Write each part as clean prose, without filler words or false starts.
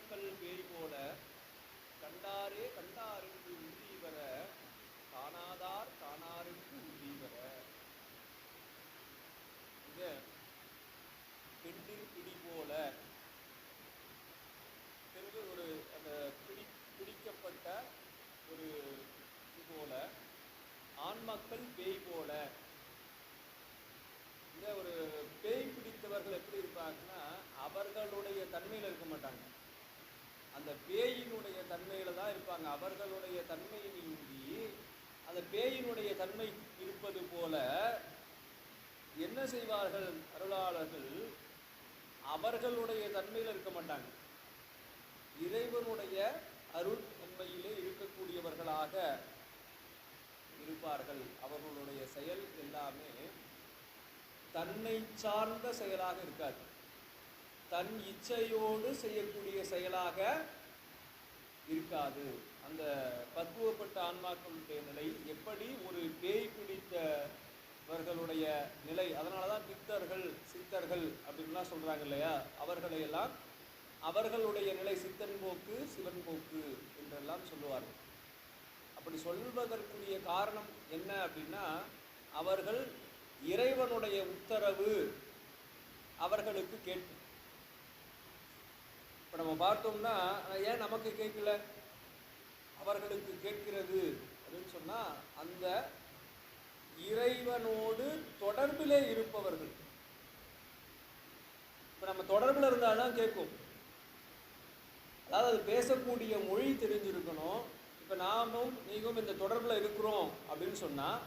ஆன்மக்கள் பேய் போல கண்டாரே கண்டாருக்கு உறுதிவர காணாதார் காணாருக்கு உறுதிவர. இங்க பெண்ணின் பிடி போல ஒரு அந்த பிடிக்கப்பட்ட ஒரு இது போல ஆண்மக்கள் பேய் போல. இந்த ஒரு பேய் பிடித்தவர்கள் எப்படி இருப்பாங்கன்னா அவர்களுடைய தன்மையில் இருக்க மாட்டாங்க, அந்த பேயினுடைய தன்மையில தான் இருப்பாங்க. அவர்களுடைய தன்மையை நீங்கி அந்த பேயினுடைய தன்மை இருப்பது போல என்ன செய்வார்கள் அருளாளர்கள், அவர்களுடைய தன்மையில் இருக்க மாட்டாங்க, இறைவனுடைய அருள் தன்மையிலே இருக்கக்கூடியவர்களாக இருப்பார்கள். அவர்களுடைய செயல் எல்லாமே தன்னை சார்ந்த செயலாக இருக்காது, தன் இச்சையோடு செய்யக்கூடிய செயலாக இருக்காது. அந்த பக்குவப்பட்ட ஆன்மாக்களுடைய நிலை எப்படி ஒரு பேய் பிடித்தவர்களுடைய நிலை. அதனாலதான் பித்தர்கள் சித்தர்கள் அப்படின்லாம் சொல்றாங்க இல்லையா, அவர்களையெல்லாம் அவர்களுடைய நிலை சித்தன் போக்கு சிவன் போக்கு என்றெல்லாம் சொல்லுவார்கள். அப்படி சொல்வதற்குரிய காரணம் என்ன அப்படின்னா, அவர்கள் இறைவனுடைய உத்தரவு அவர்களுக்கு கேட்கும். இப்போ நம்ம பார்த்தோம்னா ஏன் நமக்கு கேட்கல, அவர்களுக்கு கேட்கிறது அப்படின்னு சொன்னால் அந்த இறைவனோடு தொடர்பிலே இருப்பவர்கள். இப்போ நம்ம தொடர்பில் இருந்தால் தான் கேட்கும், அதாவது அது பேசக்கூடிய மொழி தெரிஞ்சிருக்கணும். இப்போ நாமும் நீங்களும் இந்த தொடர்பில் இருக்கிறோம் அப்படின்னு சொன்னால்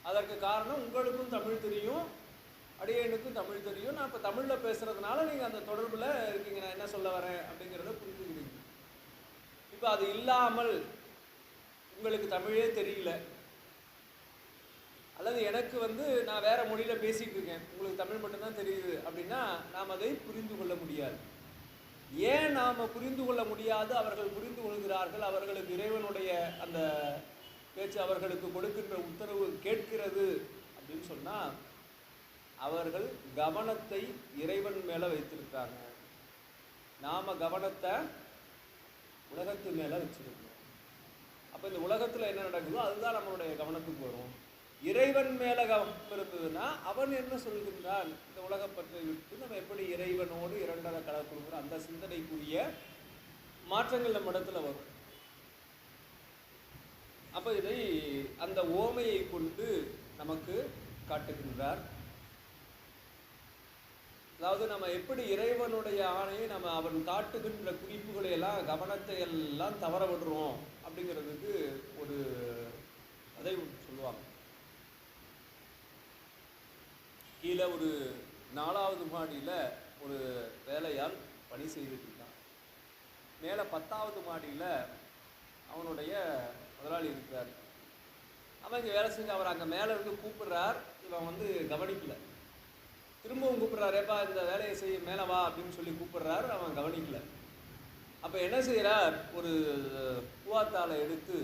அதற்கு காரணம் உங்களுக்கும் தமிழ் தெரியும், அடியனுக்கும் தமிழ் தெரியும். நான் இப்போ தமிழில் பேசுகிறதுனால நீங்கள் அந்த தொடர்பில் இருக்கீங்க, நான் என்ன சொல்ல வரேன் அப்படிங்கிறத புரிஞ்சுக்கிறீங்க. இப்போ அது இல்லாமல் உங்களுக்கு தமிழே தெரியல, அல்லது எனக்கு நான் வேறு மொழியில் பேசிகிட்டு இருக்கேன், உங்களுக்கு தமிழ் மட்டும்தான் தெரியுது அப்படின்னா நாம் அதை புரிந்து கொள்ள முடியாது. ஏன் நாம் புரிந்து கொள்ள முடியாது, அவர்கள் புரிந்து கொள்கிறார்கள், அவர்களுக்கு இறைவனுடைய அந்த பேச்சு அவர்களுக்கு கொடுக்கின்ற உத்தரவு கேட்கிறது அப்படின்னு சொன்னால் அவர்கள் கவனத்தை இறைவன் மேலே வைத்திருக்காங்க, நாம் கவனத்தை உலகத்து மேலே வச்சிருக்கோம். அப்போ இந்த உலகத்தில் என்ன நடக்குதோ அதுதான் நம்மளுடைய கவனத்துக்கு வரும். இறைவன் மேலே கவனம் இருந்ததுன்னா அவன் என்ன சொல்கின்றான், இந்த உலகப்பற்றை விட்டு நம்ம எப்படி இறைவனோடு இரண்டரை கலக்குங்கிற அந்த சிந்தனைக்குரிய மாற்றங்கள் நம்ம இடத்துல வரும். அப்போ இதை அந்த ஓமையை கொண்டு நமக்கு காட்டுகின்றார். அதாவது நம்ம எப்படி இறைவனுடைய ஆணையை நம்ம அவன் காட்டுகின்ற குறிப்புகளை எல்லாம் கவனத்தை எல்லாம் தவற விடுறோம் அப்படிங்கிறதுக்கு ஒரு அதை சொல்லுவாங்க. கீழே ஒரு 4வது மாடியில் ஒரு வேலையால் பணி செய்துட்டு இருக்கான். மேலே 10வது மாடியில் அவனுடைய முதலாளி இருக்கிறார். அவன் இங்கே வேலை செஞ்சு அவர் அங்கே மேலே இருந்து கூப்பிடுறார், இவன் கவனிக்கலை. திரும்பவும் கூப்பிட்றாரு, ஏப்பா இந்த வேலையை செய்ய மேலே வா அப்படின்னு சொல்லி கூப்பிட்றாரு, அவன் கவனிக்கலை. அப்போ என்ன செய்கிறார், ஒரு பூவாத்தாளை எடுத்து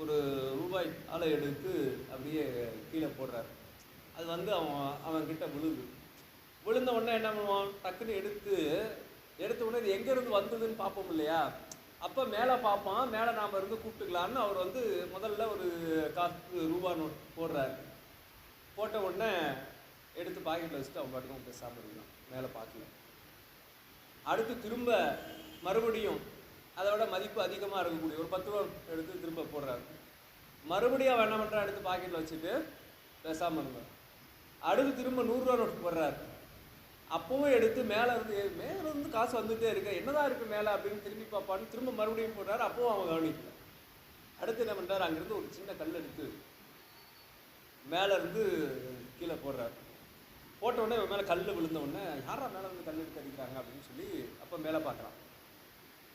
ஒரு ரூபாய் ஆளை எடுத்து அப்படியே கீழே போடுறார். அது அவன்கிட்ட விழுந்த உடனே என்ன பண்ணுவான், டக்குன்னு எடுத்த உடனே இது எங்கேருந்து வந்ததுன்னு பார்ப்போம் இல்லையா. அப்போ மேலே பார்ப்பான், மேலே நாம் இருந்து கூப்பிட்டுக்கலான்னு அவர் முதல்ல ஒரு ரூபாய் நோட் போடுறாரு. போட்ட உடனே எடுத்து பாக்கெட்டில் வச்சுட்டு அவன் பாட்டுக்கும் பேசாமல் இருக்கலாம், மேலே பார்க்கல. அடுத்து திரும்ப மறுபடியும் அதை விட மதிப்பு அதிகமாக இருக்கக்கூடிய ஒரு 10 ரூபா எடுத்து திரும்ப போடுறாரு. மறுபடியும் அவன் என்ன பண்ணுறான், எடுத்து பாக்கெட்டில் வச்சுட்டு பேசாமல் இருந்தான். அடுத்து திரும்ப 100 ரூபா நோட்டு போடுறாரு. அப்பவும் எடுத்து மேலே இருந்து காசு வந்துகிட்டே இருக்க, என்னதான் இருக்குது மேலே அப்படின்னு திரும்பி பார்ப்பான்னு திரும்ப மறுபடியும் போடுறாரு. அப்பவும் அவன் கவனிக்கல. அடுத்து என்ன பண்ணுறாரு, அங்கேருந்து ஒரு சின்ன கல் எடுத்து மேலே இருந்து கீழே போடுறாரு. போட்ட உடனே இவன் மேலே கல் விழுந்த உடனே யாரா மேலே கல் எடுத்து அடிக்கிறாங்க அப்படின்னு சொல்லி அப்போ மேலே பார்க்குறான்.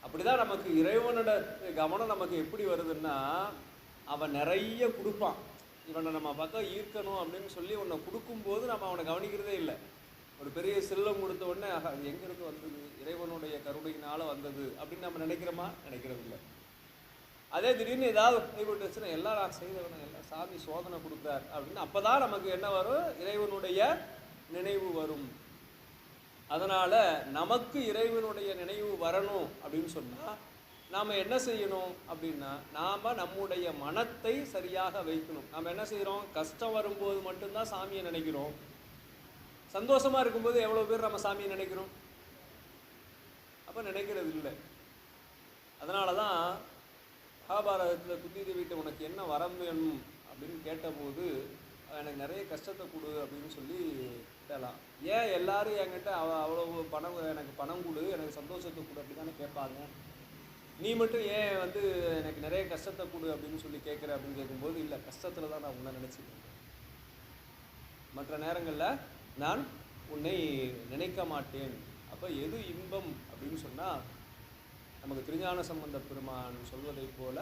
அப்படிதான் நமக்கு இறைவனோட கவனம் நமக்கு எப்படி வருதுன்னா, அவன் நிறைய கொடுப்பான், இவனை நம்ம பக்கம் ஈர்க்கணும் அப்படின்னு சொல்லி உன்னை கொடுக்கும்போது நம்ம அவனை கவனிக்கிறதே இல்லை. ஒரு பெரிய செல்வம் கொடுத்த உடனே அது எங்கேருந்து வந்தது, இறைவனுடைய கருணையினால் வந்தது அப்படின்னு நம்ம நினைக்கிறோமா, நினைக்கிறது இல்லை. அதே திடீர்னு ஏதாவது கைவிட்டுச்சுன்னா எல்லாம் நான் செய்தவனை எல்லாம் சாமி சோதனை கொடுக்குறார் அப்படின்னு அப்போ தான் நமக்கு என்ன வரும், இறைவனுடைய நினைவு வரும். அதனால் நமக்கு இறைவனுடைய நினைவு வரணும் அப்படின்னு சொன்னால் நாம் என்ன செய்யணும் அப்படின்னா, நாம் நம்முடைய மனத்தை சரியாக வைக்கணும். நாம் என்ன செய்கிறோம், கஷ்டம் வரும்போது மட்டும்தான் சாமியை நினைக்கிறோம். சந்தோஷமாக இருக்கும்போது எவ்வளோ பேர் நம்ம சாமியை நினைக்கிறோம்? அப்போ நினைக்கிறது இல்லை. அதனால தான் மகாபாரதத்தில் குந்தி தேவிட்ட உனக்கு என்ன வரம் வேணும் அப்படின்னு கேட்டபோது, எனக்கு நிறைய கஷ்டத்தை கொடு அப்படின்னு சொல்லி கேட்கலாம். ஏன் எல்லாரும் என்கிட்ட அவ்வளோ பணம், எனக்கு பணம் கொடு, எனக்கு சந்தோஷத்தை கொடு அப்படி தானே கேட்பாங்க. நீ மட்டும் ஏன் வந்து எனக்கு நிறைய கஷ்டத்தை கொடு அப்படின்னு சொல்லி கேட்குற அப்படின்னு கேட்கும்போது, இல்லை, கஷ்டத்தில் தான் நான் உன்னை நினச்சிக்கிறேன். மற்ற நேரங்களில் நான் உன்னை நினைக்க மாட்டேன். அப்போ எது இன்பம் அப்படின்னு சொன்னால், நமக்கு திருஞான சம்பந்த பெருமான் சொல்வதை போல,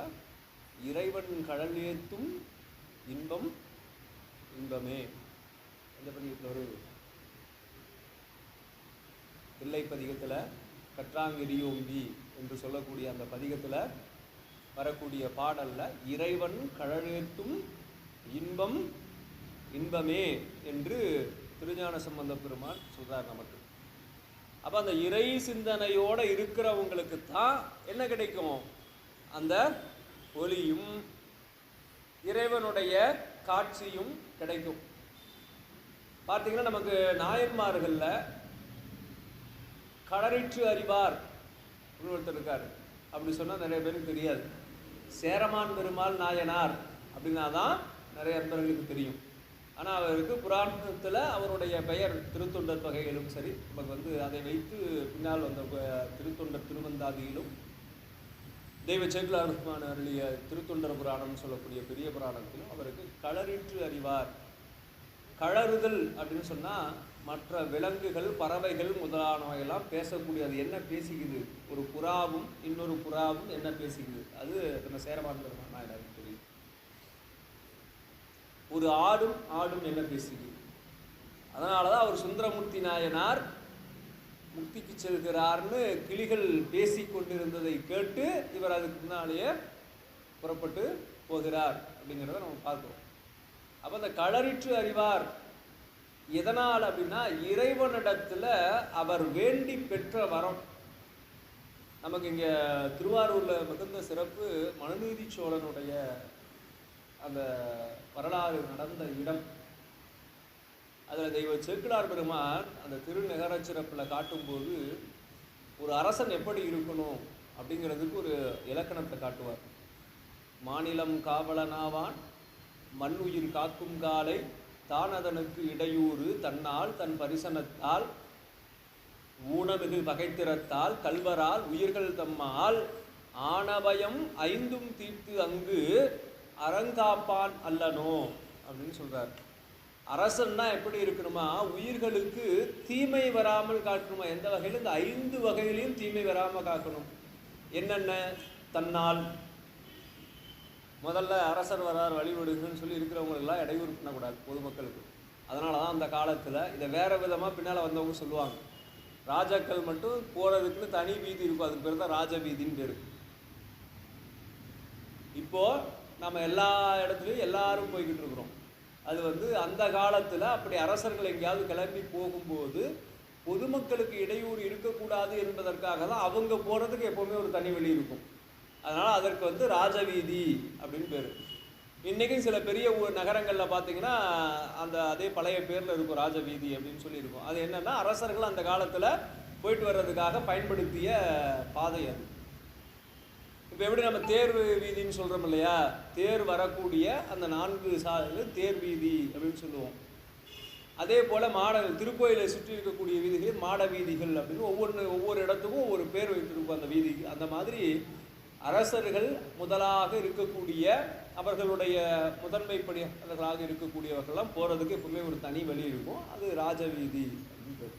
இறைவன் கடலேத்தும் இன்பம் இன்பமே. எந்த பதிகத்தில் வருது? தில்லை பதிகத்தில் கற்றாங்கிரியோம்பி என்று சொல்லக்கூடிய அந்த பதிகத்தில் வரக்கூடிய பாடலில் இறைவன் கடலேத்தும் இன்பம் இன்பமே என்று திருஞான சம்பந்த பெருமான் சொல்றார் நமக்கு. அப்போ அந்த இறை சிந்தனையோடு இருக்கிறவங்களுக்கு தான் என்ன கிடைக்கும்? அந்த ஒளியும் இறைவனுடைய காட்சியும் கிடைக்கும். பார்த்தீங்கன்னா, நமக்கு நாயன்மார்களில் களரிற்று அறிவார் ஒருத்தர் இருக்கார். அப்படி சொன்னால் நிறைய பேருக்கு தெரியாது. சேரமான் பெருமாள் நாயனார் அப்படின்னா தான் நிறைய அன்பர்களுக்கு தெரியும். ஆனால் அவருக்கு புராணத்தில் அவருடைய பெயர் திருத்தொண்டர் தொகையிலும் சரி, நமக்கு வந்து அதை வைத்து பின்னால் வந்த திருத்தொண்டர் திருவந்தாதியிலும் தெய்வ சேக்கிழார் அருளிய திருத்தொண்டர் புராணம்னு சொல்லக்கூடிய பெரிய புராணத்திலும் அவருக்கு களரிற்று அறிவார். களறுதல் அப்படின்னு சொன்னால் மற்ற விலங்குகள், பறவைகள் முதலானவையெல்லாம் பேசக்கூடிய, அது என்ன பேசிக்குது, ஒரு புறாவும் இன்னொரு புறாவும் என்ன பேசிக்குது, அது நம்ம சேரமான் பெருமான் எனக்கு தெரியும். ஒரு ஆடும் என்ன பேசுகிறது. அதனால தான் அவர் சுந்தரமூர்த்தி நாயனார் முக்திக்கு செல்கிறார்னு கிளிகள் பேசி கொண்டிருந்ததை கேட்டு இவர் அதுக்கு முன்னாலேயே புறப்பட்டு போகிறார் அப்படிங்கிறத நம்ம பார்க்கிறோம். அப்போ அந்த களரிற்று அறிவார் எதனால் அப்படின்னா, இறைவனிடத்தில் அவர் வேண்டி பெற்ற வரம். நமக்கு இங்கே திருவாரூரில் மிகுந்த சிறப்பு மனுநீதி சோழனுடைய அந்த வரலாறு நடந்த இடம். அதில் தெய்வ சேக்கிழார் பெருமான் அந்த திருநகர சிறப்பில் காட்டும்போது ஒரு அரசன் எப்படி இருக்கணும் அப்படிங்கிறதுக்கு ஒரு இலக்கணத்தை காட்டுவார். மாநிலம் காவலனாவான், மண் உயிர் காக்கும் காலை, தானதனுக்கு இடையூறு தன்னால் தன் பரிசனத்தால், ஊனமிகு பகைத்திறத்தால் கல்வரால் உயிர்கள் தம்மால், ஆணவயம் ஐந்தும் தீர்த்து அங்கு அறங்காப்பான் அல்லனோ அப்படின்னு சொல்றார். அரசன்னா எப்படி இருக்கணுமா, உயிர்களுக்கு தீமை வராமல் காக்கணுமா. எந்த வகையிலும்? இந்த 5 வகையிலையும் தீமை வராமல் காக்கணும். என்னென்ன? தன்னால், முதல்ல அரசர் வரார் வழிபடுங்கன்னு சொல்லி இருக்கிறவங்களுக்கெல்லாம் இடையூறு பண்ணக்கூடாது பொதுமக்களுக்கு. அதனால தான் அந்த காலத்தில் இதை வேறு விதமாக பின்னால் வந்தவங்க சொல்லுவாங்க. ராஜாக்கள் மட்டும் போகிறதுக்குன்னு தனி வீதி இருக்கும், அதுக்கு பேர் தான் ராஜ வீதின்னு பேர். இப்போது நம்ம எல்லா இடத்துலையும் எல்லாரும் போய்கிட்டு இருக்கிறோம். அது வந்து அந்த காலத்தில் அப்படி அரசர்கள் எங்கேயாவது கிளம்பி போகும்போது பொதுமக்களுக்கு இடையூறு இருக்கக்கூடாது என்பதற்காக தான் அவங்க போகிறதுக்கு எப்போவுமே ஒரு தனி வழி இருக்கும். அதனால் அதற்கு வந்து ராஜவீதி அப்படின்னு பேர். இன்றைக்கும் சில பெரிய நகரங்களில் பார்த்தீங்கன்னா அந்த அதே பழைய பேரில் இருக்கும், ராஜவீதி அப்படின்னு சொல்லி இருக்கும். அது என்னென்னா, அரசர்கள் அந்த காலத்தில் போயிட்டு வர்றதுக்காக பயன்படுத்திய பாதை அது. இப்போ எப்படி நம்ம தேர் வீதின்னு சொல்கிறோம் இல்லையா, தேர் வரக்கூடிய அந்த 4 சாலைகள் தேர் வீதி அப்படின்னு சொல்லுவோம். அதே போல் திருக்கோயிலை சுற்றி இருக்கக்கூடிய வீதிகள் மாட வீதிகள் அப்படின்னு ஒவ்வொரு இடத்துக்கும் ஒவ்வொரு பேர் வைத்திருக்கும் அந்த வீதிக்கு. அந்த மாதிரி அரசர்கள் முதலாக இருக்கக்கூடிய அவர்களுடைய முதன்மை பணியாளர்களாக இருக்கக்கூடியவர்கள்லாம் போகிறதுக்கு எப்பவுமே ஒரு தனி வழி இருக்கும், அது ராஜவீதி அப்படின்னு.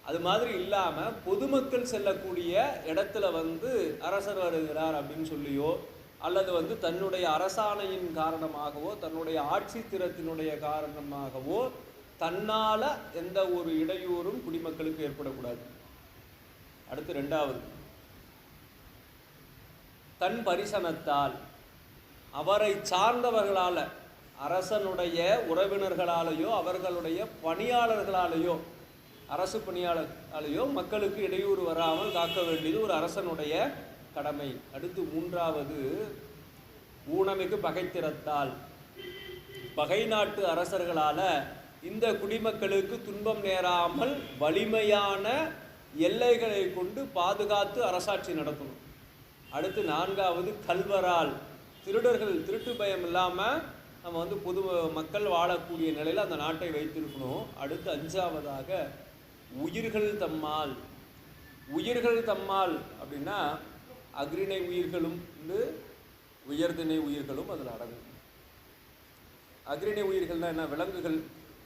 அது மாதிரி இல்லாமல் பொதுமக்கள் செல்லக்கூடிய இடத்துல வந்து அரசர் வருகிறார் அப்படின்னு சொல்லியோ, அல்லது வந்து தன்னுடைய அரசாணையின் காரணமாகவோ, தன்னுடைய ஆட்சி திறத்தினுடைய காரணமாகவோ தன்னால் எந்த ஒரு இடையூறும் குடிமக்களுக்கு ஏற்படக்கூடாது. அடுத்து 2வது, தன் பரிசனத்தால், அவரை சார்ந்தவர்களால், அரசனுடைய உறவினர்களாலேயோ அவர்களுடைய பணியாளர்களாலேயோ அரசு பணியாளர்களையோ மக்களுக்கு இடையூறு வராமல் காக்க வேண்டியது ஒரு அரசனுடைய கடமை. அடுத்து மூன்றாவது, ஊனமிகு பகைத்திறத்தால், பகை நாட்டு அரசர்களால் இந்த குடிமக்களுக்கு துன்பம் நேராமல் வலிமையான எல்லைகளை கொண்டு பாதுகாத்து அரசாட்சி நடத்தணும். அடுத்து நான்காவது, கல்வரால், திருடர்கள் திருட்டு பயம் இல்லாமல் நம்ம பொது மக்கள் வாழக்கூடிய நிலையில் அந்த நாட்டை வைத்திருக்கணும். அடுத்து அஞ்சாவதாக, உயிர்கள் தம்மால். உயிர்கள் தம்மால் அப்படின்னா அக்ரிணை உயிர்களும் உயர்திணை உயிர்களும் அதில் அடங்கும். அக்ரிணை உயிர்கள்னால் என்ன? விலங்குகள்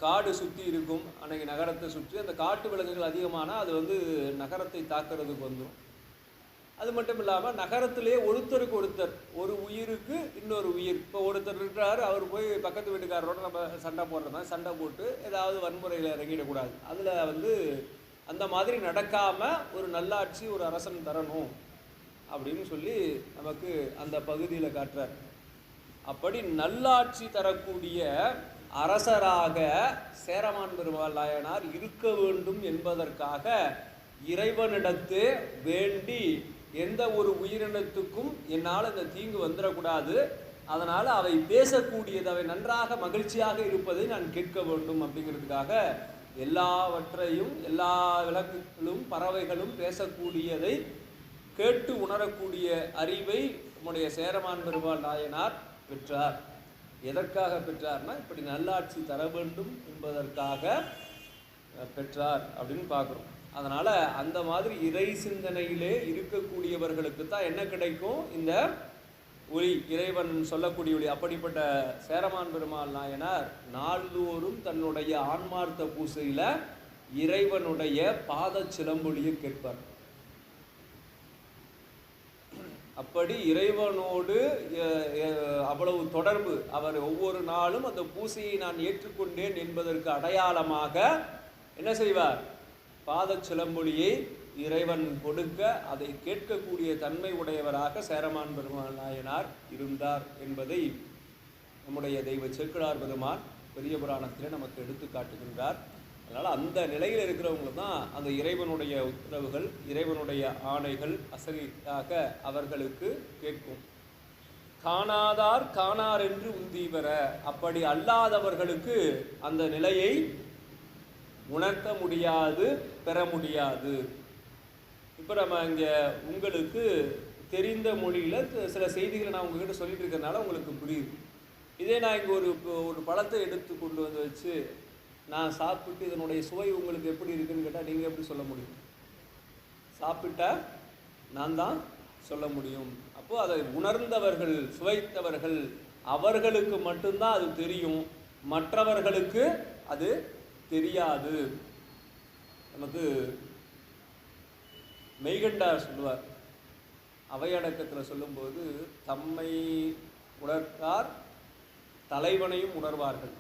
காடு சுற்றி இருக்கும், அன்றைக்கி நகரத்தை சுற்றி அந்த காட்டு விலங்குகள் அதிகமானால் அது நகரத்தை தாக்குறதுக்கு வந்துடும். அது மட்டும் இல்லாமல் நகரத்திலே ஒருத்தருக்கு ஒருத்தர், ஒரு உயிருக்கு இன்னொரு உயிர், இப்போ ஒருத்தர் இருக்கிறார், அவர் போய் பக்கத்து வீட்டுக்காரரோட நம்ம சண்டை போடுறதா, சண்டை போட்டு ஏதாவது வன்முறையில் இறங்கிடக்கூடாது. அதில் அந்த மாதிரி நடக்காமல் ஒரு நல்லாட்சி ஒரு அரசன் தரணும் அப்படின்னு சொல்லி நமக்கு அந்த பகுதியில் காட்டுறார். அப்படி நல்லாட்சி தரக்கூடிய அரசராக சேரமான் பெருமாள் நாயனார் இருக்க வேண்டும் என்பதற்காக இறைவனிடத்து வேண்டி, எந்த ஒரு உயிரினத்துக்கும் என்னால் இந்த தீங்கு வந்துடக்கூடாது, அதனால் அவை பேசக்கூடியது, அவை நன்றாக மகிழ்ச்சியாக இருப்பதை நான் கேட்க வேண்டும் அப்படிங்கிறதுக்காக எல்லாவற்றையும், எல்லா விலங்குகளும் பறவைகளும் பேசக்கூடியதை கேட்டு உணரக்கூடிய அறிவை நம்முடைய சேரமான் பெருமாள் நாயனார் பெற்றார். எதற்காக பெற்றார்னா, இப்படி நல்லாட்சி தர வேண்டும் என்பதற்காக பெற்றார் அப்படின்னு பார்க்குறோம். அதனால் அந்த மாதிரி இறை சிந்தனையிலே இருக்கக்கூடியவர்களுக்கு தான் என்ன கிடைக்கும்? இந்த ஒளி, இறைவன் சொல்லக்கூடிய ஒளி. அப்படிப்பட்ட சேரமான் பெருமாள் நாயனார் நாள்தோறும் தன்னுடைய ஆன்மார்த்த பூசையில் இறைவனுடைய பாத சிலம்பொலியை கேட்பார். அப்படி இறைவனோடு அவ்வளவு தொடர்பு, அவர் ஒவ்வொரு நாளும் அந்த பூசையை நான் ஏற்றுக்கொண்டேன் என்பதற்கு அடையாளமாக என்ன செய்வார்? பாத சிலம்பொலியை இறைவன் கொடுக்க அதை கேட்கக்கூடிய தன்மை உடையவராக சேரமான் பெருமாள் நாயனார் இருந்தார் என்பதை நம்முடைய தெய்வ சேக்கிழார் பெருமான் பெரிய புராணத்திலே நமக்கு எடுத்து காட்டுகின்றார். அதனால் அந்த நிலையில் இருக்கிறவங்க தான் அந்த இறைவனுடைய உத்தரவுகள், இறைவனுடைய ஆணைகள் அசகியாக அவர்களுக்கு கேட்கும். காணாதார் காணார் என்று உந்தீவர, அப்படி அல்லாதவர்களுக்கு அந்த நிலையை உணர்த்த முடியாது, பெற முடியாது. இப்போ நம்ம இங்கே உங்களுக்கு தெரிந்த மொழியில் சில செய்திகளை நான் உங்ககிட்ட சொல்லிட்டு இருக்கிறதுனால உங்களுக்கு புரியுது. இதே நான் இங்கே ஒரு பழத்தை எடுத்து கொண்டு வந்து வச்சு நான் சாப்பிட்டு இதனுடைய சுவை உங்களுக்கு எப்படி இருக்குன்னு கேட்டால் நீங்கள் எப்படி சொல்ல முடியும்? சாப்பிட்டா நான் தான் சொல்ல முடியும். அப்போது அதை உணர்ந்தவர்கள், சுவைத்தவர்கள், அவர்களுக்கு மட்டும்தான் அது தெரியும், மற்றவர்களுக்கு அது தெரியாது. நமக்கு மெய்கண்டார் சொல்லுவார், அவையடக்கத்தில் சொல்லும்போது, தம்மை உணர்ந்தார் தலைவனையும் உணர்வார்கள்.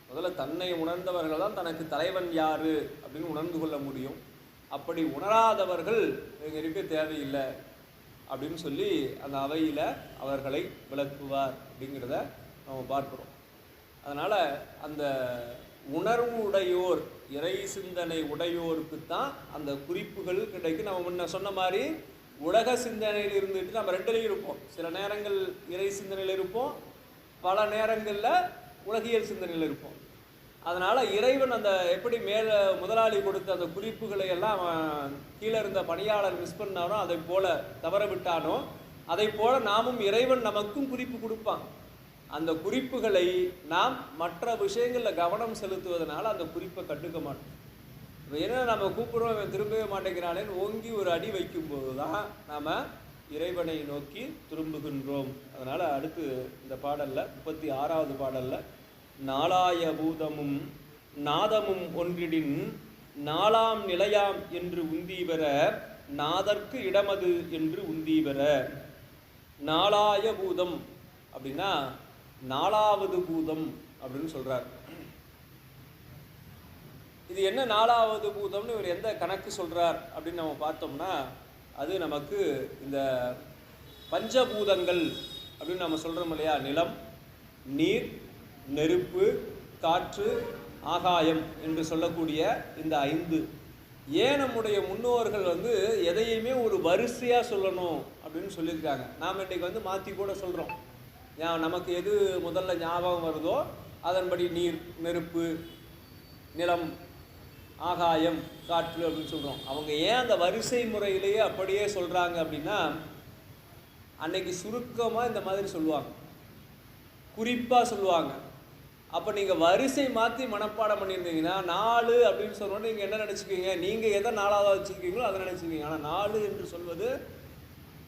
முதல்ல தன்னை உணர்ந்தவர்கள் தான் தனக்கு தலைவன் யார் அப்படின்னு உணர்ந்து கொள்ள முடியும். அப்படி உணராதவர்கள் இங்கே இருக்க தேவையில்லை அப்படின்னு சொல்லி அந்த அவையில் அவர்களை விளக்குவார் அப்படிங்கிறத நம்ம பார்க்குறோம். அதனால் அந்த உணர்வு உடையோர், இறை சிந்தனை உடையோருக்கு தான் அந்த குறிப்புகள் கிடைக்கும். நம்ம முன்ன சொன்ன மாதிரி உலக சிந்தனையில் இருந்துட்டு நம்ம ரெண்டுலேயும் இருப்போம். சில நேரங்கள் இறை சிந்தனையில் இருப்போம், பல நேரங்களில் உலகியல் சிந்தனையில் இருப்போம். அதனால் இறைவன் அந்த எப்படி மேலே முதலாளி கொடுத்த அந்த குறிப்புகளை எல்லாம் கீழே இருந்த பணியாளர் மிஸ் பண்ணானோ, அதை போல தவற விட்டானோ, அதை போல நாமும் இறைவன் நமக்கும் குறிப்பு கொடுப்பான். அந்த குறிப்புகளை நாம் மற்ற விஷயங்களில் கவனம் செலுத்துவதனால அந்த குறிப்பை கண்டுக்க மாட்டோம். இப்போ என்ன நம்ம கூப்பிடுறோம், இவன் திரும்பவே மாட்டேங்கிறானேன்னு ஓங்கி ஒரு அடி வைக்கும்போது தான் நாம் இறைவனை நோக்கி திரும்புகின்றோம். அதனால் அடுத்து இந்த பாடலில் 36வது பாடலில், நாளாய பூதமும் நாதமும் ஒன்றிடின் நாலாம் நிலையாம் என்று உந்தீவர, நாதற்கு இடமது என்று உந்தீவர. நாளாய பூதம் அப்படின்னா 4வது பூதம் அப்படின்னு சொல்கிறார். இது என்ன 4வது பூதம்னு இவர் எந்த கணக்கு சொல்கிறார் அப்படின்னு நம்ம பார்த்தோம்னா, அது நமக்கு இந்த பஞ்சபூதங்கள் அப்படின்னு நம்ம சொல்கிறோம் இல்லையா, நிலம், நீர், நெருப்பு, காற்று, ஆகாயம் என்று சொல்லக்கூடிய இந்த 5 ஏன் நம்முடைய முன்னோர்கள் வந்து எதையுமே ஒரு வரிசையாக சொல்லணும் அப்படின்னு சொல்லியிருக்காங்க. நாம் இன்றைக்கி வந்து மாற்றி கூட சொல்கிறோம். நமக்கு எது முதல்ல ஞாபகம் வருதோ அதன்படி நீர், நெருப்பு, நிலம், ஆகாயம், காற்று அப்படின்னு சொல்கிறோம். அவங்க ஏன் அந்த வரிசை முறையிலேயே அப்படியே சொல்கிறாங்க அப்படின்னா, அன்னைக்கு சுருக்கமாக இந்த மாதிரி சொல்லுவாங்க, குறிப்பாக சொல்லுவாங்க. அப்போ நீங்கள் வரிசை மாற்றி மனப்பாடம் பண்ணியிருந்தீங்கன்னா 4 அப்படின்னு சொன்னோன்னு நீங்கள் என்ன நினச்சிக்கிங்க, நீங்கள் எதை 4ஆவது வச்சுருக்கீங்களோ அதை நினச்சிக்கிங்க. ஆனால் 4 என்று சொல்வது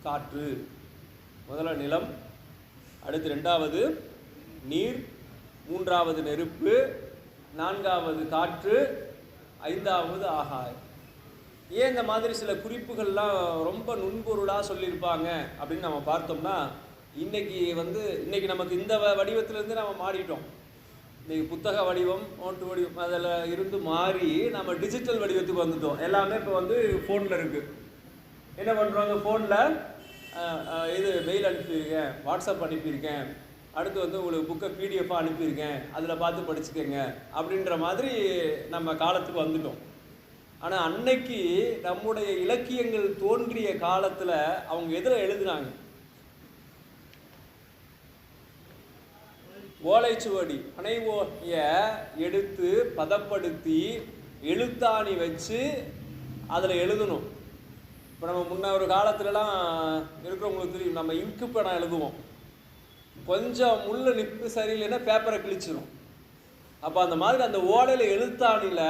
காற்று, முதல்ல நிலம், அடுத்து 2வது நீர், 3வது நெருப்பு, 4வது காற்று, 5வது ஆகாயம். ஏன் இந்த மாதிரி சில குறிப்புகள்லாம் ரொம்ப நுண்பொருளாக சொல்லியிருப்பாங்க அப்படின்னு நம்ம பார்த்தோம்னா, இன்னைக்கு நமக்கு இந்த வடிவத்திலேருந்து நம்ம மாறிட்டோம். இன்றைக்கி புத்தக வடிவம், நோட்டு வடிவம் அதில் இருந்து மாறி நம்ம டிஜிட்டல் வடிவத்துக்கு வந்துட்டோம். எல்லாமே இப்போ வந்து ஃபோனில் இருக்குது. என்ன பண்ணுறோங்க, ஃபோனில் இது மெயில் அனுப்பியிருக்கேன், வாட்ஸ்அப் அனுப்பியிருக்கேன், அடுத்து வந்து உங்களுக்கு புக்கை பிடிஎஃபாக அனுப்பியிருக்கேன், அதில் பார்த்து படிச்சுக்கோங்க அப்படின்ற மாதிரி நம்ம காலத்துக்கு வந்துட்டோம். ஆனால் அன்னைக்கு நம்முடைய இலக்கியங்கள் தோன்றிய காலத்தில் அவங்க எதில் எழுதுனாங்க? ஓலைச்சுவடி, பனை ஓலையை எடுத்து பதப்படுத்தி எழுத்தாணி வச்சு அதில் எழுதணும். இப்போ நம்ம முன்ன ஒரு காலத்துலலாம் இருக்கிறவங்களுக்கு தெரியும், நம்ம இங்கு பேனா எழுதுவோம், கொஞ்சம் முள்ளு நிப்பு சரியில்லைன்னா பேப்பரை கிழிச்சிடும். அப்போ அந்த மாதிரி அந்த ஓலையில் எழுத்தாணியில்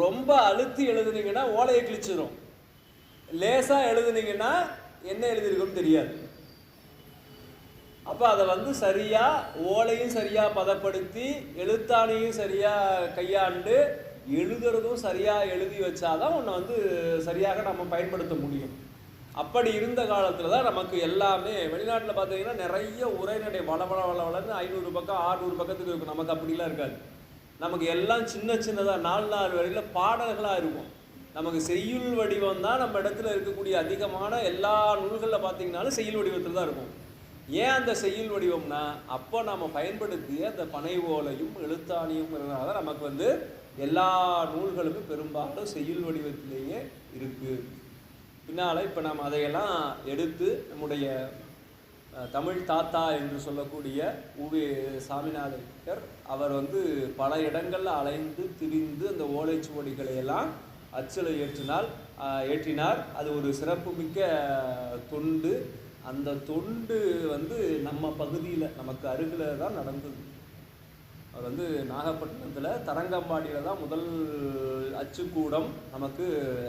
ரொம்ப அழுத்தி எழுதுனீங்கன்னா ஓலையை கிழிச்சிடும், லேசாக எழுதுனீங்கன்னா என்ன எழுதிருக்குன்னு தெரியாது. அப்போ அதை வந்து சரியாக ஓலையும் சரியாக பதப்படுத்தி எழுத்தாணியும் சரியாக கையாண்டு எழுதுறதும் சரியாக எழுதி வச்சாதான் உன்னை வந்து சரியாக நம்ம பயன்படுத்த முடியும். அப்படி இருந்த காலத்தில் தான் நமக்கு எல்லாமே, வெளிநாட்டில் பார்த்தீங்கன்னா நிறைய உரைநடை வளர்ந்து 500 பக்கம் 600 பக்கத்துக்கு இருக்கும். நமக்கு அப்படிலாம் இருக்காது. நமக்கு எல்லாம் சின்ன சின்னதாக 4 வரையில் பாடல்களாக இருக்கும். நமக்கு செய்யுள் வடிவம் தான் நம்ம இடத்துல இருக்கக்கூடிய அதிகமான எல்லா நூல்களில் பார்த்தீங்கன்னாலும் செய்யுள் வடிவத்தில் தான் இருக்கும். ஏன் அந்த செய்யுள் வடிவம்னா, அப்போ நம்ம பயன்படுத்திய அந்த பனை ஓலையும் எழுத்தாணியும்ங்கிறதுனால தான் நமக்கு வந்து எல்லா நூல்களுமே பெரும்பாலும் செய்யுள் வடிவத்திலேயே இருக்குது. பின்னால் இப்போ நம்ம அதையெல்லாம் எடுத்து நம்முடைய தமிழ் தாத்தா என்று சொல்லக்கூடிய உவே சாமிநாதர் அவர் வந்து பல இடங்களில் அலைந்து திரிந்து அந்த ஓலைச்சுவடிகளை எல்லாம் அச்சில் ஏற்றினார். அது ஒரு சிறப்புமிக்க தொண்டு. அந்த தொண்டு வந்து நம்ம பகுதியில் நமக்கு அருகில் தான் நடந்தது. அவர் வந்து நாகப்பட்டினத்தில் தரங்கம்பாடியில் தான் முதல் அச்சுக்கூடம் நமக்கு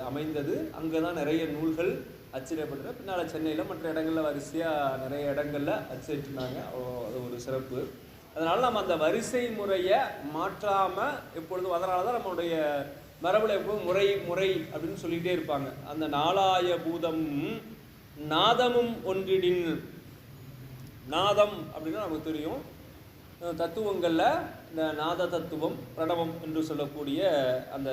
அமைந்தது. அங்கே தான் நிறைய நூல்கள் அச்சிடப்பட்டது. பின்னால் சென்னையில் மற்ற இடங்களில் வரிசையாக நிறைய இடங்களில் அச்சேற்றினாங்க. அது ஒரு சிறப்பு. அதனால் நம்ம அந்த வரிசை முறையை மாற்றாமல் எப்பொழுதும், அதனால தான் நம்மளுடைய மரபில் எப்போதும் முறை அப்படின்னு சொல்லிகிட்டே இருப்பாங்க. அந்த 4ஆய பூதம் நாதமும் ஒன்றிடின், நாதம் அப்படின்னா நமக்கு தெரியும், தத்துவங்களில் இந்த நாத தத்துவம், பிரணவம் என்று சொல்லக்கூடிய அந்த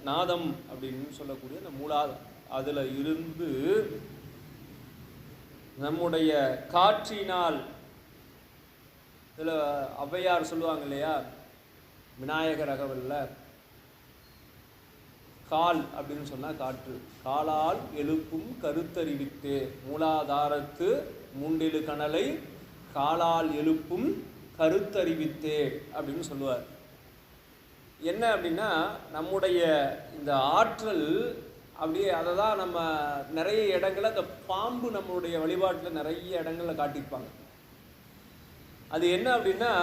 நாதம் அப்படின்னு சொல்லக்கூடிய அந்த மூலாதாரம், அதில் இருந்து நம்முடைய காற்றினால், இதில் ஔவையார் சொல்லுவாங்க இல்லையா, விநாயகர் அகவல்ல, கால் அப்படின்னு சொன்னால் காற்று, காலால் எழுப்பும் கருத்தறிவித்தே மூலாதாரத்து மூண்டிலு கனலை காலால் எழுப்பும் கருத்தறிவித்தே அப்படின்னு சொல்லுவார். என்ன அப்படின்னா, நம்முடைய இந்த ஆற்றல் அப்படியே, அதை தான் நம்ம நிறைய இடங்களில் அந்த பாம்பு நம்மளுடைய வழிபாட்டில் நிறைய இடங்களில் காட்டியிருப்பாங்க. அது என்ன அப்படின்னா,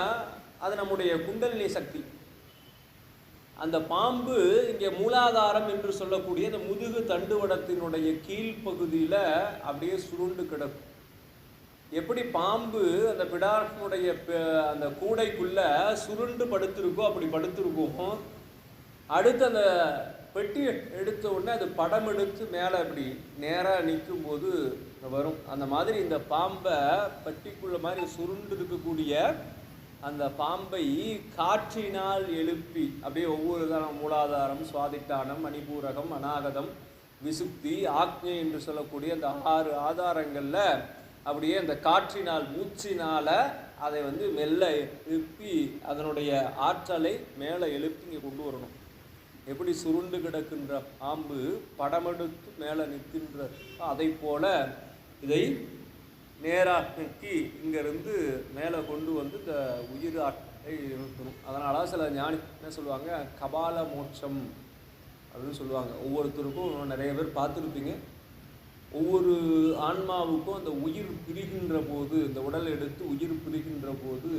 அது நம்முடைய குண்டலினி சக்தி. அந்த பாம்பு இங்கே மூலாதாரம் என்று சொல்லக்கூடிய அந்த முதுகு தண்டுவடத்தினுடைய கீழ்ப்பகுதியில் அப்படியே சுருண்டு கிடக்கும். எப்படி பாம்பு அந்த பிடாரனுடைய அந்த கூடைக்குள்ள சுருண்டு படுத்திருக்கோ அப்படி படுத்திருக்கும். அடுத்து அந்த பெட்டி எடுத்த உடனே அது படம் எடுத்து மேலே அப்படி நேராக நிற்கும் போது வரும். அந்த மாதிரி இந்த பாம்பை பெட்டிக்குள்ள மாதிரி சுருண்டு இருக்கக்கூடிய அந்த பாம்பை காற்றினால் எழுப்பி அப்படியே ஒவ்வொரு தானம், மூலாதாரம், சுவாதிட்டானம், மணிபூரகம், அநாகதம், விசுப்தி, ஆக்ஞை என்று சொல்லக்கூடிய அந்த 6 ஆதாரங்களில் அப்படியே அந்த காற்றினால், மூச்சினால் அதை மெல்ல எழுப்பி அதனுடைய ஆற்றலை மேலே எழுப்பி இங்கே கொண்டு வரணும். எப்படி சுருண்டு கிடக்கின்ற பாம்பு படமெடுத்து மேலே நிற்கின்ற அதை போல இதை நேராக நோக்கி இங்கேருந்து மேலே கொண்டு வந்து இந்த உயிர் ஆட்டை நிறுத்தணும். அதனால சில ஞானி என்ன சொல்லுவாங்க, கபால மோட்சம் அப்படின்னு சொல்லுவாங்க. ஒவ்வொருத்தருக்கும் நிறைய பேர் பார்த்துருப்பீங்க, ஒவ்வொரு ஆன்மாவுக்கும் அந்த உயிர் பிரிகின்ற போது, இந்த உடல் எடுத்து உயிர் பிரிகின்ற போது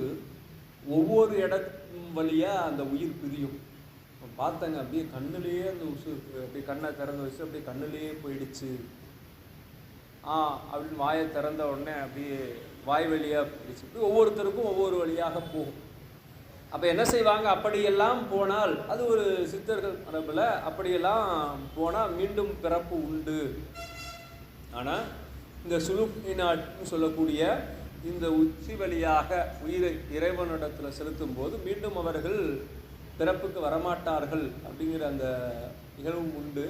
ஒவ்வொரு இடத்தின் வழியாக அந்த உயிர் பிரியும். பார்த்தங்க அப்படியே கண்ணுலேயே அந்த அப்படியே கண்ணை திறந்து வச்சு அப்படியே கண்ணுலேயே போயிடுச்சு அப்படின்னு வாயை திறந்த உடனே அப்படியே வாய் வழியாக போயிடுச்சு. இப்படி ஒவ்வொருத்தருக்கும் ஒவ்வொரு வழியாக போகும். அப்போ என்ன செய்வாங்க, அப்படியெல்லாம் போனால் அது ஒரு சித்தர்கள் மரபில் அப்படியெல்லாம் போனால் மீண்டும் பிறப்பு உண்டு. ஆனால் இந்த சுழுப்பை நாட்டுன்னு சொல்லக்கூடிய இந்த உச்சி வழியாக உயிரை இறைவனிடத்தில் செலுத்தும் போது மீண்டும் அவர்கள் பிறப்புக்கு வரமாட்டார்கள் அப்படிங்கிற அந்த நிகழ்வும் உண்டு.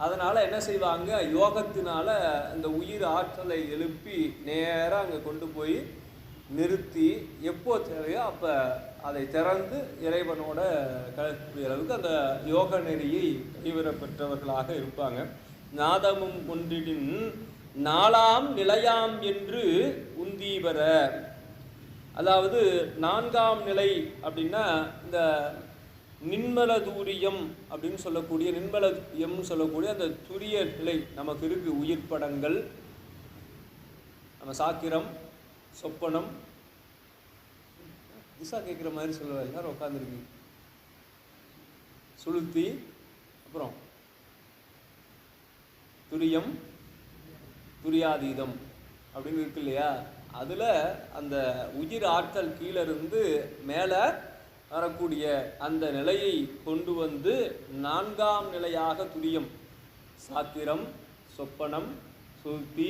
அதனால் என்ன செய்வாங்க, யோகத்தினால அந்த உயிர் ஆற்றலை எழுப்பி நேராக அங்கே கொண்டு போய் நிறுத்தி எப்போ தேவையோ அப்போ அதை திறந்து இறைவனோட கலக்கக்கூடிய அளவுக்கு அந்த யோக நெறியை கைவிட பெற்றவர்களாக இருப்பாங்க. நாதமும் ஒன்றின் நாலாம் நிலையாம் என்று உந்தீவர, அதாவது நான்காம் நிலை அப்படின்னா இந்த நின்மல தூரியம் அப்படின்னு சொல்லக்கூடிய, நின்மலயம்னு சொல்லக்கூடிய அந்த துரிய நிலை நமக்கு இருக்கு. உயிர் படங்கள், நம்ம சாக்கிரம், சொப்பனம், திசா கேட்குற மாதிரி சொல்லுவாங்க, எல்லாரும் உட்காந்துருக்கு, சுளுத்தி, அப்புறம் துரியம், துரியாதீதம் அப்படின்னு இருக்கு இல்லையா. அதில் அந்த உயிர் ஆற்றல் கீழே இருந்து மேலே வரக்கூடிய அந்த நிலையை கொண்டு வந்து நான்காம் நிலையாக துரியம், சாத்திரம், சொப்பனம், சுளுத்தி,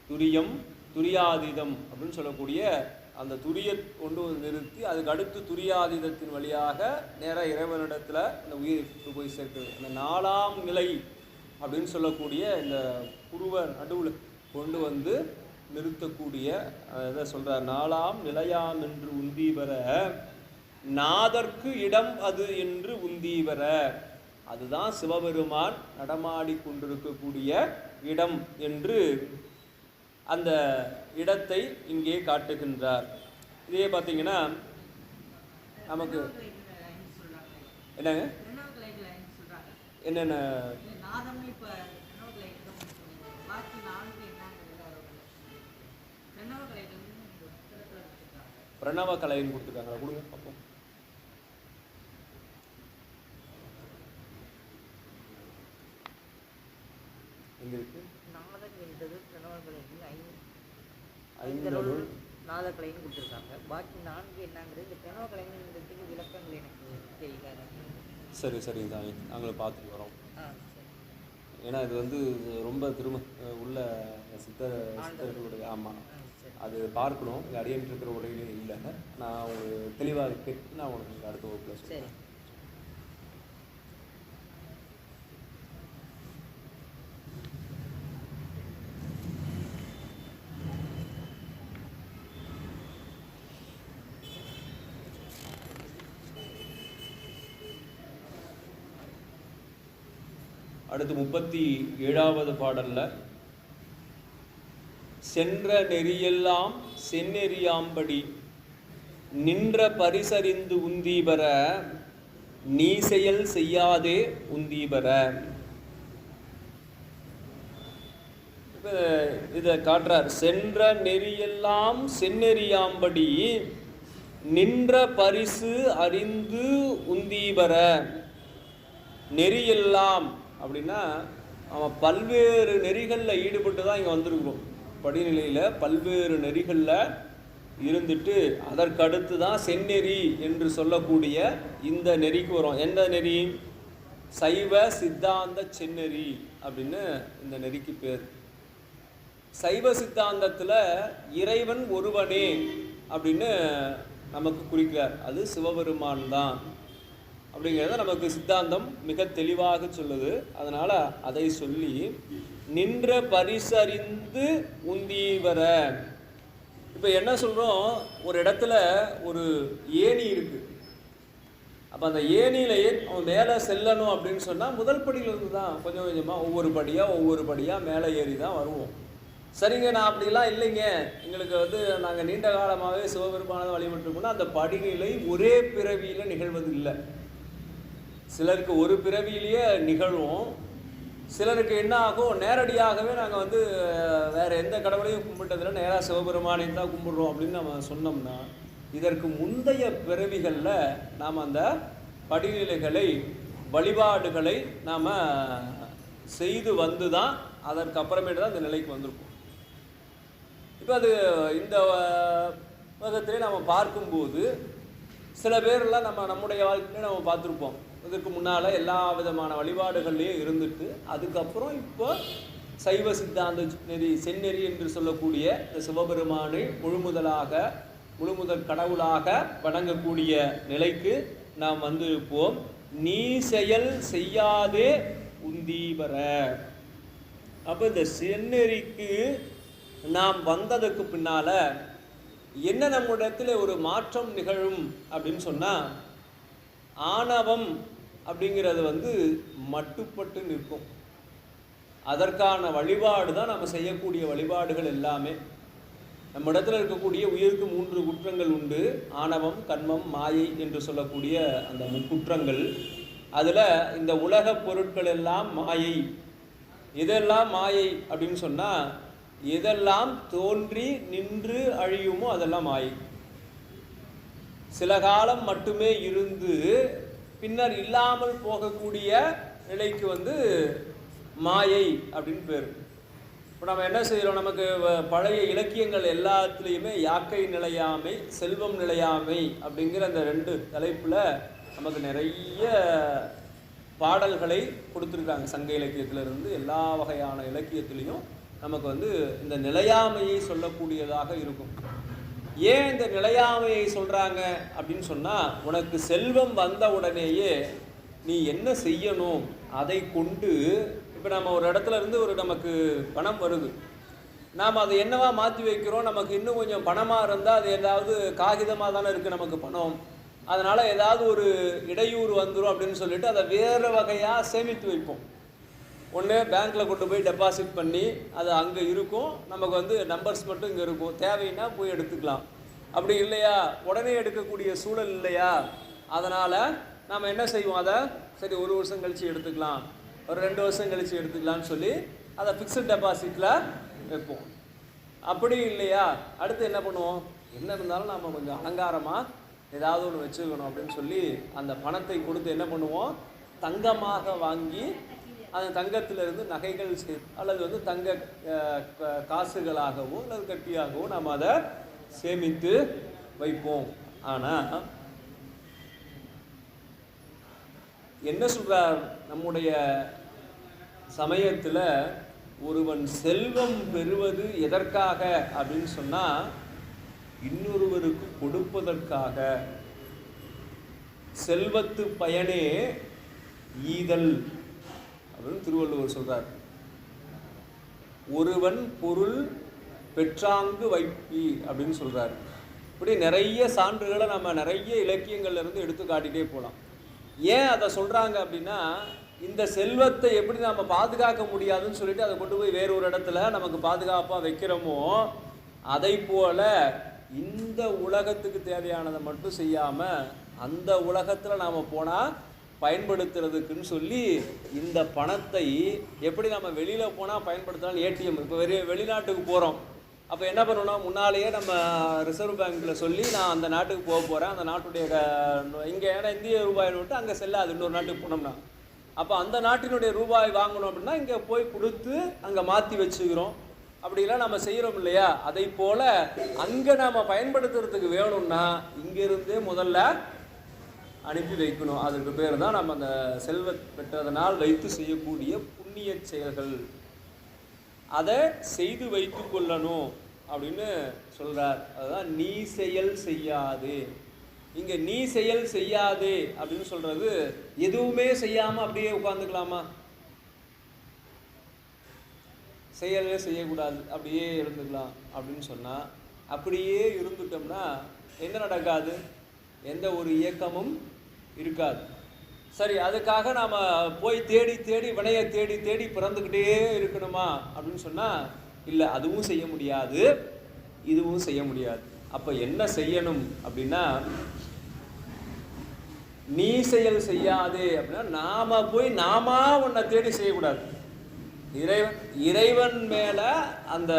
துரியம், துரியாதீதம் அப்படின்னு சொல்லக்கூடிய அந்த துரியை கொண்டு வந்து நிறுத்தி அதுக்கு அடுத்து துரியாதீதத்தின் வழியாக நேராக இறைவனிடத்தில் அந்த உயிருக்கு போய் சேர்க்கிறது. அந்த நாலாம் நிலை அப்படின்னு சொல்லக்கூடிய இந்த புருவ நடுவில் கொண்டு வந்து நிறுத்தக்கூடிய அதை சொல்கிறார். நாலாம் நிலையாம் என்று உந்தீவர நாதற்கு இடம் அது என்று உந்தீவர, அதுதான் சிவபெருமான் நடமாடி கொண்டிருக்கக்கூடிய இடம் என்று அந்த இடத்தை இங்கே காட்டுகின்றார். இதே பார்த்தீங்கன்னா நமக்கு என்னங்க என்னென்ன பிரணவ கலைன்னு கொடுத்துருக்காங்க, கொடுங்க பார்ப்போம். எங்க இருக்கு நாதக்கலைன்னு கொடுத்துருக்காங்க. பாக்கி 4 என்னங்கிறது இந்த பிரணவ கலைங்கிறதுக்கு விளக்கங்கள் எனக்கு தெரியல. சரி சரி தான் நாங்களும் பார்த்துட்டு வரோம். ஏன்னா இது வந்து ரொம்ப உள்ள சித்தர்களுடைய, ஆமாம் அது பார்க்கணும். அடியன் இருக்கிற உடையிலே இல்லை. நான் ஒரு தெளிவாக கேட்டு நான் உனக்கு அடுத்த வகுப்பில் சொல்கிறேன். அடுத்து 37வது பாடல்ல சென்ற நெறியெல்லாம் செந்நெறியாம்படி நின்ற பரிசறிந்து உந்தீபர நீ செயல் செய்யாதே உந்தீபர. இப்போ இதை காட்டுறார். சென்ற நெறியெல்லாம் செந்நெறியாம்படி நின்ற பரிசு அறிந்து உந்தீபர. நெறியெல்லாம் அப்படின்னா அவன் பல்வேறு நெறிகளில் ஈடுபட்டு தான் இங்கே வந்திருக்கிறோம். படிநிலையில் பல்வேறு நெறிகளில் இருந்துட்டு அதற்கடுத்து தான் செந்நெறி என்று சொல்லக்கூடிய இந்த நெறிக்கு வரும். எந்த நெறி? சைவ சித்தாந்த செந்நெறி அப்படின்னு இந்த நெறிக்கு பேர். சைவ சித்தாந்தத்தில் இறைவன் ஒருவனே அப்படின்னு நமக்கு குறிக்கிறார். அது சிவபெருமான் தான் அப்படிங்கிறத நமக்கு சித்தாந்தம் மிக தெளிவாக சொல்லுது. அதனால் அதை சொல்லி நின்ற பரிசறிந்து உந்தீவர. இப்போ என்ன சொல்கிறோம், ஒரு இடத்துல ஒரு ஏணி இருக்குது. அப்போ அந்த ஏணியிலேயே அவன் மேலே செல்லணும் அப்படின்னு சொன்னால் முதல் படியிலிருந்து தான் கொஞ்சம் கொஞ்சமாக ஒவ்வொரு படியாக மேலே ஏறி தான் வருவோம். சரிங்க, நான் அப்படிலாம் இல்லைங்க, எங்களுக்கு வந்து நாங்கள் நீண்ட காலமாகவே சிவபெருமானதை வழிபட்டுருக்கோம்னா அந்த படிநிலை ஒரே பிறவியில் நிகழ்வது இல்லை. சிலருக்கு ஒரு பிறவியிலேயே நிகழும், சிலருக்கு என்ன ஆகும், நேரடியாகவே நாங்கள் வந்து வேறு எந்த கடவுளையும் கும்பிட்டதில்லை, நேராக சிவபெருமானையும் தான் கும்பிட்றோம் அப்படின்னு நம்ம சொன்னோம்னா இதற்கு முந்தைய பிறவிகளில் நாம் அந்த படிநிலைகளை வழிபாடுகளை நாம் செய்து வந்து தான் அதற்கு அப்புறமேட்டு தான் இந்த நிலைக்கு வந்திருக்கும். இப்போ அது இந்த உலகத்திலே நம்ம பார்க்கும்போது சில பேர்லாம் நம்முடைய வாழ்க்கையிலே நம்ம பார்த்துருப்போம். இதற்கு முன்னால் எல்லா விதமான வழிபாடுகள்லேயும் இருந்துட்டு அதுக்கப்புறம் இப்போ சைவ சித்தாந்த நெறி செந்நெறி என்று சொல்லக்கூடிய இந்த சிவபெருமானை முழுமுதல் கடவுளாக வணங்கக்கூடிய நிலைக்கு நாம் வந்திருப்போம். நீ செயல் செய்யாதே உந்தீபர. அப்போ இந்த செந்நெறிக்கு நாம் வந்ததுக்கு பின்னால் என்ன நம்மிடத்தில் ஒரு மாற்றம் நிகழும் அப்படின்னு சொன்னால், ஆணவம் அப்படிங்கிறது வந்து மட்டுப்பட்டு நிற்கும். அதற்கான வழிபாடு தான் நம்ம செய்யக்கூடிய வழிபாடுகள் எல்லாமே. நம்ம இடத்துல இருக்கக்கூடிய உயிருக்கு 3 குற்றங்கள் உண்டு. ஆணவம், கன்மம், மாயை என்று சொல்லக்கூடிய அந்த முக்குற்றங்கள். அதில் இந்த உலக பொருட்கள் எல்லாம் மாயை. இதெல்லாம் மாயை அப்படின்னு சொன்னால் எதெல்லாம் தோன்றி நின்று அழியுமோ அதெல்லாம் மாயை. சில காலம் மட்டுமே இருந்து பின்னர் இல்லாமல் போகக்கூடிய நிலைக்கு வந்து மாயை அப்படின்னு பேர். இப்போ நம்ம என்ன செய்கிறோம், நமக்கு பழைய இலக்கியங்கள் எல்லாத்துலேயுமே யாக்கை நிலையாமை, செல்வம் நிலையாமை அப்படிங்கிற அந்த 2 தலைப்பில் நமக்கு நிறைய பாடல்களை கொடுத்துருக்காங்க. சங்க இலக்கியத்திலிருந்து எல்லா வகையான இலக்கியத்திலையும் நமக்கு வந்து இந்த நிலையாமையை சொல்லக்கூடியதாக இருக்கும். ஏன் இந்த நிலையாமையை சொல்கிறாங்க அப்படின்னு சொன்னால், உனக்கு செல்வம் வந்த உடனேயே நீ என்ன செய்யணும் அதை கொண்டு, இப்போ நம்ம ஒரு இடத்துல இருந்து நமக்கு பணம் வருது, நாம் அதை என்னவா மாற்றி வைக்கிறோம், நமக்கு இன்னும் கொஞ்சம் பணமாக இருந்தால் அது ஏதாவது காகிதமாக தானே இருக்குது நமக்கு பணம், அதனால் ஏதாவது ஒரு இடையூறு வந்துடும் அப்படின்னு சொல்லிட்டு அதை வேறு வகையாக சேமித்து வைப்போம். ஒன்று பேங்க்கில் கொண்டு போய் டெபாசிட் பண்ணி அது அங்கே இருக்கும், நமக்கு வந்து நம்பர்ஸ் மட்டும் இங்கே இருக்கும், தேவைன்னா போய் எடுத்துக்கலாம். அப்படி இல்லையா, உடனே எடுக்கக்கூடிய சூழல் இல்லையா, அதனால் நாம் என்ன செய்வோம், அதை சரி 1 வருஷம் கழித்து எடுத்துக்கலாம், ஒரு 2 வருஷம் கழித்து எடுத்துக்கலான்னு சொல்லி அதை ஃபிக்ஸட் டெபாசிட்டில் வைப்போம். அப்படி இல்லையா, அடுத்து என்ன பண்ணுவோம், என்ன இருந்தாலும் நம்ம கொஞ்சம் அலங்காரமாக ஏதாவது ஒன்று வச்சுக்கணும் அப்படின்னு சொல்லி அந்த பணத்தை கொடுத்து என்ன பண்ணுவோம், தங்கமாக வாங்கி அந்த தங்கத்திலிருந்து நகைகள் அல்லது வந்து தங்க காசுகளாகவோ அல்லது கட்டியாகவோ நாம் அதை சேமித்து வைப்போம். ஆனால் என்ன சொல்கிறார் நம்முடைய சமயத்தில், ஒருவன் செல்வம் பெறுவது எதற்காக அப்படின்னு சொன்னால் இன்னொருவருக்கு கொடுப்பதற்காக. செல்வத்து பயனே ஈதல் அப்படின்னு திருவள்ளுவர் சொல்றார். ஒருவன் பொருள் பெற்றாங்கு வைப்பி அப்படின்னு சொல்றார். இப்படி நிறைய சான்றுகளை நம்ம நிறைய இலக்கியங்கள்ல இருந்து எடுத்து காட்டிகிட்டே போகலாம். ஏன் அதை சொல்றாங்க அப்படின்னா, இந்த செல்வத்தை எப்படி நம்ம பாதுகாக்க முடியாதுன்னு சொல்லிட்டு அதை கொண்டு போய் வேறொரு இடத்துல நமக்கு பாதுகாப்பாக வைக்கிறோமோ, அதை போல இந்த உலகத்துக்கு தேவையானதை மட்டும் செய்யாமல் அந்த உலகத்தில் நாம் போனால் பயன்படுத்துறதுக்குன்னு சொல்லி இந்த பணத்தை எப்படி நம்ம வெளியில் போனால் பயன்படுத்தலாம். ஏடிஎம் இப்போ வெளிநாட்டுக்கு போகிறோம், அப்போ என்ன பண்ணணும், முன்னாலேயே நம்ம ரிசர்வ் பேங்க்கில் சொல்லி நான் அந்த நாட்டுக்கு போக போகிறேன், அந்த நாட்டுடைய இங்கே ஏன்னா இந்திய ரூபாய் நோட்டு அங்கே செல்லாது, இன்னொரு நாட்டுக்கு போனோம்னா அப்போ அந்த நாட்டினுடைய ரூபாய் வாங்கணும் அப்படின்னா இங்கே போய் கொடுத்து அங்கே மாற்றி வச்சுக்கிறோம். அப்படிலாம் நம்ம செய்கிறோம் இல்லையா, அதை போல் அங்கே நாம் பயன்படுத்துறதுக்கு வேணும்னா இங்கேருந்தே முதல்ல அனுப்பி வைக்கணும். அதுக்கு பேர் தான் நம்ம அந்த செல்வ பெற்றதனால் வைத்து செய்யக்கூடிய புண்ணிய செயல்கள். அதை செய்து வைத்து கொள்ளணும் அப்படின்னு சொல்கிறார். அதுதான் நீ செயல் செய்யாது. இங்கே நீ செயல் செய்யாது அப்படின்னு சொல்கிறது, எதுவுமே செய்யாமல் அப்படியே உட்காந்துக்கலாமா, செயலே செய்யக்கூடாது அப்படியே இருந்துக்கலாம் அப்படின்னு சொன்னால், அப்படியே இருந்துட்டோம்னா என்ன நடக்காது, எந்த ஒரு இயக்கமும் இருக்காது. சரி, அதுக்காக நாம் போய் தேடி தேடி வினையை தேடி தேடி பிறந்துக்கிட்டே இருக்கணுமா அப்படின்னு சொன்னால் இல்லை, அதுவும் செய்ய முடியாது, இதுவும் செய்ய முடியாது. அப்போ என்ன செய்யணும் அப்படின்னா, நீ செயல் செய்யாதே அப்படின்னா நாம் போய் நாம உன்னை தேடி செய்யக்கூடாது. இறைவன் மேலே அந்த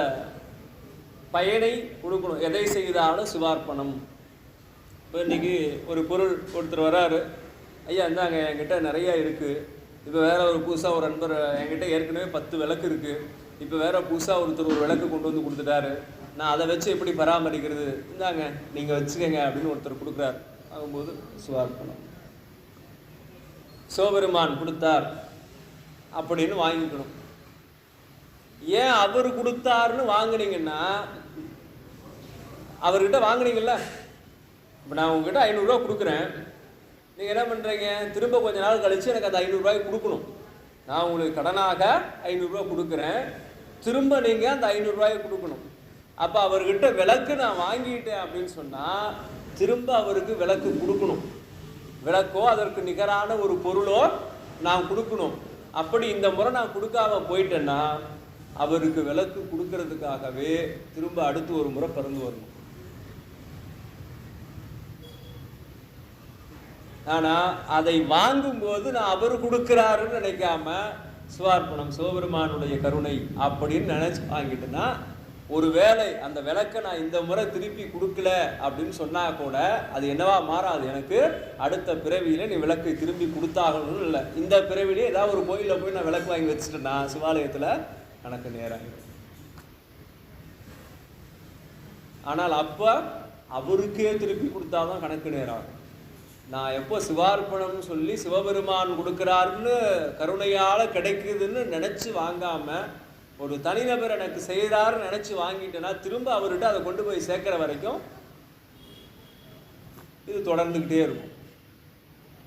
பயனை கொடுக்கணும். எதை செய்தாலும் சிவார்ப்பணம். இப்போ இன்றைக்கி ஒரு பொருள் ஒருத்தர் வராரு, ஐயா இந்தாங்க என்கிட்ட நிறையா இருக்குது, இப்போ வேறு ஒரு புதுசாக ஒரு நண்பர் என்கிட்ட ஏற்கனவே 10 விளக்கு இருக்குது, இப்போ வேறு புதுசாக ஒருத்தர் ஒரு விளக்கு கொண்டு வந்து கொடுத்துட்டாரு, நான் அதை வச்சு எப்படி பராமரிக்கிறது, இந்தாங்க நீங்கள் வச்சுக்கங்க அப்படின்னு ஒருத்தர் கொடுக்குறாரு. ஆகும்போது சிவார்ப்பணம். சிவபெருமான் கொடுத்தார் அப்படின்னு வாங்கிக்கணும். ஏன் அவர் கொடுத்தாருன்னு வாங்கினீங்கன்னா, அவர்கிட்ட வாங்கினீங்கல்ல, இப்போ நான் உங்ககிட்ட 500 ரூபா கொடுக்குறேன், நீங்கள் என்ன பண்ணுறீங்க, திரும்ப கொஞ்ச நாள் கழித்து எனக்கு அந்த 500 ரூபாய்க்கு கொடுக்கணும். நான் உங்களுக்கு கடனாக 500 ரூபா கொடுக்குறேன், திரும்ப நீங்கள் அந்த 500 ரூபாய்க்கு கொடுக்கணும். அப்போ அவர்கிட்ட விளக்கு நான் வாங்கிட்டேன் அப்படின்னு சொன்னால் திரும்ப அவருக்கு விளக்கு கொடுக்கணும். விளக்கோ அதற்கு நிகரான ஒரு பொருளோ நான் கொடுக்கணும். அப்படி இந்த முறை நான் கொடுக்காம போயிட்டேன்னா அவருக்கு விளக்கு கொடுக்கறதுக்காகவே திரும்ப அடுத்து ஒரு முறை பிறந்து வரணும். ஆனால் அதை வாங்கும்போது நான் அவர் கொடுக்குறாருன்னு நினைக்காம சிவார்ப்பணம், சிவபெருமானுடைய கருணை அப்படின்னு நினச்சி வாங்கிட்டேன்னா, ஒரு வேளை அந்த விளக்கை நான் இந்த முறை திருப்பி கொடுக்கல அப்படின்னு சொன்னால் கூட அது என்னவா மாறாது, எனக்கு அடுத்த பிறவியில் நீ விளக்கை திரும்பி கொடுத்தாகணும்னு இல்லை. இந்த பிறவிலே ஏதாவது ஒரு கோயிலில் போய் நான் விளக்கு வாங்கி வச்சுட்டேன்னா சிவாலயத்தில் கணக்கு நேராகிடும். ஆனால் அப்போ அவருக்கே திருப்பி கொடுத்தாதான் கணக்கு நேராகும். நான் எப்போ சிவார்ப்பணம்னு சொல்லி சிவபெருமான் கொடுக்குறாருன்னு கருணையால் கிடைக்குதுன்னு நினச்சி வாங்காமல் ஒரு தனிநபர் எனக்கு செய்கிறாருன்னு நினச்சி வாங்கிட்டேன்னா திரும்ப அவர்கிட்ட அதை கொண்டு போய் சேர்க்குற வரைக்கும் இது தொடர்ந்துக்கிட்டே இருக்கும்.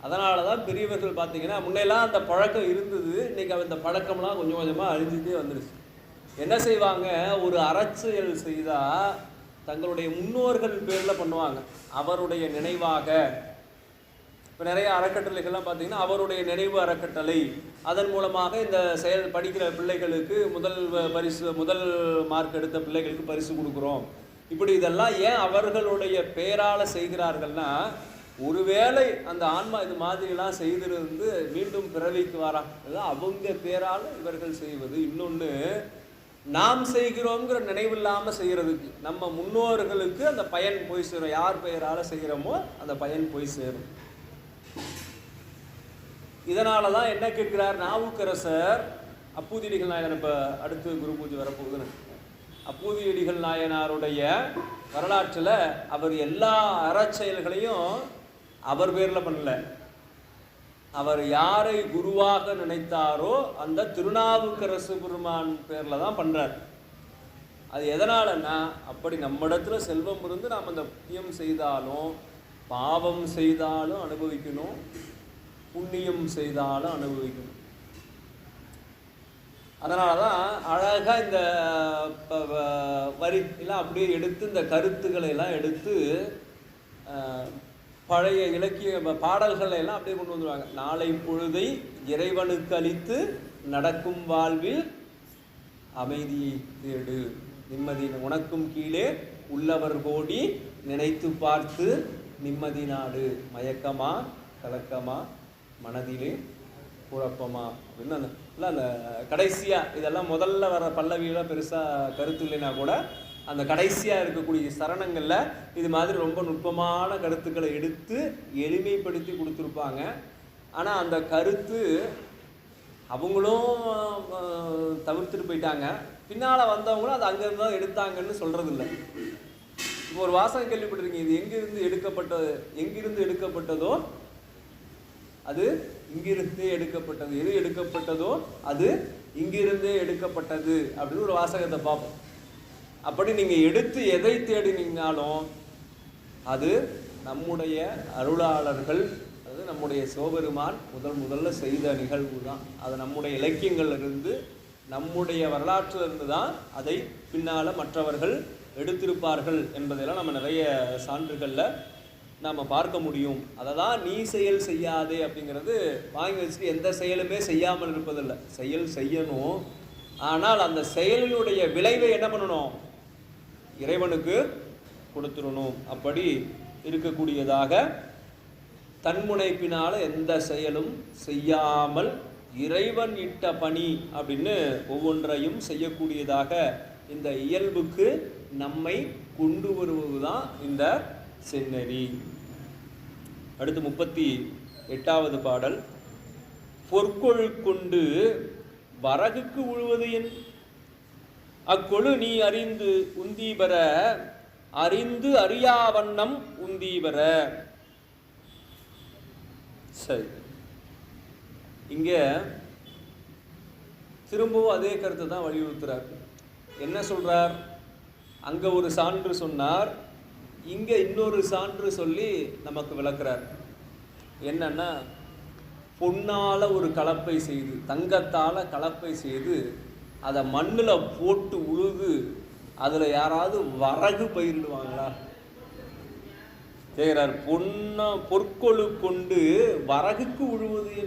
அதனால தான் பெரியவர்கள் பார்த்தீங்கன்னா, முன்னெல்லாம் அந்த பழக்கம் இருந்தது, இன்றைக்கி அந்த பழக்கம்லாம் கொஞ்சம் கொஞ்சமாக அழிஞ்சிட்டே வந்துடுச்சு. என்ன செய்வாங்க, ஒரு அறச்செயல் செய்தால் தங்களுடைய முன்னோர்கள் பேரில் பண்ணுவாங்க, அவருடைய நினைவாக. இப்போ நிறைய அறக்கட்டளைகள்லாம் பார்த்தீங்கன்னா அவருடைய நினைவு அறக்கட்டளை, அதன் மூலமாக இந்த செயல் படிக்கிற பிள்ளைகளுக்கு முதல் மார்க் எடுத்த பிள்ளைகளுக்கு பரிசு கொடுக்குறோம். இப்படி இதெல்லாம் ஏன் அவர்களுடைய பேரால் செய்கிறார்கள்னா, ஒருவேளை அந்த ஆன்மா இது மாதிரிலாம் செய்திருந்து மீண்டும் பிறவிக்கு வராங்க, அவங்க பேரால் இவர்கள் செய்வது. இன்னொன்று, நாம் செய்கிறோங்கிற நினைவில்லாமல் செய்கிறதுக்கு நம்ம முன்னோர்களுக்கு அந்த பயன் போய் சேரும். யார் பெயரால் செய்கிறோமோ அந்த பயன் போய் சேரும். இதனால தான் என்ன கேட்கிறார் நாவுக்கரசர், அப்பூதியடிகள் நாயனார், இப்போ அடுத்து குரு பூஜை வரப்போகுதுன்னு, அப்பூதியடிகள் நாயனாருடைய வரலாற்றில் அவர் எல்லா அறச்செயல்களையும் அவர் பேரில் பண்ணல, அவர் யாரை குருவாக நினைத்தாரோ அந்த திருநாவுக்கரசு பெருமான் பேரில் தான் பண்ணுறார். அது எதனாலன்னா, அப்படி நம்மிடத்துல செல்வம் இருந்து நாம் அந்த புண்ணியம் செய்தாலும் பாவம் செய்தாலும் அனுபவிக்கணும், புண்ணியம் செய்தாலும் அனுபவிக்கணும். அதனால தான் அழகாக இந்த வரி எல்லாம் அப்படியே எடுத்து இந்த கருத்துக்களை எல்லாம் எடுத்து பழைய இலக்கிய பாடல்களை எல்லாம் அப்படியே கொண்டு வந்துடுவாங்க. நாளை பொழுதை இறைவனுக்கு அளித்து நடக்கும் வாழ்வில் அமைதியை தேடு, நிம்மதி உனக்கும் கீழே உள்ளவர் கோடி நினைத்து பார்த்து நிம்மதி நாடு, மயக்கமா கலக்கமா மனதிலே குழப்பமா அப்படின்னு அந்த கடைசியாக இதெல்லாம் முதல்ல வர பல்லவியெல்லாம் பெருசாக கருத்து இல்லைன்னா கூட அந்த கடைசியாக இருக்கக்கூடிய சரணங்களில் இது மாதிரி ரொம்ப நுட்பமான கருத்துக்களை எடுத்து எளிமைப்படுத்தி கொடுத்துருப்பாங்க. ஆனால் அந்த கருத்து அவங்களும் தவிர்த்துட்டு போயிட்டாங்க, பின்னால் வந்தவங்களும் அது அங்கேருந்து தான் எடுத்தாங்கன்னு சொல்கிறது இல்லை. இப்போ ஒரு வாசகம் கேள்விப்பட்டிருக்கீங்க, இது எங்கிருந்து எடுக்கப்பட்டதோ அது இங்கிருந்தே எடுக்கப்பட்டது, எது எடுக்கப்பட்டதோ அது இங்கிருந்தே எடுக்கப்பட்டது அப்படின்னு ஒரு வாசகத்தை பார்ப்போம். அப்படி நீங்கள் எடுத்து எதை தேடினீங்கனாலும் அது நம்முடைய அருளாளர்கள், அது நம்முடைய சிவபெருமான் முதல்ல செய்த நிகழ்வு தான். அது நம்முடைய இலக்கியங்கள்லேருந்து நம்முடைய வரலாற்றிலிருந்து தான் அதை பின்னால் மற்றவர்கள் எடுத்திருப்பார்கள் என்பதெல்லாம் நம்ம நிறைய சான்றுகளில் நாம் பார்க்க முடியும். அதை தான் நீ செயல் செய்யாதே அப்படிங்கிறது வாங்கி வச்சுட்டு எந்த செயலுமே செய்யாமல் இருப்பதில்லை. செயல் செய்யணும், ஆனால் அந்த செயலினுடைய விளைவை என்ன பண்ணணும்? இறைவனுக்கு கொடுத்துடணும். அப்படி இருக்கக்கூடியதாக தன்முனைப்பினால் எந்த செயலும் செய்யாமல் இறைவன் இட்ட பணி அப்படின்னு ஒவ்வொன்றையும் செய்யக்கூடியதாக இந்த இயல்புக்கு நம்மை கொண்டு வருவது தான் இந்த செந்நெறி. அடுத்து 38வது பாடல். பொற்கொள் கொண்டு வரகுக்கு உழுவது என் அக்கொழு நீ அறிந்து உந்தீபர அறிந்து அறியாவண்ணம் உந்தீபர. சரி, இங்க திரும்பவும் அதே கருத்தை தான் வலியுறுத்துறார். என்ன சொல்றார்? அங்க ஒரு சான்று சொன்னார், இங்க இன்னொரு சான்று சொல்லி நமக்கு விளக்குறார். என்னன்னா, பொன்னால ஒரு கலப்பை செய்து, தங்கத்தால கலப்பை செய்து அதை மண்ணில் போட்டு உழுது அதில் யாராவது வரகு பயிரிடுவாங்களா? கேட்கிறார். பொற்கொழு கொண்டு வரகுக்கு உழுவது,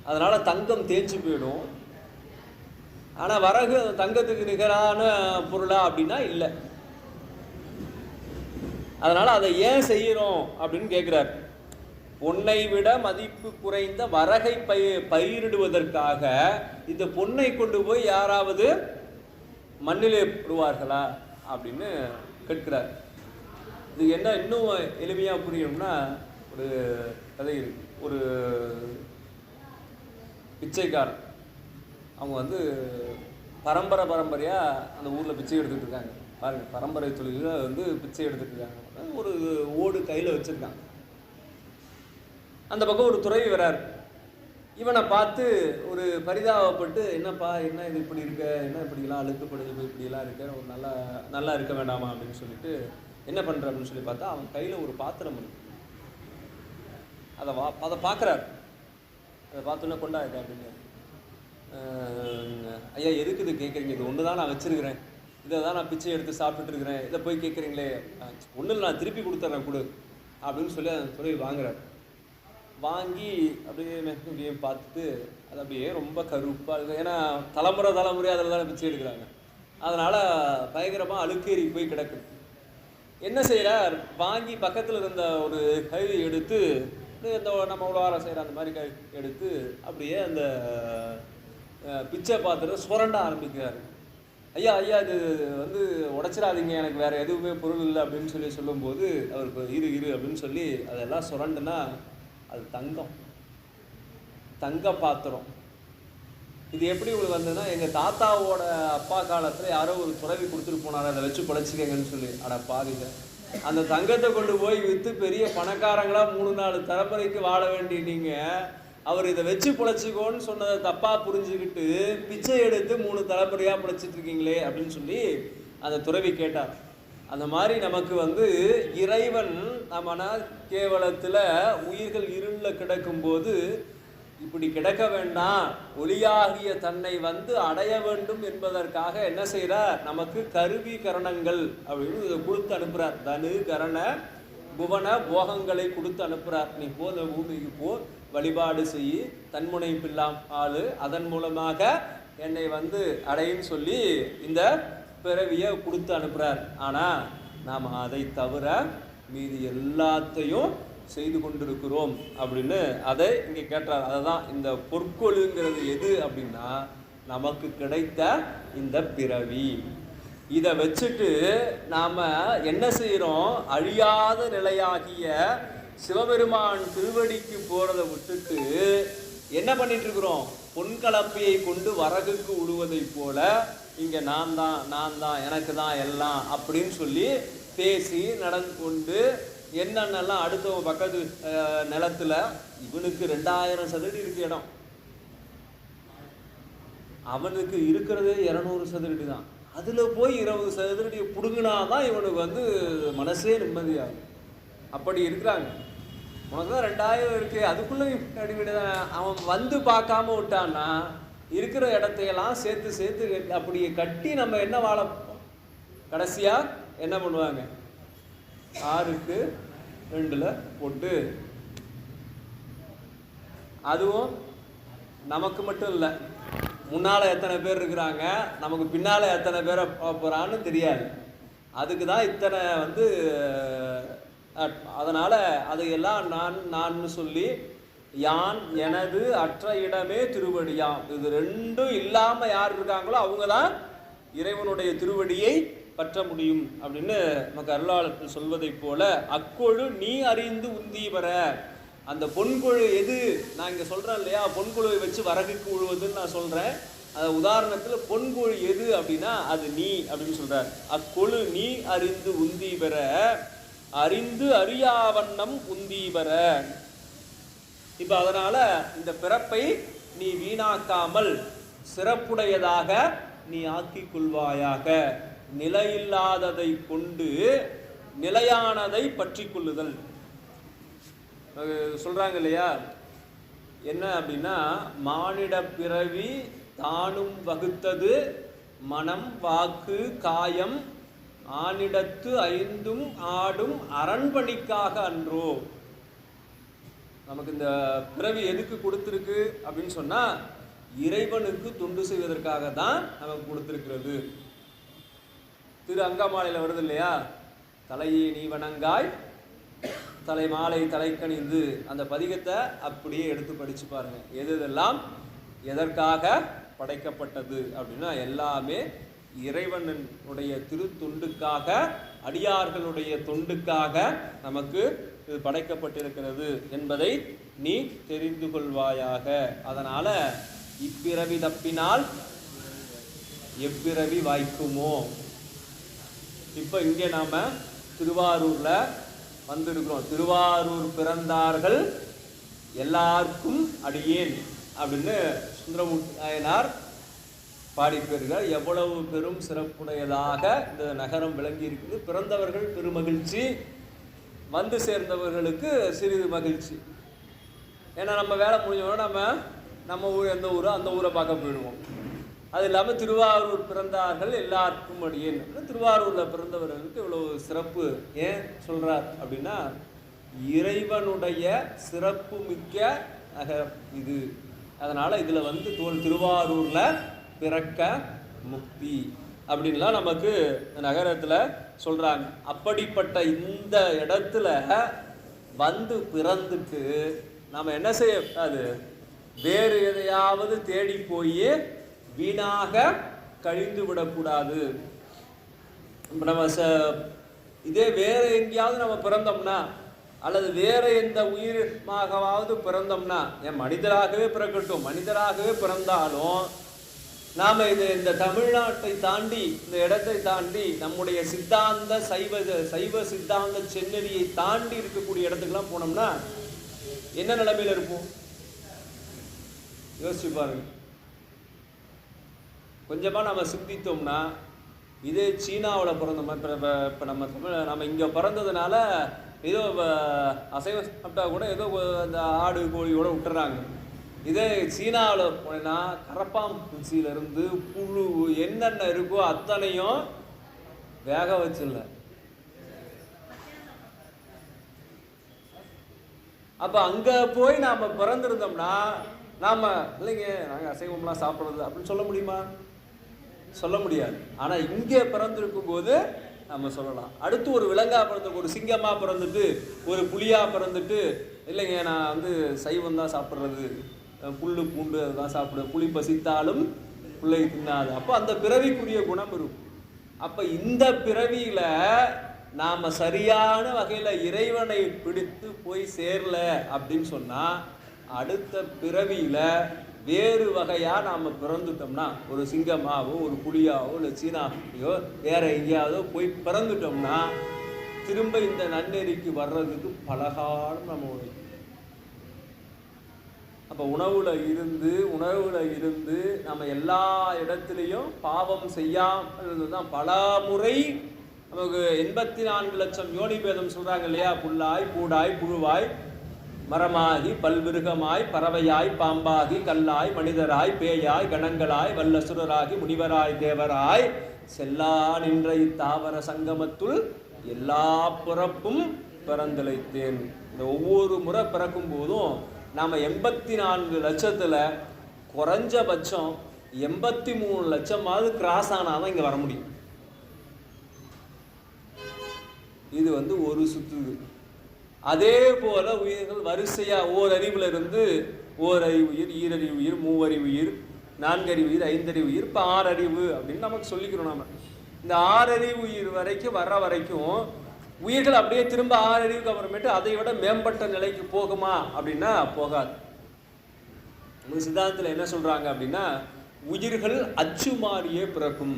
அதனால தங்கம் தேய்ச்சி போயிடும். ஆனால் வரகு தங்கத்துக்கு நிகரான பொருளா அப்படின்னா இல்லை. அதனால அதை ஏன் செய்யறோம் அப்படின்னு கேட்கிறார். பொன்னை விட மதிப்பு குறைந்த வரகை பயிரிடுவதற்காக இந்த பொன்னை கொண்டு போய் யாராவது மண்ணிலே போடுவார்களா அப்படின்னு கேட்கிறார். இது என்ன இன்னும் எளிமையாக புரியணும்னா, ஒரு கதை இருக்கு. ஒரு பிச்சைக்காரன், அவங்க வந்து பரம்பரையாக அந்த ஊரில் பிச்சை எடுத்துகிட்டு இருக்காங்க. பாருங்க, பரம்பரை தொழிலில் வந்து பிச்சை எடுத்துகிட்டு இருக்காங்க. ஒரு ஓடு கையில் வச்சுருக்காங்க. அந்த பக்கம் ஒரு துறவி வரார். இவனை பார்த்து ஒரு பரிதாபப்பட்டு, என்னப்பா என்ன இது இப்படி இருக்க, என்ன இப்படிலாம் அழுக்கப்படுது, இப்படிலாம் இருக்க, ஒரு நல்லா இருக்க வேண்டாமா அப்படின்னு சொல்லிட்டு என்ன பண்ணுற அப்படின்னு சொல்லி பார்த்தா, அவன் கையில் ஒரு பாத்திரம் இருக்கு. அதை பார்க்குறாரு. அதை பார்த்தோன்னே கொண்டா இது அப்படின்னு. ஐயா எதுக்கு இது கேட்குறீங்க? இது ஒன்று தான் நான் வச்சுருக்கிறேன், இதை தான் நான் பிச்சை எடுத்து சாப்பிட்டுட்டு இருக்கிறேன், இதை போய் கேட்குறீங்களே, ஒன்றும் இல்லை நான் திருப்பி கொடுத்துட்றேன் கொடு அப்படின்னு சொல்லி அந்த துறவி வாங்குறார். வாங்கி அப்படியே பார்த்துட்டு அது அப்படியே ரொம்ப கருப்பாக இருக்குது. ஏன்னா தலைமுறையாக அதில் தானே பிச்சை எடுக்கிறாங்க. அதனால் பயங்கரமாக அழுக்கேறி போய் கிடக்குது. என்ன செய்கிறார்? வாங்கி பக்கத்தில் இருந்த ஒரு கை எடுத்து, இந்த நம்ம உலகாரம் செய்கிற அந்த மாதிரி கை எடுத்து அப்படியே அந்த பிச்சை பாத்திரம் சுரண்ட ஆரம்பிக்கிறார். ஐயா இது வந்து உடைச்சிடாதீங்க, எனக்கு வேறு எதுவுமே பொருள் இல்லை அப்படின்னு சொல்லும்போது அவருக்கு இரு அப்படின்னு சொல்லி அதெல்லாம் சுரண்டுனா அது தங்க பாத்திரம். இது எப்படி உங்களுக்கு வந்ததுன்னா, எங்கள் தாத்தாவோட அப்பா காலத்தில் யாரோ ஒரு துறவி கொடுத்துட்டு போனார், அதை வச்சு பிழைச்சிக்கங்கன்னு சொல்லி. அட பாருங்க, அந்த தங்கத்தை கொண்டு போய் விற்று பெரிய பணக்காரங்களாக 3-4 தலைமுறைக்கு வாழ வேண்டிய நீங்கள், அவர் இதை வச்சு பிழைச்சிக்கோன்னு சொன்னதை தப்பாக புரிஞ்சுக்கிட்டு பிச்சை எடுத்து 3 தலைமுறையாக பிழைச்சிட்டு இருக்கீங்களே அப்படின்னு சொல்லி அந்த துறவி கேட்டார். அந்த மாதிரி நமக்கு வந்து இறைவன் நம்மனா கேவலத்தில் உயிர்கள் இருளில் கிடக்கும்போது இப்படி கிடக்க வேண்டாம், ஒளியாகிய தன்னை வந்து அடைய வேண்டும் என்பதற்காக என்ன செய்கிறார்? நமக்கு கருவி கரணங்கள் அப்படின்னு இதை கொடுத்து அனுப்புகிறார். தனு கரண புவன போகங்களை கொடுத்து அனுப்புகிறார். நீ போ, இந்த பூமிக்கு போ, வழிபாடு செய்யி, தன்முனைப்பில்லாம் ஆளு, அதன் மூலமாக என்னை வந்து அடைன்னு சொல்லி இந்த பிறவியை கொடுத்து அனுப்புகிறார். ஆனால் நாம் அதை தவிர மீதி எல்லாத்தையும் செய்து கொண்டிருக்கிறோம் அப்படின்னு அதை இங்கே கேட்டார். அதை தான் இந்த பொற்கொழுங்கிறது எது அப்படின்னா, நமக்கு கிடைத்த இந்த பிறவி. இதை வச்சுட்டு நாம் என்ன செய்கிறோம்? அழியாத நிலையாகிய சிவபெருமான் திருவடிக்கு போகிறத விட்டுட்டு என்ன பண்ணிட்டு இருக்கிறோம்? பொன்கலப்பையை கொண்டு வரகுக்கு உழுவதை போல இங்கே நான் தான் எனக்கு தான் எல்லாம் அப்படின்னு சொல்லி பேசி நடந்து கொண்டு என்னென்னலாம் அடுத்தவங்க பக்கத்து நிலத்தில் இவனுக்கு 2000 சதுரடி இருக்கு இடம், அவனுக்கு இருக்கிறதே 200 சதுரடி தான். அதில் போய் 20 சதுரடியை பிடுங்கினாதான் இவனுக்கு வந்து மனசே நிம்மதியாகும். அப்படி இருக்கிறாங்க. உனக்கு தான் 2000 இருக்கு, அதுக்குள்ளே அடிவிட அவன் வந்து பார்க்காம விட்டான்னா இருக்கிற இடத்தையெல்லாம் சேர்த்து அப்படியே கட்டி நம்ம என்ன வாழ கடைசியாக என்ன பண்ணுவாங்க? ஆறுக்கு 2ல் போட்டு, அதுவும் நமக்கு மட்டும் இல்லை, முன்னால் எத்தனை பேர் இருக்கிறாங்க, நமக்கு பின்னால் எத்தனை பேரை போகிறான்னு தெரியாது. அதுக்கு தான் இத்தனை அதனால் அதையெல்லாம் நான் சொல்லி யான் எனது அற்ற இடமே திருவடியாம். இது 2ம் இல்லாமல் யார் இருக்காங்களோ அவங்க தான் இறைவனுடைய திருவடியை பற்ற முடியும் அப்படின்னு நமக்கு அருளாளர்கள் சொல்வதை போல, அக்கொழு நீ அறிந்து உந்தி பெற. அந்த பொன்கொழு எது, நான் இங்கே சொல்கிறேன் இல்லையா, பொன்கொழுவை வச்சு வரகுக்கு உழுவதுன்னு நான் சொல்கிறேன். அந்த உதாரணத்தில் பொன்கொழு எது அப்படின்னா அது நீ அப்படின்னு சொல்கிறார். அக்கொழு நீ அறிந்து உந்தி பெற, அறிந்து அறியாவண்ணம் உந்தி பெற. இப்போ அதனால் இந்த பிறப்பை நீ வீணாக்காமல் சிறப்புடையதாக நீ ஆக்கிக் கொள்வாயாக. நிலையில்லாததை கொண்டு நிலையானதை பற்றி கொள்ளுதல் சொல்கிறாங்க இல்லையா. என்ன அப்படின்னா, மானிட பிறவி தானும் வகுத்தது மனம் வாக்கு காயம் ஆனிடத்து 5ம் ஆடும் அரண்பணிக்காக அன்றோ. நமக்கு இந்த பிறவி எதுக்கு கொடுத்துருக்கு அப்படின்னு சொன்னால், இறைவனுக்கு தொண்டு செய்வதற்காக தான் நமக்கு கொடுத்துருக்கிறது. திரு அங்கமாலையில் வருது இல்லையா, தலையை நீ வணங்காய் தலை மாலை தலைக்கணிந்து. அந்த பதிகத்தை அப்படியே எடுத்து படித்து பாருங்கள். எதெல்லாம் எதற்காக படைக்கப்பட்டது அப்படின்னா, எல்லாமே இறைவனுடைய திரு தொண்டுக்காக, அடியார்களுடைய தொண்டுக்காக நமக்கு இது படைக்கப்பட்டிருக்கிறது என்பதை நீ தெரிந்து கொள்வாயாக. அதனால இப்பிறவி தப்பினால் எப்பிறவி வாய்க்குமோ. இப்போ இங்கே நாம திருவாரூர்ல வந்திருக்கிறோம். திருவாரூர் பிறந்தார்கள் எல்லாருக்கும் அடியேன் அப்படின்னு சுந்தரமூர்த்தி நாயனார் பாடிப்பெறுகிறார். எவ்வளவு பெரும் சிறப்புடையதாக இந்த நகரம் விளங்கி இருக்குது. பிறந்தவர்கள் பெருமகிழ்ச்சி, வந்து சேர்ந்தவர்களுக்கு சிறிது மகிழ்ச்சி. ஏன்னா நம்ம வேலை முடிஞ்சோன்னா நம்ம ஊர் எந்த ஊரோ அந்த ஊரை பார்க்க போயிடுவோம். அது இல்லாமல் திருவாரூர் பிறந்தார்கள் எல்லாருக்கும் அடியேன். திருவாரூரில் பிறந்தவர்களுக்கு இவ்வளவு சிறப்பு ஏன் சொல்கிறார் அப்படின்னா, இறைவனுடைய சிறப்பு மிக்க நகரம் இது. அதனால் இதில் திருவாரூரில் பிறக்க முக்தி அப்படின்லாம் நமக்கு நகரத்தில் சொல்கிறாங்க. அப்படிப்பட்ட இந்த இடத்துல வந்து பிறந்துட்டு நாம் என்ன செய்யக்கூடாது, வேறு எதையாவது தேடி போய் வீணாக கழிந்து விடக்கூடாது. நம்ம இதே வேறு எங்கேயாவது நம்ம பிறந்தோம்னா, அல்லது வேறு எந்த உயிரினமாகவாவது பிறந்தோம்னா, என் மனிதராகவே பிறக்கட்டும், மனிதராகவே பிறந்தாலும் நாம் இந்த தமிழ்நாட்டை தாண்டி, இந்த இடத்தை தாண்டி, நம்முடைய சித்தாந்த சைவ சித்தாந்த செந்நெறியை தாண்டி இருக்கக்கூடிய இடத்துக்கெல்லாம் போனோம்னா என்ன நிலைமையில் இருப்போம் யோசிச்சு பாருங்க. கொஞ்சமாக நம்ம சிந்தித்தோம்னா, இதே சீனாவில் பிறந்தோம்னா, இப்போ நம்ம இங்கே பிறந்ததுனால ஏதோ அசைவம் சாப்பிட்டா கூட ஏதோ அந்த ஆடு கோழியோட விட்டுறாங்க. இதே சீனாவில் போனேன்னா கரப்பாம்பூச்சியிலேருந்து புழு என்னென்ன இருக்கோ அத்தனையும் வேக வச்சிடல. அப்போ அங்கே போய் நாம் பிறந்திருந்தோம்னா நாம் இல்லைங்க நாங்கள் அசைவம்லாம் சாப்பிட்றது அப்படின்னு சொல்ல முடியுமா? சொல்ல முடியாது. ஆனால் இங்கே பிறந்திருக்கும் போது நம்ம சொல்லலாம். அடுத்து ஒரு விலங்கா பிறந்து, ஒரு சிங்கமாக பிறந்துட்டு, ஒரு புலியாக பிறந்துட்டு, இல்லைங்க நான் சைவம் தான் சாப்பிட்றது, புல்லு பூண்டு அதுதான் சாப்பிடுவேன், புளி பசித்தாலும் புள்ளை தின்னாது. அப்போ அந்த பிறவிக்குரிய குணம் இருக்கும். அப்போ இந்த பிறவியில் நாம் சரியான வகையில் இறைவனை பிடித்து போய் சேரல அப்படின்னு சொன்னால், அடுத்த பிறவியில் வேறு வகையாக நாம் பிறந்துட்டோம்னா, ஒரு சிங்கமாவோ ஒரு புலியாவோ இல்லை சீனாவையோ வேற எங்கேயாவதோ போய் பிறந்துட்டோம்னா திரும்ப இந்த நன்னெறிக்கு வர்றதுக்கு பலகாலம் நம்ம உழைக்கும். அப்போ உணவுல இருந்து நம்ம எல்லா இடத்துலையும் பாவம் செய்யாமல் தான் பல முறை நமக்கு 84 லட்சம் யோனி பேதம் சொல்கிறாங்க இல்லையா. புல்லாய் பூடாய் புழுவாய் மரமாகி பல்விருகமாய் பறவையாய் பாம்பாகி கல்லாய் மனிதராய் பேயாய் கணங்களாய் வல்லசுரராகி முனிவராய் தேவராய் செல்லா நின்ற இத்தாவர சங்கமத்துள் எல்லா பிறப்பும் பிறந்தளித்தேன். இந்த ஒவ்வொரு முறை பிறக்கும் போதும் நாம் 84 லட்சத்தில் குறைஞ்சபட்சம் 83 லட்சமாவது கிராஸ் ஆனால் தான் இங்கே வர முடியும். இது ஒரு சுற்று. அதே போல உயிர்கள் வரிசையாக ஓரறிவில் இருந்து ஓரறிவு உயிர், ஈரறிவு உயிர், மூவறிவு உயிர், நான்கறிவு உயிர், ஐந்தறிவு உயிர், இப்போ 6 அறிவு அப்படின்னு நமக்கு சொல்லிக்கிறோம். நாம் இந்த 6 அறிவு உயிர் வரைக்கும் வர்ற வரைக்கும் உயிர்கள் அப்படியே திரும்ப 6 அறிவுக்கு அப்புறமேட்டு அதை விட மேம்பட்ட நிலைக்கு போகுமா அப்படின்னா போகாது. நம்ம சித்தாந்தத்தில் என்ன சொல்றாங்க அப்படின்னா, உயிர்கள் அச்சு மாறியே பிறக்கும்.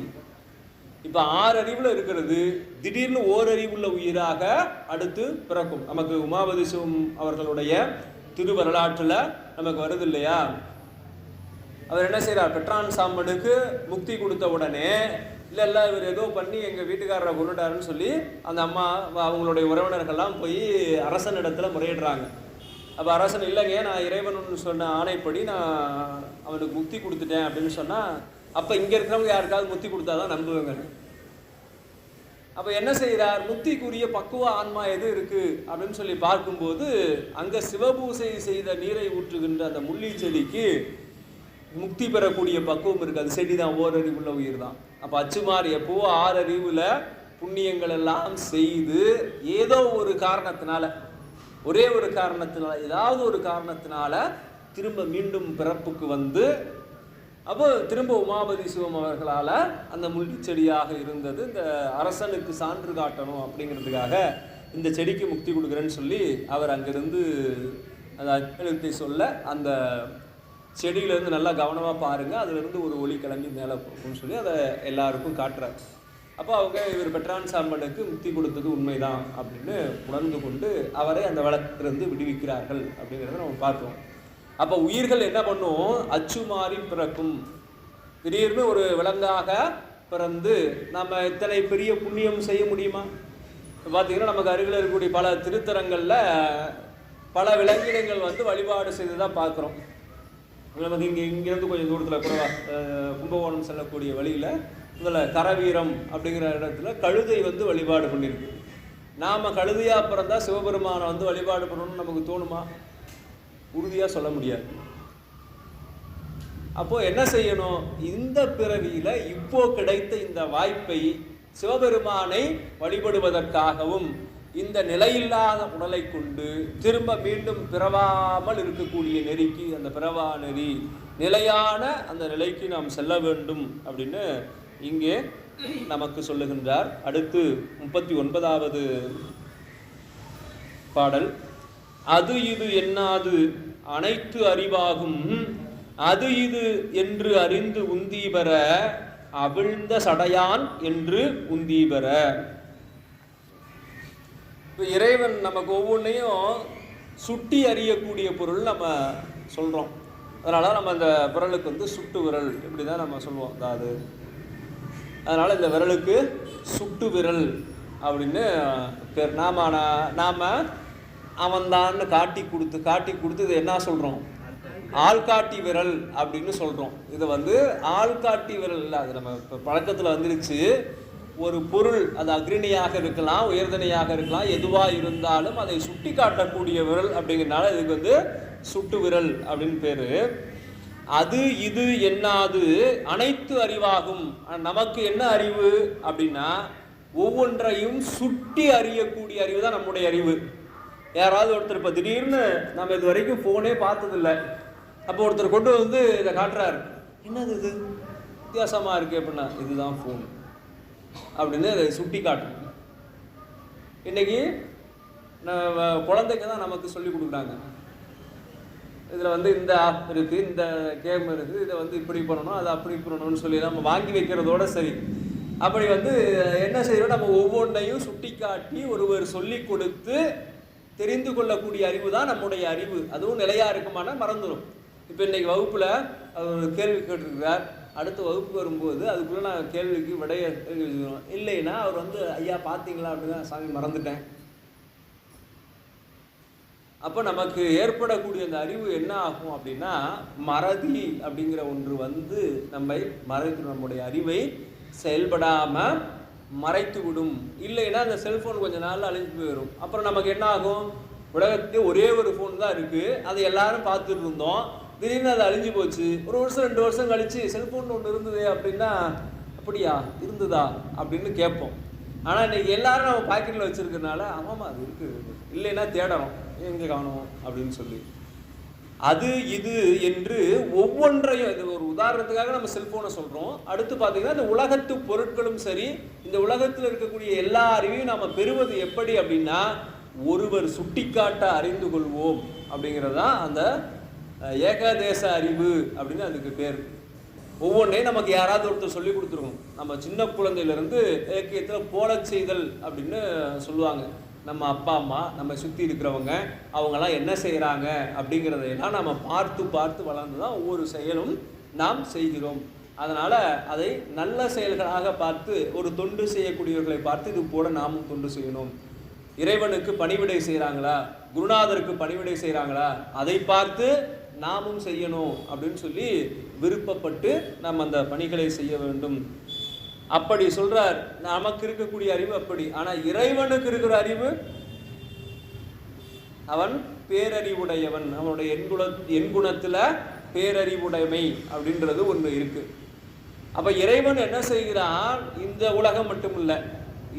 இப்போ 6 அறிவுல இருக்கிறது திடீர்னு ஓரறிவுள்ள உயிராக அடுத்து பிறக்கும். நமக்கு உமாபதி சிவம் அவர்களுடைய திருவரலாற்றில் நமக்கு வருது இல்லையா, அவர் என்ன செய்கிறார், பெட்ரான் சாம்பனுக்கு முக்தி கொடுத்த உடனே இல்லை இவர் ஏதோ பண்ணி எங்கள் வீட்டுக்காரரை கொண்டுட்டாருன்னு சொல்லி அந்த அம்மா அவங்களுடைய உறவினர்கள்லாம் போய் அரசனிடத்தில் முறையிடுறாங்க. அப்போ அரசன் இல்லைங்க, நான் இறைவன் சொன்ன ஆணைப்படி நான் அவனுக்கு முக்தி கொடுத்துட்டேன் அப்படின்னு சொன்னால், அப்போ இங்கே இருக்கிறவங்க யாருக்காவது முக்தி கொடுத்தாதான் நம்புவேங்க. அப்போ என்ன செய்கிறார், முக்திக்குரிய பக்குவ ஆன்மா எது இருக்குது அப்படின்னு சொல்லி பார்க்கும்போது அங்கே சிவபூசை செய்த நீரை ஊற்றுகின்ற அந்த முள்ளி செடிக்கு முக்தி பெறக்கூடிய பக்குவம் இருக்குது. அது செடி தான், ஓரறிவுள்ள உயிர் தான். அப்போ அச்சுமார் எப்போ 6 அறிவில் புண்ணியங்கள் எல்லாம் செய்து ஏதோ ஒரு காரணத்தினால, ஒரே ஒரு காரணத்தினால, ஏதாவது ஒரு காரணத்தினால திரும்ப மீண்டும் பிறப்புக்கு வந்து அப்போ திரும்ப உமாபதி சிவம் அவர்களால் அந்த முள்ளி செடியாக இருந்தது இந்த அரசனுக்கு சான்று காட்டணும் அப்படிங்கிறதுக்காக இந்த செடிக்கு முக்தி கொடுக்குறேன்னு சொல்லி அவர் அங்கிருந்து அந்த அச்செழுத்தை சொல்ல, அந்த செடியிலேருந்து நல்லா கவனமாக பாருங்கள், அதுலேருந்து ஒரு ஒளி கிளம்பி மேலே போகும்னு சொல்லி அதை எல்லாருக்கும் காட்டுறாரு. அப்போ அவங்க இவர் பெட்ரான் சாம்பனுக்கு முக்தி கொடுத்தது உண்மைதான் அப்படின்னு உணர்ந்து கொண்டு அவரை அந்த வழக்கிலிருந்து விடுவிக்கிறார்கள் அப்படிங்கிறத நம்ம பார்ப்போம். அப்போ உயிர்கள் என்ன பண்ணும், அச்சு மாறி பிறக்கும். திடீர்னு ஒரு விலங்காக பிறந்து நம்ம இத்தனை பெரிய புண்ணியம் செய்ய முடியுமா? இப்போ பார்த்தீங்கன்னா நமக்கு அருகில் இருக்கக்கூடிய பல திருத்தலங்களில் பல விலங்கினங்கள் வழிபாடு செய்து தான் பார்க்குறோம். நமக்கு இங்கேருந்து கொஞ்சம் தூரத்தில் கூட கும்பகோணம் செல்லக்கூடிய வழியில் இதில் கரவீரம் அப்படிங்கிற இடத்துல கழுதை வழிபாடு பண்ணியிருக்கு. நாம் கழுதையாக பிறந்தா சிவபெருமானை வழிபாடு பண்ணணும்னு நமக்கு தோணுமா? உறுதியாக சொல்ல முடியாது. அப்போ என்ன செய்யணும், இந்த பிறவியில் இப்போ கிடைத்த இந்த வாய்ப்பை சிவபெருமானை வழிபடுவதற்காகவும் இந்த நிலையில்லாத உடலை கொண்டு திரும்ப மீண்டும் பிறவாமல் இருக்கக்கூடிய நெறிக்கு, அந்த பிறவா நெறி நிலையான அந்த நிலைக்கு நாம் செல்ல வேண்டும் அப்படின்னு இங்கே நமக்கு சொல்லுகின்றார். அடுத்து 39வது பாடல். அது இது என்னாது அனைத்து அறிவாகும், அது இது என்று அறிந்து உந்தீபெற அவிழ்ந்த சடையான் என்று உந்தீபெற. இப்போ இறைவன் நமக்கு ஒவ்வொன்றையும் சுட்டி அறியக்கூடிய பொருள் நம்ம சொல்கிறோம். அதனால் நம்ம அந்த விரலுக்கு சுட்டு விரல் இப்படி தான் நம்ம சொல்லுவோம். அதாவது அதனால் இந்த விரலுக்கு சுட்டு விரல் அப்படின்னு பேர். நாம் அவன்தான்னு காட்டி கொடுத்து இதை என்ன சொல்கிறோம், ஆள்காட்டி விரல் அப்படின்னு சொல்கிறோம். இதை ஆள்காட்டி விரல் இல்லை, அது நம்ம இப்போ பழக்கத்தில் வந்துருச்சு. ஒரு பொருள் அது அக்ரிணியாக இருக்கலாம், உயர்தனையாக இருக்கலாம், எதுவாக இருந்தாலும் அதை சுட்டி காட்டக்கூடிய விரல் அப்படிங்கிறதுனால இதுக்கு சுட்டு விரல் அப்படின்னு பேர். அது இது என்னாது அனைத்து அறிவாகும். நமக்கு என்ன அறிவு அப்படின்னா, ஒவ்வொன்றையும் சுட்டி அறியக்கூடிய அறிவு தான் நம்முடைய அறிவு. யாராவது ஒருத்தர் இப்போ திடீர்னு நம்ம இது வரைக்கும் ஃபோனே பார்த்ததில்லை, அப்போ ஒருத்தர் கொண்டு இதை காட்டுறாரு, என்னது இது வித்தியாசமாக இருக்குது அப்படின்னா, இதுதான் ஃபோன் அப்படின்னு அதை சுட்டி காட்டணும். இன்றைக்கி குழந்தைங்க தான் நமக்கு சொல்லி கொடுக்குறாங்க. இதில் இந்த ஆப் இருக்குது, இந்த கேம் இருக்குது, இதை இப்படி பண்ணணும், அதை அப்படி பண்ணணும்னு சொல்லி நம்ம வாங்கி வைக்கிறதோட சரி. அப்படி என்ன செய்யறோம், நம்ம ஒவ்வொன்றையும் சுட்டி காட்டி ஒருவர் சொல்லி கொடுத்து தெரிந்து கொள்ளக்கூடிய அறிவு தான் நம்முடைய அறிவு. அதுவும் நிலையாக இருக்குமானா மறந்துடும். இப்போ இன்றைக்கி வகுப்பில் அவர் ஒரு கேள்வி கேட்டிருக்கிறார், அடுத்த வகுப்பு வரும்போது அதுக்குள்ளே நான் கேள்விக்கு விடைய எழுதிடுவோம். இல்லைன்னா அவர் ஐயா பார்த்தீங்களா அப்படின்னா, சாமி மறந்துட்டேன். அப்போ நமக்கு ஏற்படக்கூடிய அந்த அறிவு என்ன ஆகும் அப்படின்னா, மறதி அப்படிங்கிற ஒன்று நம்மை மறந்து நம்முடைய அறிவை செயல்படாமல் மறைத்து விடும். இல்லைன்னா அந்த செல்ஃபோன் கொஞ்சம் நாளில் அழிஞ்சு போயிடும். அப்புறம் நமக்கு என்ன ஆகும்? உலகத்துக்கு ஒரே ஒரு ஃபோன் தான் இருக்குது, அதை எல்லாரும் பார்த்துட்டு இருந்தோம், திடீர்னு அது அழிஞ்சு போச்சு. ஒரு வருஷம் 2 வருஷம் கழிச்சு செல்ஃபோன் ஒன்று இருந்தது அப்படின்னா, அப்படியா இருந்ததா அப்படின்னு கேட்போம். ஆனால் இன்றைக்கி எல்லாரும் நம்ம பாக்கெட்டில் வச்சுருக்கனால ஆமாம் அது இருக்குது, இல்லைன்னா தேடணும் எங்கே காணும் அப்படின்னு சொல்லி. அது இது என்று ஒவ்வொன்றையும், இது ஒரு உதாரணத்துக்காக நம்ம செல்ஃபோனை சொல்கிறோம். அடுத்து பார்த்தீங்கன்னா இந்த உலகத்து பொருட்களும் சரி, இந்த உலகத்தில் இருக்கக்கூடிய எல்லா அறிவையும் நாம் பெறுவது எப்படி அப்படின்னா, ஒருவர் சுட்டிக்காட்ட அறிந்து கொள்வோம் அப்படிங்கிறது தான் அந்த ஏகதேச அறிவு அப்படின்னு அதுக்கு பேர். ஒவ்வொன்றையும் நமக்கு யாராவது ஒருத்தர் சொல்லி கொடுத்துருக்கோம். நம்ம சின்ன குழந்தையிலேருந்து இலக்கியத்தில் போலச் செய்தல் அப்படின்னு சொல்லுவாங்க. நம்ம அப்பா அம்மா, நம்ம சுற்றி இருக்கிறவங்க, அவங்கெல்லாம் என்ன செய்கிறாங்க அப்படிங்கிறதையெல்லாம் நம்ம பார்த்து பார்த்து வளர்ந்து தான் ஒவ்வொரு செயலும் நாம் செய்கிறோம். அதனால் அதை நல்ல செயல்களாக பார்த்து, ஒரு தொண்டு செய்யக்கூடியவர்களை பார்த்து இது போல நாமும் தொண்டு செய்யணும். இறைவனுக்கு பணிவிடை செய்கிறாங்களா, குருநாதருக்கு பணிவிடை செய்கிறாங்களா, அதை பார்த்து நாமும் செய்யணும் அப்படின்னு சொல்லி விருப்பப்பட்டு நம்ம அந்த பணிகளை செய்ய வேண்டும். அப்படி சொல்றார். நமக்கு இருக்கக்கூடிய அறிவு அப்படி. ஆனால் இறைவனுக்கு இருக்கிற அறிவு, அவன் பேரறிவுடையவன். அவனுடைய எண்குணத்தில் பேரறிவுடைமை அப்படின்றது ஒன்று இருக்கு. அப்ப இறைவன் என்ன செய்கிறான்? இந்த உலகம் மட்டும் இல்லை,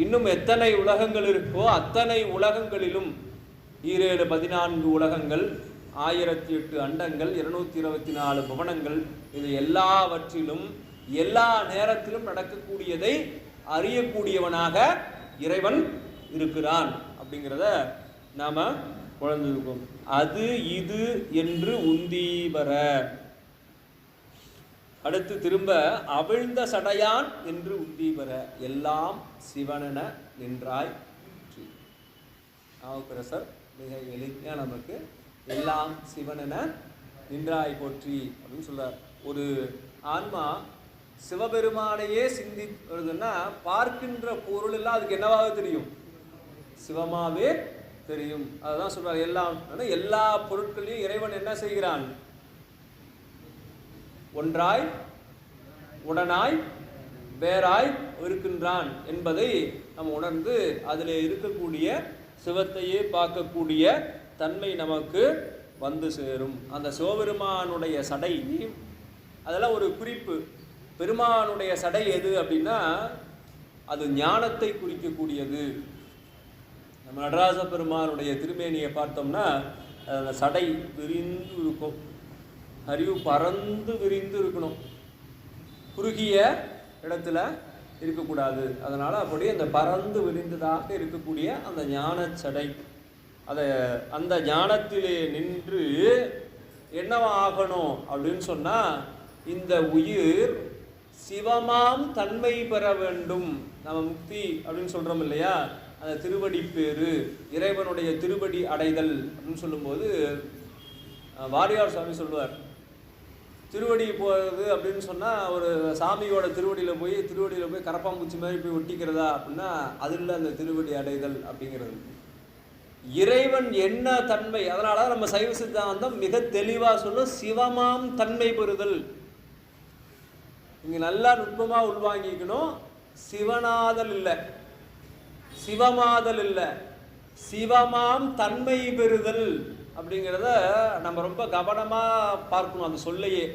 இன்னும் எத்தனை உலகங்கள் இருக்கோ அத்தனை உலகங்களிலும் 14 உலகங்கள், 1008 அண்டங்கள், 224 புவனங்கள், இது எல்லாவற்றிலும் எல்லா நேரத்திலும் நடக்கக்கூடியதை அறியக்கூடியவனாக இறைவன் இருக்கிறான் அப்படிங்கிறத நாம உணர்ந்திருக்கோம். அது இது என்று உந்தீவர. அடுத்து திரும்ப அவிழ்ந்த சடையான் என்று உந்தீவர, எல்லாம் சிவனென நின்றாய். நாவுக்கரசர் மிக எளிமையா நமக்கு எல்லாம் சிவனென நின்றாய் போற்றி அப்படின்னு சொல்றார். ஒரு ஆன்மா சிவபெருமானையே சிந்திக்கிறதுன்னா பார்க்கின்ற பொருள் எல்லாம் அதுக்கு என்னவாக தெரியும்? சிவமாவே தெரியும். அதுதான் சொல்றார். எல்லா பொருட்களையும் இறைவன் என்ன செய்கிறான்? ஒன்றாய் உடனாய் வேறாய் இருக்கின்றான் என்பதை நம்ம உணர்ந்து அதில் இருக்கக்கூடிய சிவத்தையே பார்க்கக்கூடிய தன்மை நமக்கு வந்து சேரும். அந்த சிவபெருமானுடைய சடை, அதெல்லாம் ஒரு குறிப்பு. பெருமானுடைய சடை எது அப்படின்னா அது ஞானத்தை குறிக்கக்கூடியது. நம்ம நடராஜ பெருமானுடைய திருமேனியை பார்த்தோம்னா அந்த சடை விரிந்து இருக்கும், அறிவு பறந்து விரிந்து இருக்கணும், குறுகிய இடத்துல இருக்கக்கூடாது. அதனால் அப்படியே அந்த பறந்து விரிந்ததாக இருக்கக்கூடிய அந்த ஞான சடை, அந்த ஞானத்திலே நின்று என்னவாகணும் அப்படின்னு சொன்னால், இந்த உயிர் சிவமாம் தன்மை பெற வேண்டும். நம்ம முக்தி அப்படின்னு சொல்கிறோம் இல்லையா, அந்த திருவடி பேரு, இறைவனுடைய திருவடி அடைதல் அப்படின்னு சொல்லும்போது வாரியார் சுவாமி சொல்லுவார், திருவடி போகிறது அப்படின்னு சொன்னால் ஒரு சாமியோட திருவடியில் போய் கரப்பாம்பூச்சி மாதிரி போய் ஒட்டிக்கிறதா அப்படின்னா அது இல்லை அந்த திருவடி அடைதல் அப்படிங்கிறது. இறைவன் என்ன தன்மை, அதனால தான் நம்ம சைவ சித்தாந்தம் மிக தெளிவாக சொல்லும், சிவமாம் தன்மை பெறுதல். இங்கே நல்லா நுட்பமாக உள்வாங்கிக்கணும். சிவனாதல் இல்லை, சிவமாதல் இல்லை, சிவமாம் தன்மை பெறுதல் அப்படிங்கிறத நம்ம ரொம்ப கவனமாக பார்க்கணும். அந்த சொல்லையே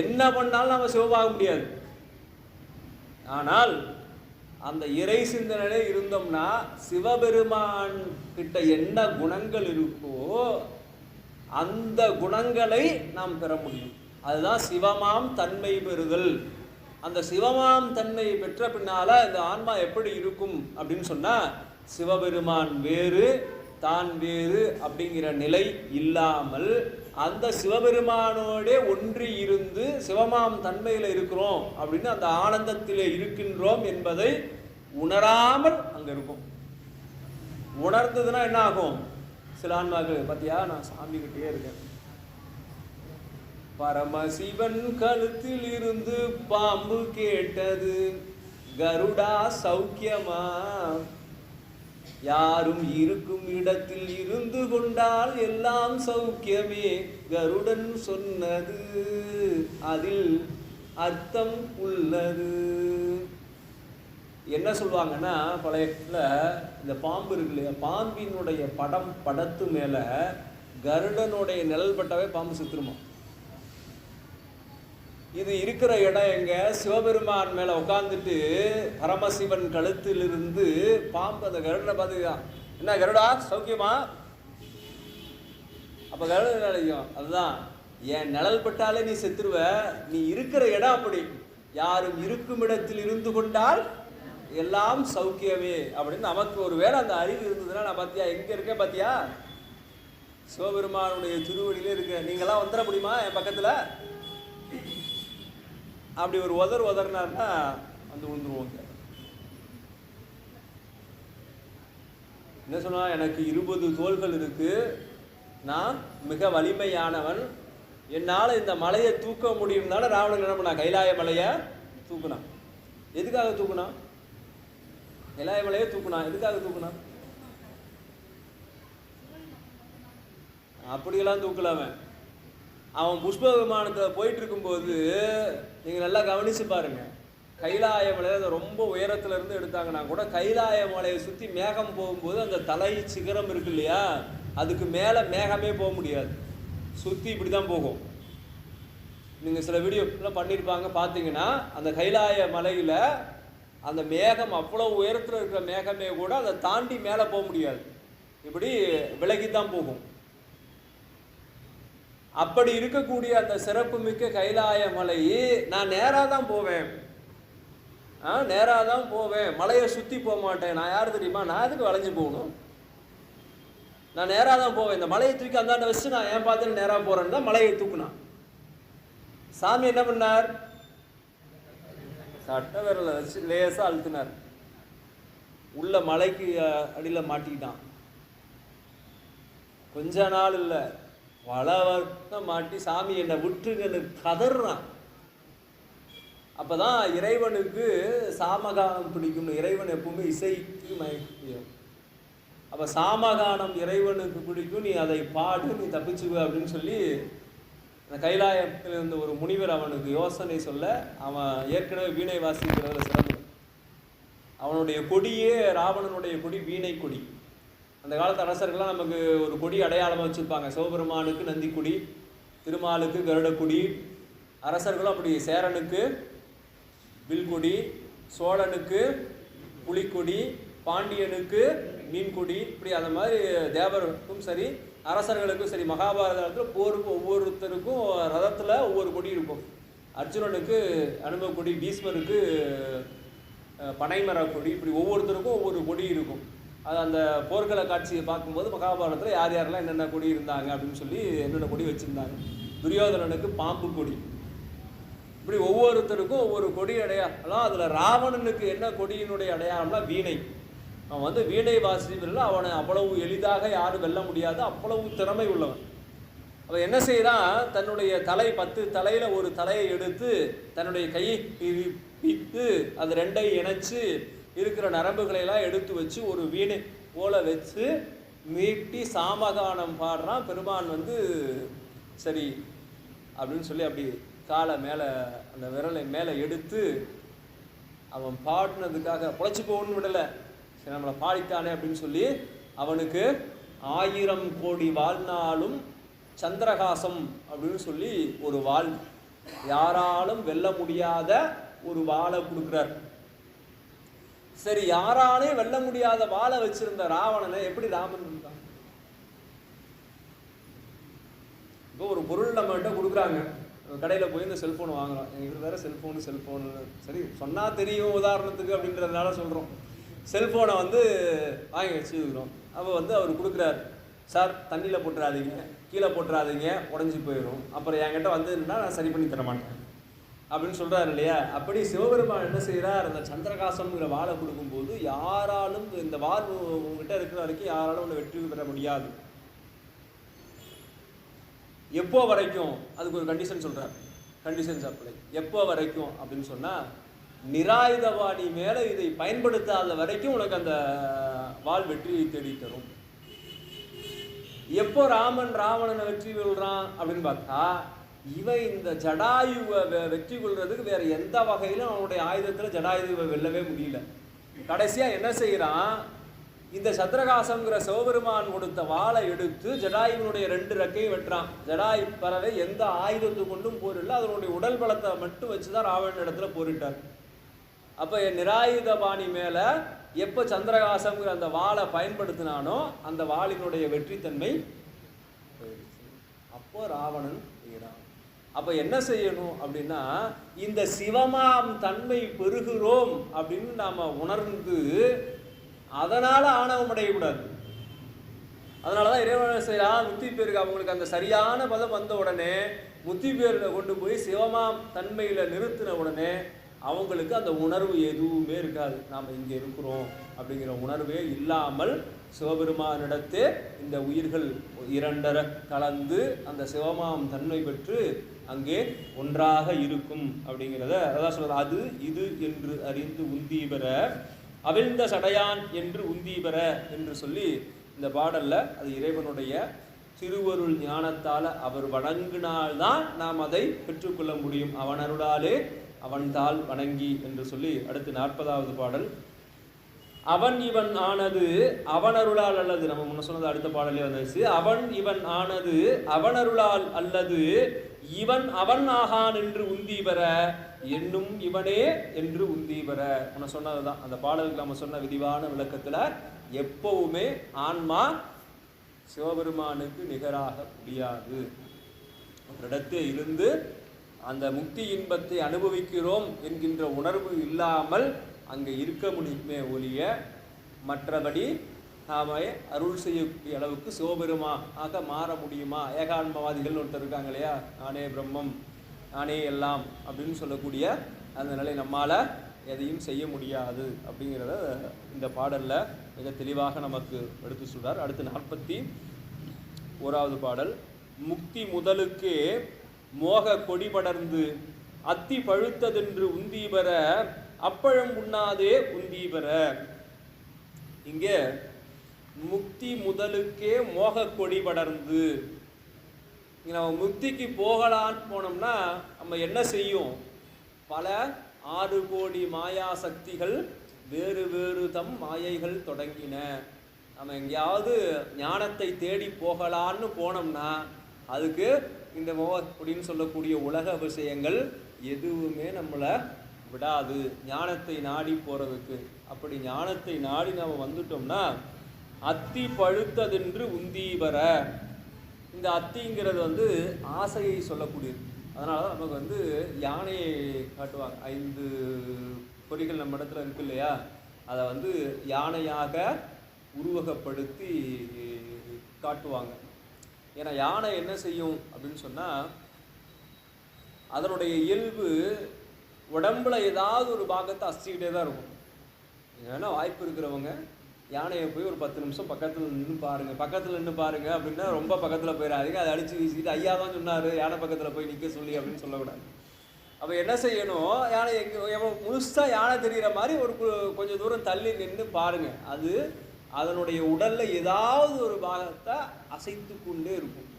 என்ன பண்ணாலும் நம்ம சிவமாக முடியாது. ஆனால் அந்த இறை சிந்தனையிலே இருந்தோம்னா சிவபெருமான் கிட்ட என்ன குணங்கள் இருக்கோ அந்த குணங்களை நாம் பெற முடியும். அதுதான் சிவமாம் தன்மை பெறுதல். அந்த சிவமாம் தன்மை பெற்ற பின்னால இந்த ஆன்மா எப்படி இருக்கும் அப்படின்னு சொன்னா, சிவபெருமான் வேறு தான் வேறு அப்படிங்கிற நிலை இல்லாமல் அந்த சிவபெருமானோடே ஒன்றி இருந்து சிவமாம் தன்மையில் இருக்கிறோம் அப்படின்னு அந்த ஆனந்தத்திலே இருக்கின்றோம் என்பதை உணராமல் அங்கே இருக்கும். உணர்ந்ததுன்னா என்ன ஆகும்? சில ஆன்மாக்கள் பார்த்தியா, நான் சாமி கிட்டே இருக்கேன், பரமசிவன் கழுத்தில் இருந்து பாம்பு கேட்டது, கருடா சௌக்கியமா, யாரும் இருக்கும் இடத்தில் இருந்து கொண்டால் எல்லாம் சௌக்கியமே, கருடன் சொன்னது அதில் அர்த்தம் உள்ளது. என்ன சொல்லுவாங்கன்னா பழைய இந்த பாம்பு இருக்கு இல்லையா, பாம்பினுடைய படத்து மேலே கருடனுடைய நிழல் பட்டாவே பாம்பு செத்துருமா. இது இருக்கிற இடம் எங்க? சிவபெருமான் மேலே உட்காந்துட்டு பரமசிவன் கழுத்திலிருந்து பாம்பு அந்த கருடனை பார்த்துக்கலாம். என்ன கருடா சௌக்கியமா? அப்போ கருடன் நிலைக்கும். அதுதான், என் நிழல் பட்டாலே நீ செத்துருவ, நீ இருக்கிற இடம் அப்படி. யாரும் இருக்கும் இடத்தில் இருந்து கொண்டால் எல்லாம் சௌக்கியமே அப்படின்னு நமக்கு ஒரு வேளை அந்த அறிவு இருந்ததுன்னா, நான் பார்த்தியா எங்க இருக்கேன் பார்த்தியா, சிவபெருமானுடைய திருவடியிலே இருக்க. நீங்களாம் வந்துட முடியுமா என் பக்கத்துல? அப்படி ஒரு உதறினார்னா வந்து விழுந்துருவோங்க. என்ன சொன்னா, எனக்கு 20 தோள்கள் இருக்கு, நான் மிக வலிமையானவன், என்னால் இந்த மலையை தூக்க முடியும்னால ராவணன் என்ன பண்ணா, கைலாய மலையை தூக்குனான். எதுக்காக தூக்குனான்? கைலாய மலையை தூக்குனான். எதுக்காக தூக்குனான்? அப்படியெல்லாம் தூக்கலாம. அவன் புஷ்ப விமானத்தில் போயிட்டு இருக்கும்போது நீங்கள் நல்லா கவனிச்சு பாருங்க, கைலாய மலையை ரொம்ப உயரத்துல இருந்து எடுத்தாங்கன்னா கூட கைலாய மலையை சுற்றி மேகம் போகும்போது அந்த தலை சிகரம் இருக்கு இல்லையா, அதுக்கு மேலே மேகமே போக முடியாது, சுற்றி இப்படி தான் போகும். நீங்கள் சில வீடியோலாம் பண்ணியிருப்பாங்க பார்த்தீங்கன்னா, அந்த கைலாய மலையில் அந்த மேகம் அவ்வளோ உயரத்தில் இருக்கிற மேகமே கூட அதை தாண்டி மேலே போக முடியாது, இப்படி விலகித்தான் போகும். அப்படி இருக்கக்கூடிய அந்த சிறப்பு மிக்க கைலாய மலை நான் நேராக தான் போவேன், நேராக தான் போவேன், மலையை சுற்றி போக மாட்டேன். நான் யார் தெரியுமா? நான் எதுக்கு வளைஞ்சு போகணும்? நான் நேராக தான் போவேன். இந்த மலையை தூக்கி அந்தாண்ட வச்சு நான் ஏன் பார்த்துட்டு நேராக போகிறேன்னு தான் மலையை தூக்குனான். சாமி என்ன பண்ணார்? சட்ட விரலை வச்சு லேசாக அழுத்தினார், உள்ள மலைக்கு அடியில் மாட்டிக்கிட்டான். கொஞ்ச நாள் இல்லை, பல வருஷம் மாட்டி சாமி என்னை விட்டுங்கன்னு கதறான். அப்போதான் இறைவனுக்கு சாமகானம் பிடிக்கும். இறைவன் எப்பவுமே இசைக்கு மயக்கம். அப்போ சாமகானம் இறைவனுக்கு பிடிக்கும், நீ அதை பாடு, நீ தப்பிச்சுவ அப்படின்னு சொல்லி அந்த கைலாயத்தில் இருந்த ஒரு முனிவர் அவனுக்கு யோசனை சொல்ல, அவன் ஏற்கனவே வீணை வாசிக்கிறதுல சிறப்பு. அவனுடைய கொடியே ராவணனுடைய கொடி வீணை கொடி. அந்த காலத்து அரசர்கள்லாம் நமக்கு ஒரு கொடி அடையாளமாக வச்சுருப்பாங்க. சிவபெருமானுக்கு நந்தி கொடி, திருமாலுக்கு கருடக்குடி, அரசர்களும் அப்படி. சேரனுக்கு வில்கொடி, சோழனுக்கு புலிக்கொடி, பாண்டியனுக்கு மீன்கொடி, இப்படி அந்த மாதிரி தேவருக்கும் சரி அரசர்களுக்கும் சரி மகாபாரதத்தில் போருக்கு ஒவ்வொருத்தருக்கும் ரதத்தில் ஒவ்வொரு கொடி இருக்கும். அர்ஜுனனுக்கு அனுபவ கொடி, பீஷ்மருக்கு பனைமர கொடி, இப்படி ஒவ்வொருத்தருக்கும் ஒவ்வொரு கொடி இருக்கும். அது அந்த போர்க்கள காட்சியை பார்க்கும்போது மகாபாரதத்தில் யார் யாரெல்லாம் என்னென்ன கொடி இருந்தாங்க அப்படின்னு சொல்லி என்னென்ன கொடி வச்சுருந்தாங்க. துரியோதனனுக்கு பாம்பு கொடி, இப்படி ஒவ்வொருத்தருக்கும் ஒவ்வொரு கொடி அடையாளம். அதில் ராவணனுக்கு என்ன கொடியினுடைய அடையாளம்னா வீணை. அவன் வந்து வீணை வாசிப்பதில் அவனை அவ்வளவு எளிதாக யாரும் வெல்ல முடியாது, அவ்வளவு திறமை உள்ளவன். அவன் என்ன செய்யறான், தன்னுடைய தலை 10 தலையில் ஒரு தலையை எடுத்து தன்னுடைய கையை பிரித்து அது ரெண்டையும் இணைச்சு இருக்கிற நரம்புகளையெல்லாம் எடுத்து வச்சு ஒரு வீணை போல வச்சு மீட்டி சாமகானம் பாடுறான். பெருமான் வந்து சரி அப்படின்னு சொல்லி அப்படி காலை மேலே அந்த விரலை மேலே எடுத்து அவன் பாடினதுக்காக பொழைச்சி போகணும்னு விடலை, சரி நம்மளை பாடித்தானே அப்படின்னு சொல்லி அவனுக்கு 1000 கோடி வாழ்நாளும் சந்திரகாசம் அப்படின்னு சொல்லி ஒரு வாள், யாராலும் வெல்ல முடியாத ஒரு வாளை கொடுக்குறார். சரி, யாராலையும் வெல்ல முடியாத வாளை வச்சிருந்த ராவணனை எப்படி ராமன் இருந்தான்? இப்போ ஒரு பொருள் நம்மகிட்ட கொடுக்குறாங்க, கடையில் போய் இந்த செல்ஃபோன் வாங்குறோம். எங்களுக்கு வேறு செல்ஃபோனு சரி சொன்னால் தெரியும் உதாரணத்துக்கு அப்படின்றதுனால சொல்கிறோம். செல்ஃபோனை வந்து வாங்கி வச்சுக்கிறோம். அப்போ வந்து அவர் கொடுக்குறாரு, சார் தண்ணியில் போட்டுறாதீங்க, கீழே போட்டுறாதீங்க, உடஞ்சி போயிடும், அப்புறம் என்கிட்ட வந்துன்னா நான் சரி பண்ணி தர மாட்டேன் அப்படின்னு சொல்கிறாரு இல்லையா. அப்படி சிவபெருமான் என்ன செய்கிறார், அந்த சந்திரகாசம்ங்கிற வாழை கொடுக்கும்போது யாராலும் இந்த வாள் உங்ககிட்ட இருக்கிற வரைக்கும் யாராலும் ஒன்று வெற்றி பெற முடியாது. எப்போ வரைக்கும்? அதுக்கு ஒரு கண்டிஷன் சொல்கிறார், கண்டிஷன்ஸ் அப்ளை. எப்போ வரைக்கும் அப்படின்னு சொன்னால், நிராயுதபாணி மேலே இதை பயன்படுத்தாத வரைக்கும் உனக்கு அந்த வாள் வெற்றியை தேடி தரும். எப்போ ராவணனை வெற்றி கொள்றான் அப்படின்னு பார்த்தா, இவன் இந்த ஜடாயுவை வெற்றி கொள்றதுக்கு வேற எந்த வகையிலும் அவனுடைய ஆயுதத்தில் ஜடாயுவை வெல்லவே முடியல. கடைசியாக என்ன செய்கிறான், இந்த சத்ரகாசங்கிற சிவபெருமான் கொடுத்த வாளை எடுத்து ஜடாயுனுடைய 2 ரெக்கையும் வெட்டுறான். ஜடாயு பறவை எந்த ஆயுதத்தை கொண்டும் போரில்லை, அதனுடைய உடல் பலத்தை மட்டும் வச்சுதான் ராவணன் இடத்துல போரிட்டார். அப்போ நிராயுத பாணி மேலே எப்போ சந்திரகாசங்கிற அந்த வாளை பயன்படுத்தினானோ அந்த வாளினுடைய வெற்றித்தன்மை போயிடுச்சு. அப்போ ராவணன் செய்கிறான். அப்போ என்ன செய்யணும் அப்படின்னா, இந்த சிவமாம் தன்மை பெறுகிறோம் அப்படின்னு நாம் உணர்ந்து அதனால் ஆணவம் அடையக்கூடாது. அதனால தான் இறைவன் செய்யலாம் முத்தி பேருக்கு அவங்களுக்கு அந்த சரியான பதம் வந்த உடனே முத்தி பேரில் கொண்டு போய் சிவமாம் தன்மையில் நிறுத்தின உடனே அவங்களுக்கு அந்த உணர்வு எதுவுமே இருக்காது. நாம் இங்கே இருக்கிறோம் அப்படிங்கிற உணர்வே இல்லாமல் சிவபெருமானிடத்தே இந்த உயிர்கள் 2 கலந்து அந்த சிவமாம் தன்மை பெற்று அங்கே ஒன்றாக இருக்கும் அப்படிங்கிறத அதான் சொல்றது. அது இது என்று அறிந்து உந்தீபெற அவிழ்ந்த சடையான் என்று உந்தீபெற என்று சொல்லி இந்த பாடல்ல அது இறைவனுடைய திருவருள் ஞானத்தால் அவர் வணங்கினால்தான் நாம் அதை பெற்றுக்கொள்ள முடியும். அவனருளாலே அவன்தால் வணங்கி என்று சொல்லி அடுத்து 40வது பாடல். அவன் இவன் ஆனது அவனருளால் அல்லது, நம்ம முன்ன சொன்னது அடுத்த பாடலே வந்துச்சு. அவன் இவன் ஆனது அவனருளால் அல்லது இவன் அவன் ஆகான் என்று உந்தீபெற என்னும் இவனே என்று உந்தீபெற. முன்ன சொன்னதுதான் அந்த பாடலுக்கு நம்ம சொன்ன விரிவான விளக்கத்துல எப்பவுமே ஆன்மா சிவபெருமானுக்கு நிகராக முடியாது. இடத்தே இருந்து அந்த முக்தி இன்பத்தை அனுபவிக்கிறோம் என்கின்ற உணர்வு இல்லாமல் அங்கே இருக்க முடியுமே ஒழிய மற்றபடி நாம் அருள் செய்யக்கூடிய அளவுக்கு சிவபெருமானாக மாற முடியுமா? ஏகான்மவாதிகள் ஒருத்தர் இருக்காங்க இல்லையா, நானே பிரம்மம் நானே எல்லாம் அப்படின்னு சொல்லக்கூடிய அந்த நிலை நம்மால் எதையும் செய்ய முடியாது அப்படிங்கிறத இந்த பாடலில் மிக தெளிவாக நமக்கு எடுத்து சொல்கிறார். அடுத்து 41வது பாடல். முக்தி முதலுக்கே மோக கொடி படர்ந்து அத்தி பழுத்ததென்று உந்தீபெற அப்பழம் உண்ணாதே உந்தீபெற. இங்கே முக்தி முதலுக்கே மோக கொடி படர்ந்து, இங்கே நம்ம முக்திக்கு போகலான்னு போனோம்னா நம்ம என்ன செய்யும்? பல 6 கோடி மாயா சக்திகள் வேறு வேறு தம் மாயைகள் தொடங்கின. நம்ம எங்கேயாவது ஞானத்தை தேடி போகலான்னு போனோம்னா அதுக்கு இந்த மோக கொடின்னு சொல்லக்கூடிய உலக விஷயங்கள் எதுவுமே நம்மளை விடாது ஞானத்தை நாடி போகிறதுக்கு. அப்படி ஞானத்தை நாடி நாம் வந்துட்டோம்னா அத்தி பழுத்ததென்று உந்தீபெற. இந்த அத்திங்கிறது ஆசையை சொல்லக்கூடியது. அதனால தான் நமக்கு யானையை காட்டுவாங்க. 5 பொறிகள் நம்ம இடத்துல இருக்கு இல்லையா, அதை யானையாக உருவகப்படுத்தி காட்டுவாங்க. ஏன்னா யானை என்ன செய்யும் அப்படின்னு சொன்னால், அதனுடைய இயல்பு உடம்புல ஏதாவது ஒரு பாகத்தை அசிக்கிட்டே தான் இருக்கும். ஏன்னா வாய்ப்பு இருக்கிறவங்க யானையை போய் ஒரு 10 நிமிஷம் பக்கத்தில் நின்று பாருங்க அப்படின்னா ரொம்ப பக்கத்தில் போயிடாதீங்க. அதை அடித்து வீசிக்கிட்டு ஐயா தான் சொன்னார் யானை பக்கத்தில் போய் நிற்க சொல்லி அப்படின்னு சொல்லக்கூடாது. அப்போ என்ன செய்யணும், யானை எவ்வளோ முழுசாக யானை தெரிகிற மாதிரி ஒரு கொஞ்சம் தூரம் தள்ளி நின்று பாருங்கள். அது அதனுடைய உடலில் ஏதாவது ஒரு பாகத்தை அசைத்து கொண்டே இருக்கும்.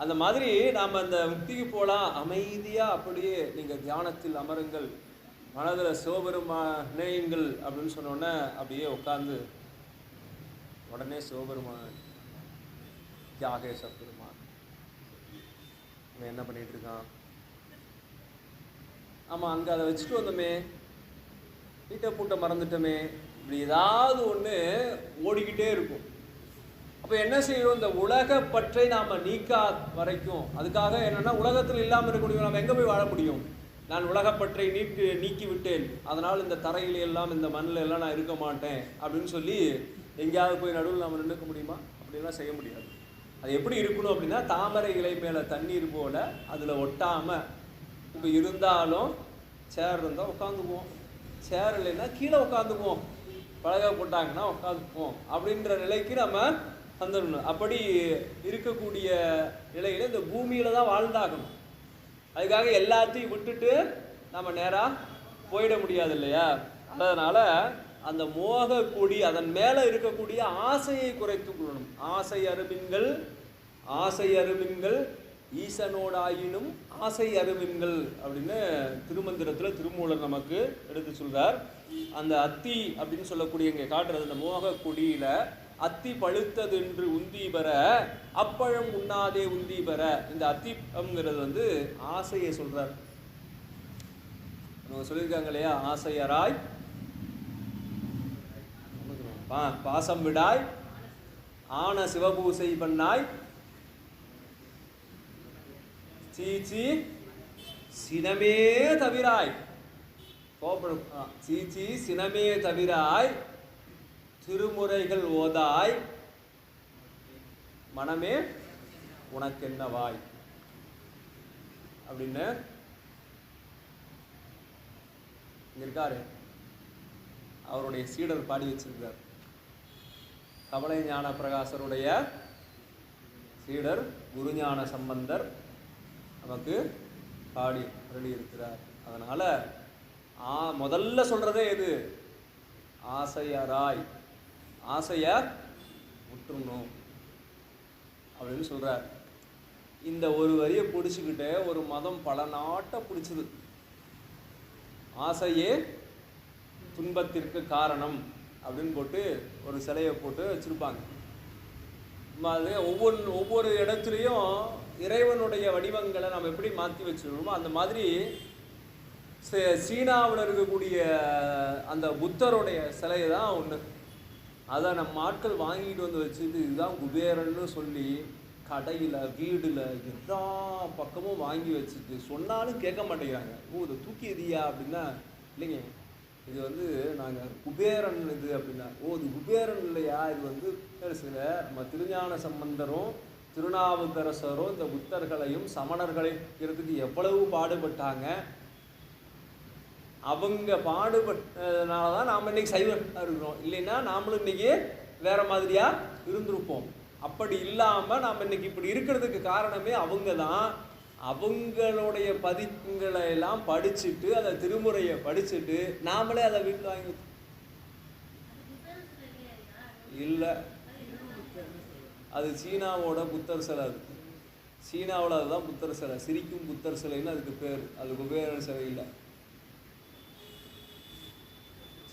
அந்த மாதிரி நாம் அந்த முக்திக்கு போகலாம். அமைதியாக அப்படியே நீங்கள் தியானத்தில் அமருங்கள், மனதில் சிவபெருமான் நினையுங்கள் அப்படின்னு சொன்னோடனே அப்படியே உட்காந்து உடனே சிவபெருமான் தியாகேச பெருமான் இவன் என்ன பண்ணிட்டு இருக்கான், ஆமாம் அங்கே அதை வச்சுட்டு வந்தோமே, வீட்டை பூட்டை மறந்துட்டோமே, இப்படி ஏதாவது ஒன்று ஓடிக்கிட்டே இருக்கும். அப்போ என்ன செய்யணும், இந்த உலக பற்றை நாம் நீக்கா வரைக்கும் அதுக்காக என்னென்னா உலகத்தில் இல்லாமல் இருக்கக்கூடிய நம்ம எங்கே போய் வாழ முடியும்? நான் உலகப்பற்றை நீக்கி விட்டேன், அதனால் இந்த தரையில எல்லாம் இந்த மண்ணில் எல்லாம் நான் இருக்க மாட்டேன் அப்படின்னு சொல்லி எங்கேயாவது போய் நடுவில் நம்ம நின்றுக்க முடியுமா? அப்படிலாம் செய்ய முடியாது. அது எப்படி இருக்கணும் அப்படின்னா, தாமரை இலை மேலே தண்ணீர் போல அதில் ஒட்டாமல். இப்போ இருந்தாலும் சேர் இருந்தால் உட்காந்துக்குவோம், சேர் இல்லைன்னா கீழே உட்காந்துக்குவோம், பழக போட்டாங்கன்னா உட்காந்துக்குவோம் அப்படின்ற நிலைக்கு நம்ம வந்துடணும். அப்படி இருக்கக்கூடிய நிலையில் இந்த பூமியில் தான் வாழ்ந்தாகணும். அதுக்காக எல்லாத்தையும் விட்டுட்டு நம்ம நேராக போயிட முடியாது இல்லையா? அதனால் அந்த மோக கொடி அதன் மேலே இருக்கக்கூடிய ஆசையை குறைத்து கொள்ளணும். ஆசை அருமின்கள் ஈசனோடாயினும் ஆசை அருமின்கள் அப்படின்னு திருமந்திரத்தில் திருமூலர் நமக்கு எடுத்து சொல்றார். அந்த அத்தி அப்படின்னு சொல்லக்கூடிய இங்கே காட்டுறது அந்த மோக கொடியில அத்தி பழுத்தது என்று உந்தி பெற அப்பழம் உண்ணாதே உந்தி பெற. இந்த அத்திங்கிறது வந்து ஆசையை சொல்றார். நம்ம சொல்லியிருக்காங்க இல்லையா, ஆசையராய் பாசம் விடாய் ஆன சிவபூசை பண்ணாய் சீச்சி சினமே தவிராய் சீச்சி சினமே தவிராய் திருமுறைகள் ஓதாய் மனமே உனக்கென்னவாய் அப்படின்னு இங்க இருக்காரு. அவருடைய சீடர் பாடி வச்சிருக்கார். கமலை ஞான பிரகாசருடைய சீடர் குருஞான சம்பந்தர் நமக்கு பாடி அருளி இருக்கிறார். அதனால முதல்ல சொல்றதே எது? ஆசையராய், ஆசைய முற்றணும் அப்படின்னு சொல்றார். இந்த ஒரு வரியை பிடிச்சிக்கிட்டு ஒரு மதம் பல நாட்டை பிடிச்சது. ஆசையே துன்பத்திற்கு காரணம் அப்படின்னு போட்டு ஒரு சிலையை போட்டு வச்சிருப்பாங்க. அது ஒவ்வொரு இடத்துலையும் இறைவனுடைய வடிவங்களை நம்ம எப்படி மாற்றி வச்சுருக்கோமோ அந்த மாதிரி சீனாவில் இருக்கக்கூடிய அந்த புத்தருடைய சிலையை தான் ஒன்று. அதை நம்ம ஆட்கள் வாங்கிட்டு வந்து வச்சுட்டு இதுதான் குபேரன்னு சொல்லி கடையில் வீடில் எல்லா பக்கமும் வாங்கி வச்சுட்டு சொன்னாலும் கேட்க மாட்டேங்கிறாங்க. ஓ இதை தூக்கி எதியா அப்படின்னா, இல்லைங்க இது வந்து நாங்கள் குபேரன் இது அப்படின்னா, ஓ இது குபேரன் இல்லையா, இது வந்து சில நம்ம திருஞான சம்பந்தரும் திருநாவுக்கரசரும் இந்த புத்தர்களையும் சமணர்களைங்கிறதுக்கு எவ்வளவு பாடுபட்டாங்க. அவங்க பாடுபட்டதுனால தான் நாம் இன்னைக்கு சைவம் இருக்கிறோம். இல்லைன்னா நாமளும் இன்னைக்கு வேற மாதிரியா இருந்திருப்போம். அப்படி இல்லாமல் நாம் இன்னைக்கு இப்படி இருக்கிறதுக்கு காரணமே அவங்க தான். அவங்களுடைய பதிப்புகளை எல்லாம் படிச்சுட்டு அதை திருமுறையை படிச்சுட்டு நாமளே அதை வீட்டில் வாங்கி இல்லை. அது சீனாவோட புத்தர் சிலை. அது சீனாவில் அதுதான் புத்தர் சிலை. சிரிக்கும் புத்தர் சிலைன்னு அதுக்கு பேர். அது குபேரன் சிலை இல்லை.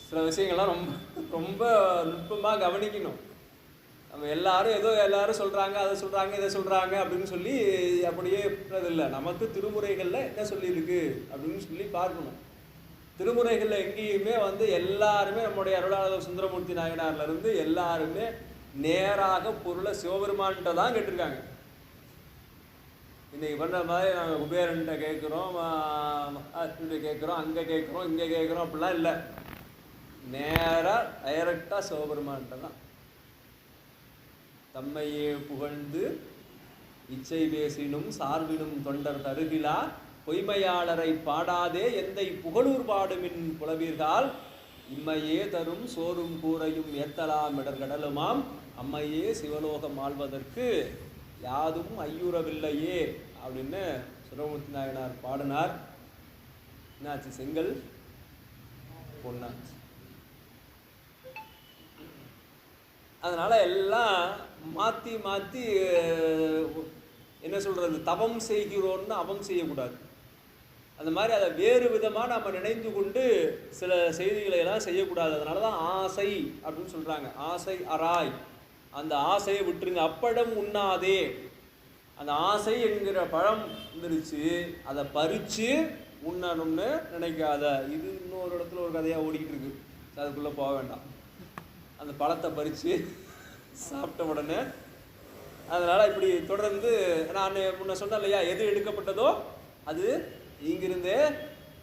சில விஷயங்கள்லாம் ரொம்ப ரொம்ப நுட்பமாக கவனிக்கணும். நம்ம எல்லாரும் சொல்கிறாங்க, அதை சொல்கிறாங்க, இதை சொல்கிறாங்க அப்படின்னு சொல்லி அப்படியே இல்லை. நமக்கு திருமுறைகளில் என்ன சொல்லியிருக்கு அப்படின்னு சொல்லி பார்க்கணும். திருமுறைகளில் எங்கேயுமே வந்து எல்லாருமே நம்முடைய அருளாளர் சுந்தரமூர்த்தி நாயனார்லேருந்து எல்லாருமே நேராக பொருளை சிவபெருமான்கிட்ட தான் கேட்டிருக்காங்க. இன்னைக்கு பண்ணுற மாதிரி நாங்கள் குபேரன்கிட்ட கேட்குறோம், கேட்குறோம், அங்கே கேட்குறோம், இங்கே கேட்குறோம் அப்படிலாம் இல்லை. நேராக டைரக்டாக சிவபெருமான்கிட்ட தான். தம்மையே புகழ்ந்து இச்சை பேசினும் சார்பினும் தொண்டர் தருகிலா பொய்மையாளரை பாடாதே எந்தை புகழூர் பாடுமின் புலவீர்கள் இம்மையே தரும் சோறும் கூரையும் ஏத்தலாம் இடர்கடலுமாம் அம்மையே சிவலோகம் ஆள்வதற்கு யாதும் ஐயுறவில்லையே அப்படின்னு சுந்தரமூர்த்தி நாயனார் பாடினார். என்னாச்சு? செங்கல் பொன்னாச்சு. அதனால எல்லாம் மாற்றி மாற்றி என்ன சொல்கிறது, தவம் செய்கிறோன்னு அவம் செய்யக்கூடாது. அந்த மாதிரி அதை வேறு விதமாக நம்ம நினைந்து கொண்டு சில செய்திகளை எல்லாம் செய்யக்கூடாது. அதனால தான் ஆசை அப்படின்னு சொல்கிறாங்க. ஆசை அராய், அந்த ஆசையை விட்டுருங்க. அப்பழம் உண்ணாதே. அந்த ஆசை என்கிற பழம் வந்துருச்சு, அதை பறித்து உண்ணணும்னு நினைக்காத. இது இன்னொரு இடத்துல ஒரு கதையாக ஓடிக்கிட்டு இருக்கு, அதுக்குள்ளே போக வேண்டாம். அந்த பழத்தை பறித்து சாப்பிட்ட உடனே அதனால் இப்படி தொடர்ந்து நான் முன்ன சொன்னேன் இல்லையா, எது எடுக்கப்பட்டதோ அது இங்கிருந்தே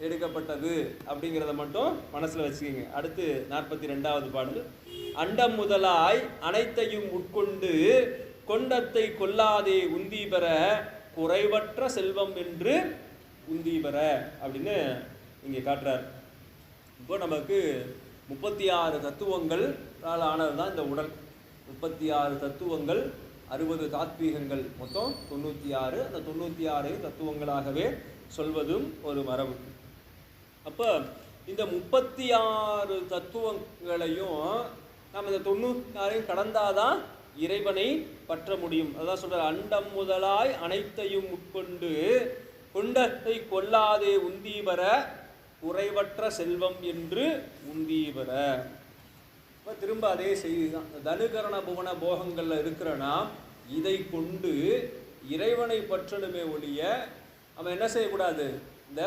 எடுக்கப்பட்டது அப்படிங்கிறத மட்டும் மனசில் வச்சுக்கோங்க. அடுத்து 42வது பாடல். அண்டம் முதலாய் அனைத்தையும் உட்கொண்டு கொண்டத்தை கொல்லாதே உந்தி பெற குறைவற்ற செல்வம் என்று உந்தி பெற அப்படின்னு இங்கே காட்டுறார். இப்போ நமக்கு 36 தத்துவங்கள் ஆனது தான் இந்த உடல். 36 தத்துவங்கள், 60 தாத்வீகங்கள், மொத்தம் 96. அந்த 96 தத்துவங்களாகவே சொல்வதும் ஒரு மரபு. அப்போ இந்த 36 தத்துவங்களையும் நம்ம இந்த 96 கடந்தாதான் இறைவனை பற்ற முடியும். அதான் சொல்ற, அண்டம் முதலாய் அனைத்தையும் உட்கொண்டு கொண்டத்தை கொல்லாதே உந்தீபர குறைவற்ற செல்வம் என்று உந்தீபர. இப்போ திரும்ப அதே செய்தி தான். தனுகரண புவன போகங்களில் இருக்கிறனா இதை கொண்டு இறைவனை பற்றணுமே ஒழிய அவன் என்ன செய்யக்கூடாது, இந்த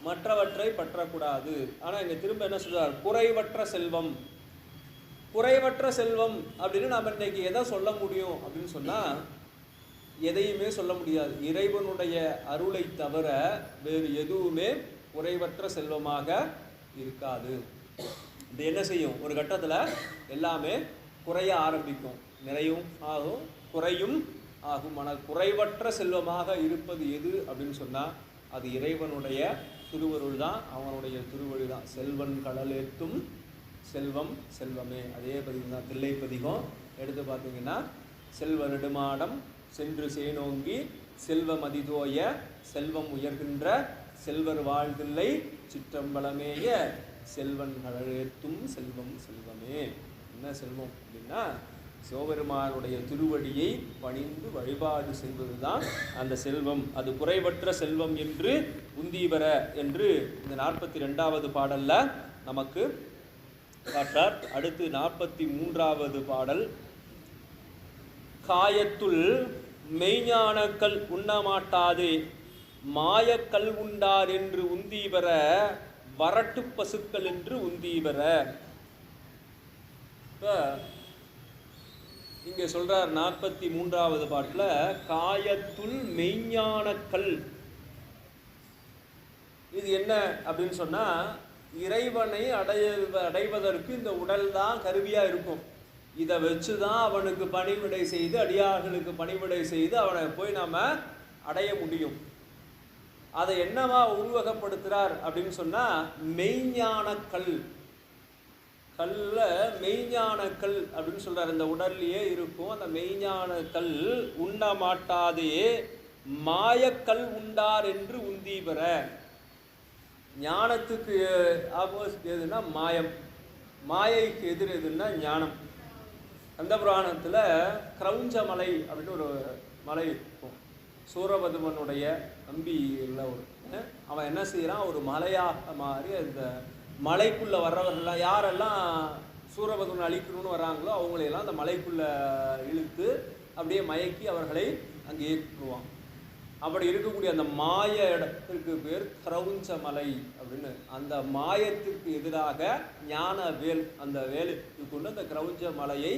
மற்றவற்றை பற்றக்கூடாது. ஆனால் இங்கே திரும்ப என்ன சொல்றார், குறைவற்ற செல்வம். குறைவற்ற செல்வம் அப்படின்னு நாம் இன்னைக்கு எதை சொல்ல முடியும் அப்படின்னு சொன்னால் எதையுமே சொல்ல முடியாது. இறைவனுடைய அருளை தவிர வேறு எதுவுமே குறைவற்ற செல்வமாக இருக்காது. இது என்ன செய்யும், ஒரு கட்டத்தில் எல்லாமே குறைய ஆரம்பிக்கும், நிறையும் ஆகும் குறையும் ஆகும். ஆனால் குறைவற்ற செல்வமாக இருப்பது எது அப்படின்னு சொன்னால் அது இறைவனுடைய திருவருள் தான், அவனுடைய திருவழி தான். செல்வன் கடலேற்றும் செல்வம் செல்வமே. அதே பதிவு தான் தில்லை பதிகம் எடுத்து பார்த்தீங்கன்னா, செல்வ நெடுமாடம் சென்று சேனோங்கி செல்வம் அதிதோய செல்வம் உயர்கின்ற செல்வர் வாழ்தில்லை சிற்றம்பலமேய செல்வன் கடலேற்றும் செல்வம் செல்வமே. என்ன செல்வம் அப்படின்னா சிவபெருமானுடைய திருவடியை பணிந்து வழிபாடு செய்வது தான் அந்த செல்வம். அது குறைவற்ற செல்வம் என்று உந்தீபர என்று இந்த 42வது பாடல்ல நமக்கு காட்டார். அடுத்து 43வது பாடல், காயத்துள் மெய்ஞானக்கல் உண்ணமாட்டாதே மாயக்கல் உண்டார் என்று உந்தீபர வரட்டு பசுக்கள் என்று உந்தீபர. இப்போ இங்கே சொல்றார் 43வது பாட்டில், காயத்துள் மெய்ஞானக்கல். இது என்ன அப்படின்னு சொன்னா, இறைவனை அடைவதற்கு இந்த உடல் தான் கருவியா இருக்கும். இதை வச்சு தான் அவனுக்கு பணிவிடை செய்து, அடியார்களுக்கு பணிவிடை செய்து அவனை போய் நாம அடைய முடியும். அதை என்னவா உருவகப்படுத்துறார் அப்படின்னு சொன்னா, மெய்ஞான கல். கல்ல மெய்ஞான கல் அப்படின்னு சொல்றார். இந்த உடல்லையே இருக்கும் அந்த மெய்ஞான கல் உண்ண மாட்டாதே மாயக்கல் உண்டார் என்று உந்தீபர. ஞானத்துக்கு ஆப்போசிட் எதுன்னா மாயம், மாயைக்கு எதிர் எதுன்னா ஞானம். அந்த புராணத்தில் கிரௌஞ்ச மலை அப்படின்னு ஒரு மலை இருக்கும். சூரபதுமனுடைய நம்பியில் ஒரு அவன் என்ன செய்கிறான், ஒரு மலையாக மாறி அந்த மலைக்குள்ளே வர்றவர்கள்லாம் யாரெல்லாம் சூரபதுமன் அழிக்கணும்னு வர்றாங்களோ அவங்களையெல்லாம் அந்த மலைக்குள்ளே இழுத்து அப்படியே மயக்கி அவர்களை அங்கே ஏற்றுவான். அப்படி இருக்கக்கூடிய அந்த மாய இடத்திற்கு பேர் கிரௌஞ்ச மலை அப்படின்னு. அந்த மாயத்திற்கு எதிராக ஞான வேல், அந்த வேலுக்கு கொண்டு அந்த கிரௌஞ்ச மலையை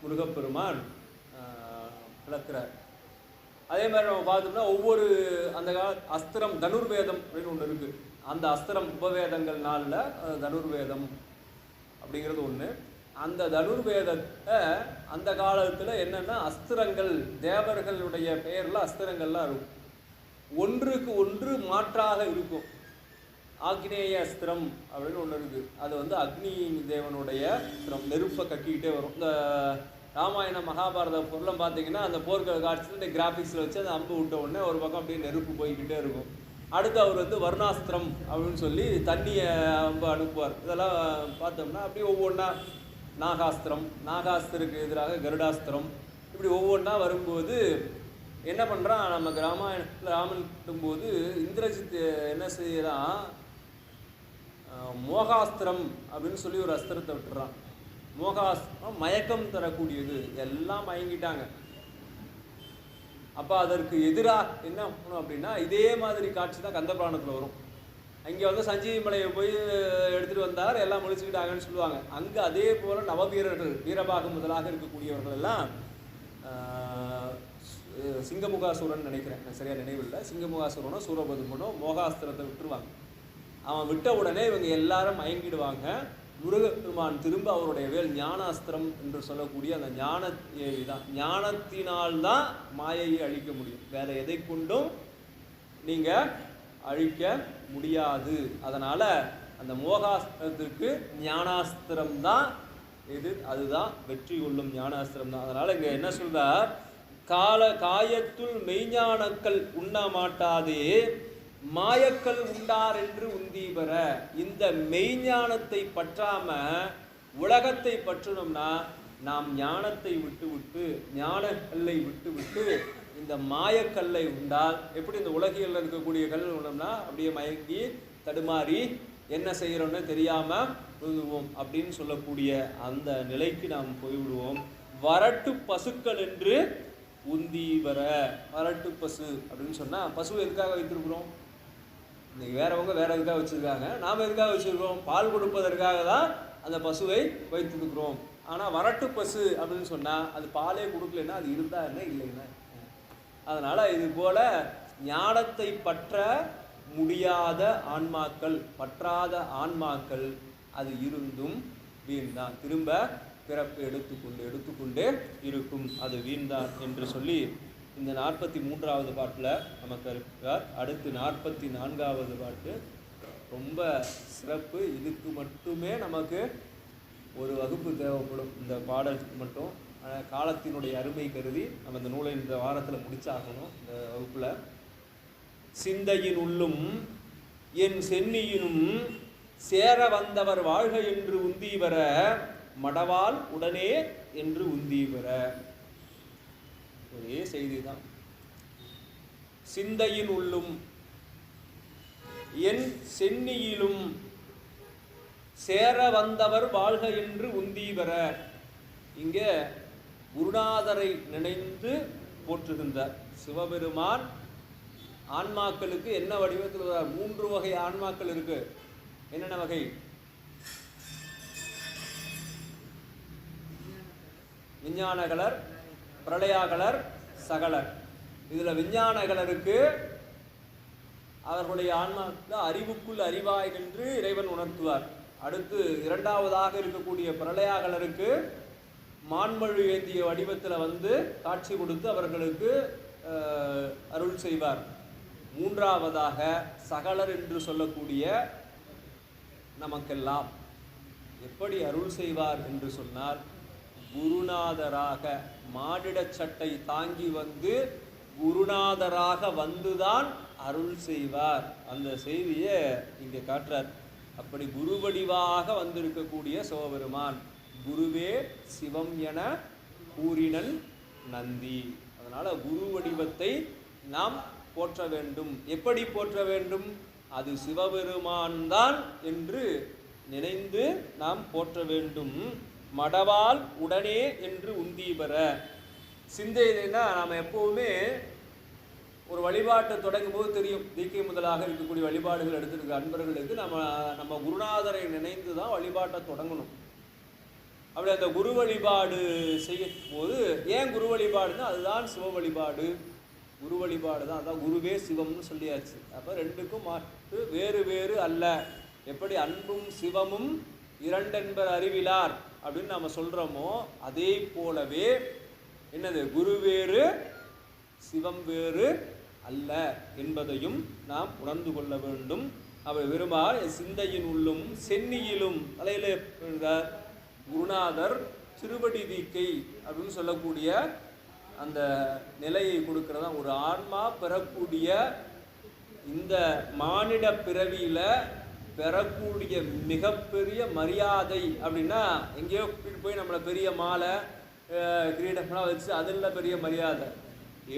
முருகப்பெருமான் விளக்குறார். அதே மாதிரி நம்ம பார்த்தோம்னா ஒவ்வொரு அந்த கால அஸ்திரம் தனுர்வேதம் அப்படின்னு ஒன்று இருக்குது. அந்த அஸ்திரம் உபவேதங்கள் நாளில் தனுர்வேதம் அப்படிங்கிறது ஒன்று. அந்த தனுர்வேதத்தை அந்த காலத்தில் என்னென்னா அஸ்திரங்கள், தேவர்களுடைய பெயரில் அஸ்திரங்கள்லாம் இருக்கும். ஒன்றுக்கு ஒன்று மாற்றாக இருக்கும். ஆக்னேய அஸ்திரம் அப்படின்னு ஒன்று இருக்குது. அது வந்து அக்னி தேவனுடைய அஸ்திரம், நெருப்பை கட்டிக்கிட்டே வரும். இந்த ராமாயண மகாபாரத பொருளம் பார்த்தீங்கன்னா அந்த போர்கள் காட்சியில் இந்த கிராஃபிக்ஸில் வச்சு அந்த அம்பு விட்ட உடனே ஒரு பக்கம் அப்படியே நெருப்பு போய்கிட்டே இருக்கும். அடுத்து அவர் வந்து வர்ணாஸ்திரம் அப்படின்னு சொல்லி தண்ணியை அம்பு அனுப்புவார். இதெல்லாம் பார்த்தோம்னா அப்படியே ஒவ்வொன்றா நாகாஸ்திரம், நாகாஸ்திரக்கு எதிராக கருடாஸ்திரம், இப்படி ஒவ்வொன்றா வரும்போது என்ன பண்ணுறான், நம்ம ராமாயணத்தில் ராமன் கிட்டும்போது இந்திரஜித் என்ன செய்யறான், மோகாஸ்திரம் அப்படின்னு சொல்லி ஒரு அஸ்திரத்தை விட்டுறான். மோகாஸ்திரம் மயக்கம் தரக்கூடியது, எல்லாம் மயங்கிட்டாங்க. அப்போ அதற்கு எதிராக என்ன பண்ணணும் அப்படின்னா இதே மாதிரி காட்சி தான் கந்தபுராணத்தில் வரும். அங்கே வந்து சஞ்சீவி மலையை போய் எடுத்துகிட்டு வந்தார், எல்லாம் முழிச்சுக்கிட்டாங்கன்னு சொல்லுவாங்க. அங்கே அதே போல் நவவீரர்கள், வீரபாகு முதலாக இருக்கக்கூடியவர்கள் எல்லாம் சிங்கமுகாசுரன் நினைக்கிறேன், சரியாக நினைவில்லை, சிங்கமுகாசுரனோ சூரபதுமனோ மோகாஸ்திரத்தை விட்டுருவாங்க. அவன் விட்ட உடனே இவங்க எல்லாரும் மயங்கிடுவாங்க. முருகப்பெருமான் திரும்ப அவருடைய வேல் ஞானாஸ்திரம் என்று சொல்லக்கூடிய அந்த ஞான ஏவி தான், ஞானத்தினால்தான் மாயையை அழிக்க முடியும். வேற எதை கொண்டும் நீங்கள் அழிக்க முடியாது. அதனால் அந்த மோகாஸ்திரத்துக்கு ஞானாஸ்திரம் தான் இது, அதுதான் வெற்றி கொள்ளும் ஞானாஸ்திரம் தான். அதனால் இங்கே என்ன சொல்றார், காயத்துள் மெய்ஞானக்கல் உண்ண மாட்டாதே மாயக்கல் உண்டார் என்று உந்தீபர. இந்த மெய்ஞானத்தை பற்றாம உலகத்தை பற்றணும்னா நாம் ஞானத்தை விட்டு ஞான கல்லை விட்டு இந்த மாயக்கல்லை உண்டால் எப்படி இந்த உலகில் இருக்கக்கூடிய கல் உண்டோம்னா அப்படியே மயங்கி தடுமாறி என்ன செய்கிறோன்னு தெரியாமல் விழுவோம் அப்படின்னு சொல்லக்கூடிய அந்த நிலைக்கு நாம் போய்விடுவோம். வரட்டு பசுக்கள் என்று உந்தி வர. வரட்டு பசு அப்படின்னு சொன்னால் பசு எதுக்காக வைத்திருக்கிறோம்? இன்னைக்கு வேறவங்க வேற எதுக்காக வச்சுருக்காங்க, நாம் எதுக்காக வச்சுருக்கோம்? பால் கொடுப்பதற்காக தான் அந்த பசுவை வைத்திருக்கிறோம். ஆனால் வரட்டு பசு அப்படின்னு சொன்னால் அது பாலே கொடுக்கலன்னா அது இருந்தா என்ன இல்லைன்னா. அதனால் இது போல் ஞானத்தை பற்ற முடியாத ஆன்மாக்கள், பற்றாத ஆன்மாக்கள் அது இருந்தும் வீண்தான், திரும்ப பிறப்பு எடுத்துக்கொண்டே இருக்கும், அது வீண்தான் என்று சொல்லி இந்த 43வது பாட்டில் நமக்கு இருக்கிறார். அடுத்து 44வது பாட்டு ரொம்ப சிறப்பு. இதுக்கு மட்டுமே நமக்கு ஒரு வகுப்பு தேவைப்படும், இந்த பாடலுக்கு மட்டும். காலத்தினுடைய அருமை கருதி நம்ம இந்த நூலை இந்த வாரத்தில் முடிச்சாகணும். இந்த வகுப்பில் சிந்தையின் உள்ளும் என் சென்னியினும் சேர வந்தவர் வாழ்க என்று உந்தி வர, மடவால் உடனே என்று உந்தி வர. ஒரே செய்தி தான். சிந்தையின் உள்ளும் என் சென்னியிலும் சேர வந்தவர் வாழ்க என்று உந்தி வர. இங்கே குருநாதரை நினைந்து போற்றுகின்றார் சிவபெருமான். ஆன்மாக்களுக்கு என்ன வடிவத்தில் 3 வகை ஆன்மாக்கள் இருக்கு. என்னென்ன வகை? விஞ்ஞானகலர், பிரளயாகலர், சகலர். இதில் விஞ்ஞானகலருக்கு அவர்களுடைய ஆன்மாக்கு அறிவுக்குள் அறிவாய் என்று இறைவன் உணர்த்துவார். அடுத்து 2வதாக இருக்கக்கூடிய பிரளயாகலருக்கு மான்மழு ஏந்திய வடிவத்தில் வந்து காட்சி கொடுத்து அவர்களுக்கு அருள் செய்வார். 3வதாக சகலர் என்று சொல்லக்கூடிய நமக்கெல்லாம் எப்படி அருள் செய்வார் என்று சொன்னால், குருநாதராக மானிட சட்டை தாங்கி வந்து குருநாதராக வந்துதான் அருள் செய்வார். அந்த செய்தியை இங்கே காட்டுறார். அப்படி குரு வடிவாக வந்திருக்கக்கூடிய சிவபெருமான் குருவே சிவம் என கூறினன் நந்தி. அதனால் குரு வடிவத்தை நாம் போற்ற வேண்டும். எப்படி போற்ற வேண்டும்? அது சிவபெருமான் தான் என்று நினைந்து நாம் போற்ற வேண்டும். மடவால் உடனே என்று உந்தி பெற. சிந்தையினா நாம் எப்போவுமே ஒரு வழிபாட்டை தொடங்கும் போது தெரியும், தீக்கை முதலாக இருக்கக்கூடிய வழிபாடுகள் எடுத்துருக்க அன்பர்களுக்கு நம்ம குருநாதரை நினைந்து தான் வழிபாட்டை தொடங்கணும். அப்படி அந்த குரு வழிபாடு செய்யும் போது, ஏன் குரு வழிபாடுன்னா அதுதான் சிவ வழிபாடு. குரு வழிபாடு தான், அதான் குருவே சிவம்னு சொல்லியாச்சு. அப்போ ரெண்டுக்கும் மாற்று வேறு வேறு அல்ல. எப்படி அன்பும் சிவமும் இரண்டென்பர் அறிவிலார் அப்படின்னு நம்ம சொல்கிறோமோ, அதே போலவே என்னது குரு வேறு சிவம் வேறு அல்ல என்பதையும் நாம் உணர்ந்து கொள்ள வேண்டும். அவர் விரும்பார் சிந்தையின் உள்ளும் சென்னியிலும் தலையிலே குருநாதர் திருவடி தீக்கை அப்படின்னு சொல்லக்கூடிய அந்த நிலையை கொடுக்கிறதா. ஒரு ஆன்மா பெறக்கூடிய இந்த மானிட பிறவியில் பெறக்கூடிய மிகப்பெரிய மரியாதை அப்படின்னா, எங்கேயோ போய் நம்மளை பெரிய மாலை கிரீடம்லாம் வச்சு அதில் பெரிய மரியாதை.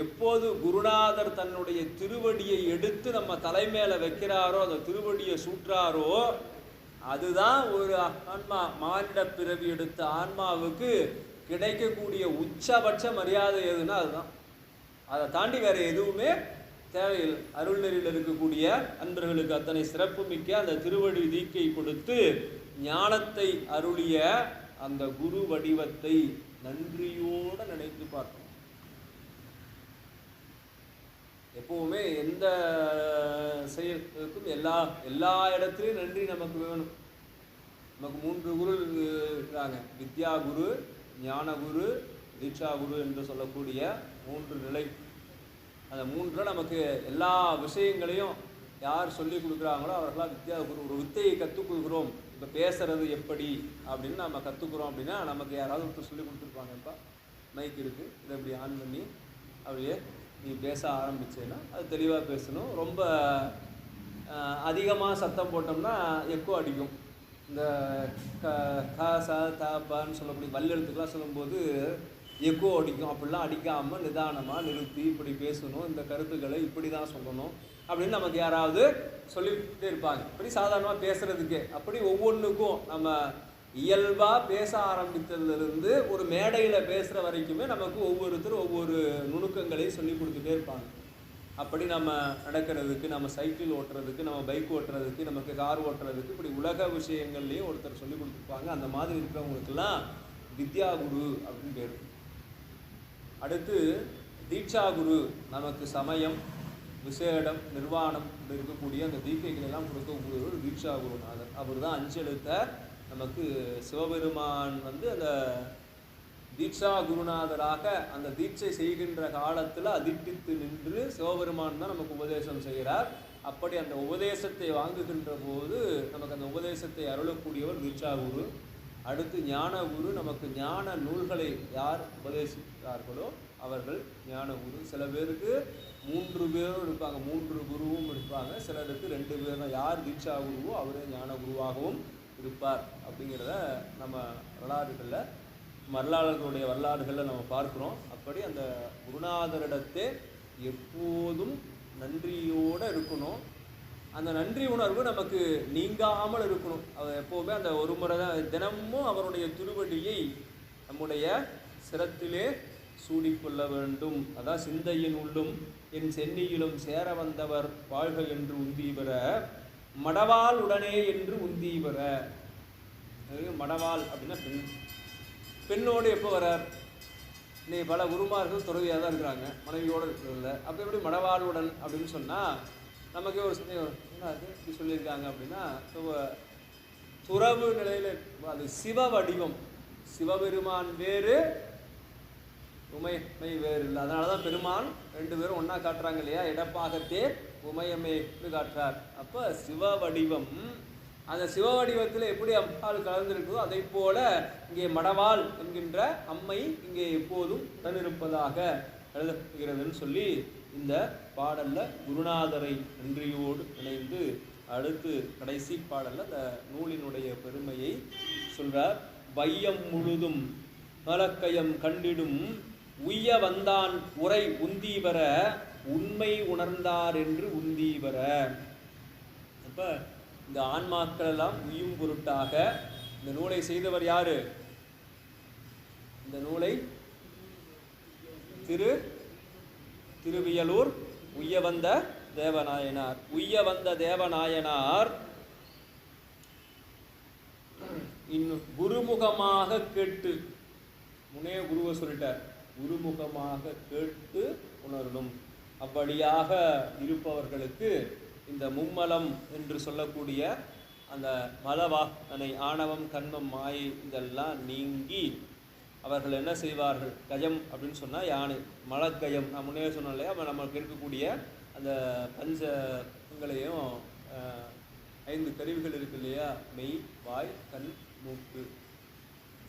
எப்போது குருநாதர் தன்னுடைய திருவடியை எடுத்து நம்ம தலைமையில வைக்கிறாரோ, அந்த திருவடியை சூற்றாரோ, அதுதான் ஒரு ஆன்மா மானிட பிறவி எடுத்த ஆன்மாவுக்கு கிடைக்கக்கூடிய உச்சபட்ச மரியாதை எதுன்னா அதுதான். அதை தாண்டி வேற எதுவுமே தேவையில்லை. அருள்நெறியில் இருக்கக்கூடிய அன்பர்களுக்கு அத்தனை சிறப்பு மிக்க அந்த திருவடி தீக்கை கொடுத்து ஞானத்தை அருளிய அந்த குரு வடிவத்தை நன்றியோடு நினைத்து பார்க்கணும். எப்பவுமே எந்த செயலுக்கும் எல்லா இடத்துலையும் நன்றி நமக்கு வேணும். நமக்கு 3 குரு இருக்கிறாங்க. வித்யா குரு, ஞான குரு, தீட்சா குரு என்று சொல்லக்கூடிய 3 நிலை. அந்த 3 நமக்கு எல்லா விஷயங்களையும் யார் சொல்லி கொடுக்குறாங்களோ அவர்களாம் வித்யா குரு. ஒரு வித்தையை கற்றுக்கொள்கிறோம், இப்போ பேசுறது எப்படி அப்படின்னு நம்ம கற்றுக்குறோம் அப்படின்னா நமக்கு யாராவது ஒருத்தர் சொல்லி கொடுத்துருப்பாங்கப்பா, மைக் இருக்குது, இதை இப்படி ஆன் பண்ணி அப்படியே நீ பேச ஆரம்பிச்சேன்னா அது தெளிவாக பேசணும். ரொம்ப அதிகமாக சத்தம் போட்டோம்னா எக்கோ அடிக்கும். இந்த க க ச த பன்னு சொல்லக்கூடிய வல்லெழுத்துக்கெல்லாம் சொல்லும்போது எக்கோ அடிக்கும். அப்படிலாம் அடிக்காமல் நிதானமாக நிறுத்தி இப்படி பேசணும், இந்த கருத்துக்களை இப்படி தான் சொல்லணும் அப்படின்னு நமக்கு யாராவது சொல்லிகிட்டே இருப்பாங்க. இப்படி சாதாரணமாக பேசுகிறதுக்கே அப்படி ஒவ்வொன்றுக்கும் நம்ம இயல்பாக பேச ஆரம்பித்ததுலேருந்து ஒரு மேடையில் பேசுகிற வரைக்குமே நமக்கு ஒவ்வொருத்தரும் ஒவ்வொரு நுணுக்கங்களையும் சொல்லி கொடுத்துட்டே இருப்பாங்க. அப்படி நம்ம நடக்கிறதுக்கு, நம்ம சைக்கிள் ஓட்டுறதுக்கு, நம்ம பைக் ஓட்டுறதுக்கு, நமக்கு கார் ஓட்டுறதுக்கு, இப்படி உலக விஷயங்கள்லேயும் ஒருத்தர் சொல்லி கொடுத்துருப்பாங்க. அந்த மாதிரி இருக்கிறவங்களுக்கெல்லாம் வித்யா குரு அப்படின்னு பேர். அடுத்து தீட்சா குரு, நமக்கு சமயம், விசேடம், நிர்வாணம் இப்படி இருக்கக்கூடிய அந்த தீட்சைகள் எல்லாம் கொடுக்கக்கூடிய ஒரு தீட்சா குருநாதர். அவர் தான் அஞ்செழுத்த நமக்கு சிவபெருமான் வந்து அந்த தீட்சா குருநாதராக அந்த தீட்சை செய்கின்ற காலத்தில் அதிட்டித்து நின்று சிவபெருமான் தான் நமக்கு உபதேசம் செய்கிறார். அப்படி அந்த உபதேசத்தை வாங்குகின்ற போது நமக்கு அந்த உபதேசத்தை அருளக்கூடியவர் தீட்சா குரு. அடுத்து ஞான குரு, நமக்கு ஞான நூல்களை யார் உபதேசிக்கிறார்களோ அவர்கள் ஞான குரு. சில பேருக்கு 3 பேரும் இருப்பாங்க, 3 குருவும் இருப்பாங்க. சிலருக்கு 2 பேர் தான். யார் தீட்சா குருவோ அவரே ஞான குருவாகவும் இருப்பார் அப்படிங்கிறத நம்ம வரலாறுகளுடைய வரலாறுகளில் நம்ம பார்க்குறோம். அப்படி அந்த குருநாதரிடத்தே எப்போதும் நன்றியோடு இருக்கணும். அந்த நன்றி உணர்வு நமக்கு நீங்காமல் இருக்கணும். அது எப்போவுமே அந்த ஒரு முறை தான், தினமும் அவருடைய திருவடியை நம்முடைய சிரத்திலே சூடிக்கொள்ள வேண்டும். அதான் சிந்தையின் உள்ளும் என் சென்னியிலும் சேர வந்தவர் வாழ்க என்று உந்தீவர மடவாள் உடனே என்று உந்தீவர. மடவாள் அப்படின்னா பெண்ணோடு எப்போ வரார்? இன்னைக்கு பல குருமார்கள் துறவியாக தான் இருக்கிறாங்க, மனைவியோடு இருக்கிறதில்ல. அப்போ எப்படி மடவாளுடன் அப்படின்னு சொன்னால் நமக்கே ஒரு சந்தேகம், என்ன அது இப்படி சொல்லியிருக்காங்க அப்படின்னா, துறவு நிலையில் அது சிவ வடிவம், சிவபெருமான் வேறு, உமையம்மை வேறு இல்லை. அதனால தான் பெருமான் 2 பேரும் ஒன்றா காட்டுறாங்க இல்லையா, இடப்பாகத்தே உமையம்மை காட்டுறார். அப்போ சிவ வடிவம், அந்த சிவ வடிவத்தில் எப்படி அம்பாள் கலந்திருக்குதோ அதை போல இங்கே மடவாள் என்கின்ற அம்மை இங்கே எப்போதும் தன்னிருப்பதாக எழுதப்படுகிறதுன்னு சொல்லி இந்த பாடலில் குருநாதரை நன்றியோடு இணைந்து அடுத்து கடைசி பாடலில் அந்த நூலினுடைய பெருமையை சொல்கிறார். வையம் முழுதும் மலக்கயம் கண்டிடும் உய்ய வந்தான் உரை உந்தீவர உண்மை உணர்ந்தார் என்று உந்தீவர. அப்போ இந்த ஆன்மாக்கள் எல்லாம் உய்யும் பொருட்டாக இந்த நூலை செய்தவர் யாரு? இந்த நூலை திருவியலூர் உய்ய வந்த தேவநாயனார். உய்ய வந்த தேவநாயனார் இன்னும் குருமுகமாக கேட்டு, முன்னே குருவை சொல்லிட்டார், குருமுகமாக கேட்டு உணரணும். அவ்வழியாக இருப்பவர்களுக்கு இந்த மும்மலம் என்று சொல்லக்கூடிய அந்த மலவாசனை, ஆணவம், கண்மம், மாயை இதெல்லாம் நீங்கி அவர்கள் என்ன செய்வார்கள்? கயம் அப்படின்னு சொன்னால் யானை, மலக்கயம் நான் முன்னே சொன்னோம் இல்லையா, நம்மளுக்கு இருக்கக்கூடிய அந்த பஞ்சங்களையும் 5 கருவிகள் இருக்கு இல்லையா, மெய், வாய், கண், மூக்கு,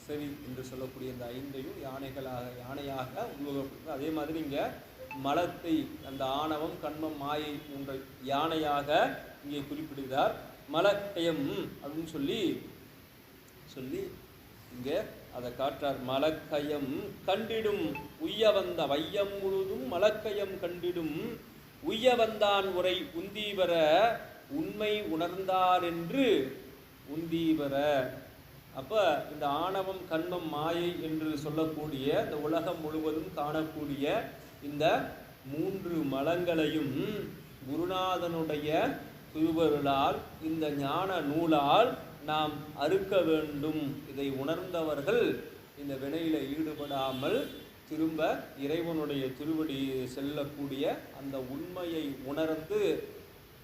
செவி என்று சொல்லக்கூடிய இந்த 5ஐயும் யானையாக உருவகப்படுத்து. அதே மாதிரி இங்கே மலத்தை அந்த ஆணவம், கண்மம், மாயை போன்ற யானையாக இங்கே குறிப்பிடுகிறார். மலக்கயம் அப்படின்னு சொல்லி இங்கே அதை காற்றார். மலக்கயம் கண்டிடும் உய்ய வந்த வையம் முழுதும் மலக்கயம் கண்டிடும் உய்ய வந்தான் உரை உந்தீவர உண்மை உணர்ந்தார் என்று உந்தீவர. அப்போ இந்த ஆணவம், கண்மம், மாயை என்று சொல்லக்கூடிய இந்த உலகம் முழுவதும் காணக்கூடிய இந்த 3 மலங்களையும் குருநாதனுடைய திருவருளால், இந்த ஞான நூலால் நாம் அறுக்க வேண்டும். இதை உணர்ந்தவர்கள் இந்த வினையில் ஈடுபடாமல் திரும்ப இறைவனுடைய திருவடி செல்லக்கூடிய அந்த உண்மையை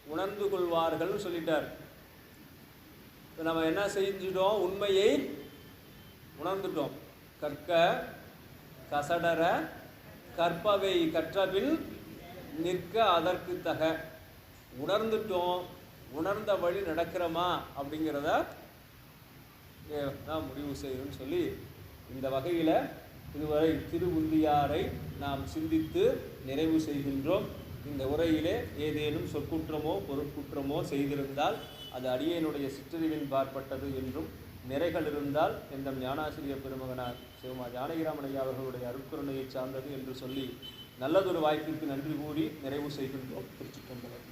உணர்ந்து கொள்வார்கள்னு சொல்லிட்டார். நம்ம என்ன செஞ்சிட்டோம்? உண்மையை உணர்ந்துட்டோம். கற்க கசடர கற்பவை கற்றபின் நிற்க அதற்கு தக. உணர்ந்துட்டோம், உணர்ந்த வழி நடக்கிறோமா அப்படிங்கிறத நான் முடிவு செய்யணும்னு சொல்லி இந்த வகையில் இதுவரை திருவுந்தியாரை நாம் சிந்தித்து நிறைவு செய்கின்றோம். இந்த உரையிலே ஏதேனும் சொற்குற்றமோ பொருட்குற்றமோ செய்திருந்தால் அது அடியேனுடைய சிற்றறிவின் பார்ப்பட்டது என்றும், நிறைகள் இருந்தால் எந்த ஞானாசிரியர் பெருமகனார் சிவமா ஜானகிராமன் ஐயா அவர்களுடைய அருட்கருணையை சார்ந்தது என்று சொல்லி நல்லதொரு வாய்ப்பிற்கு நன்றி கூறி நிறைவு செய்கின்றோம். திருச்சிற்றம்பலம்.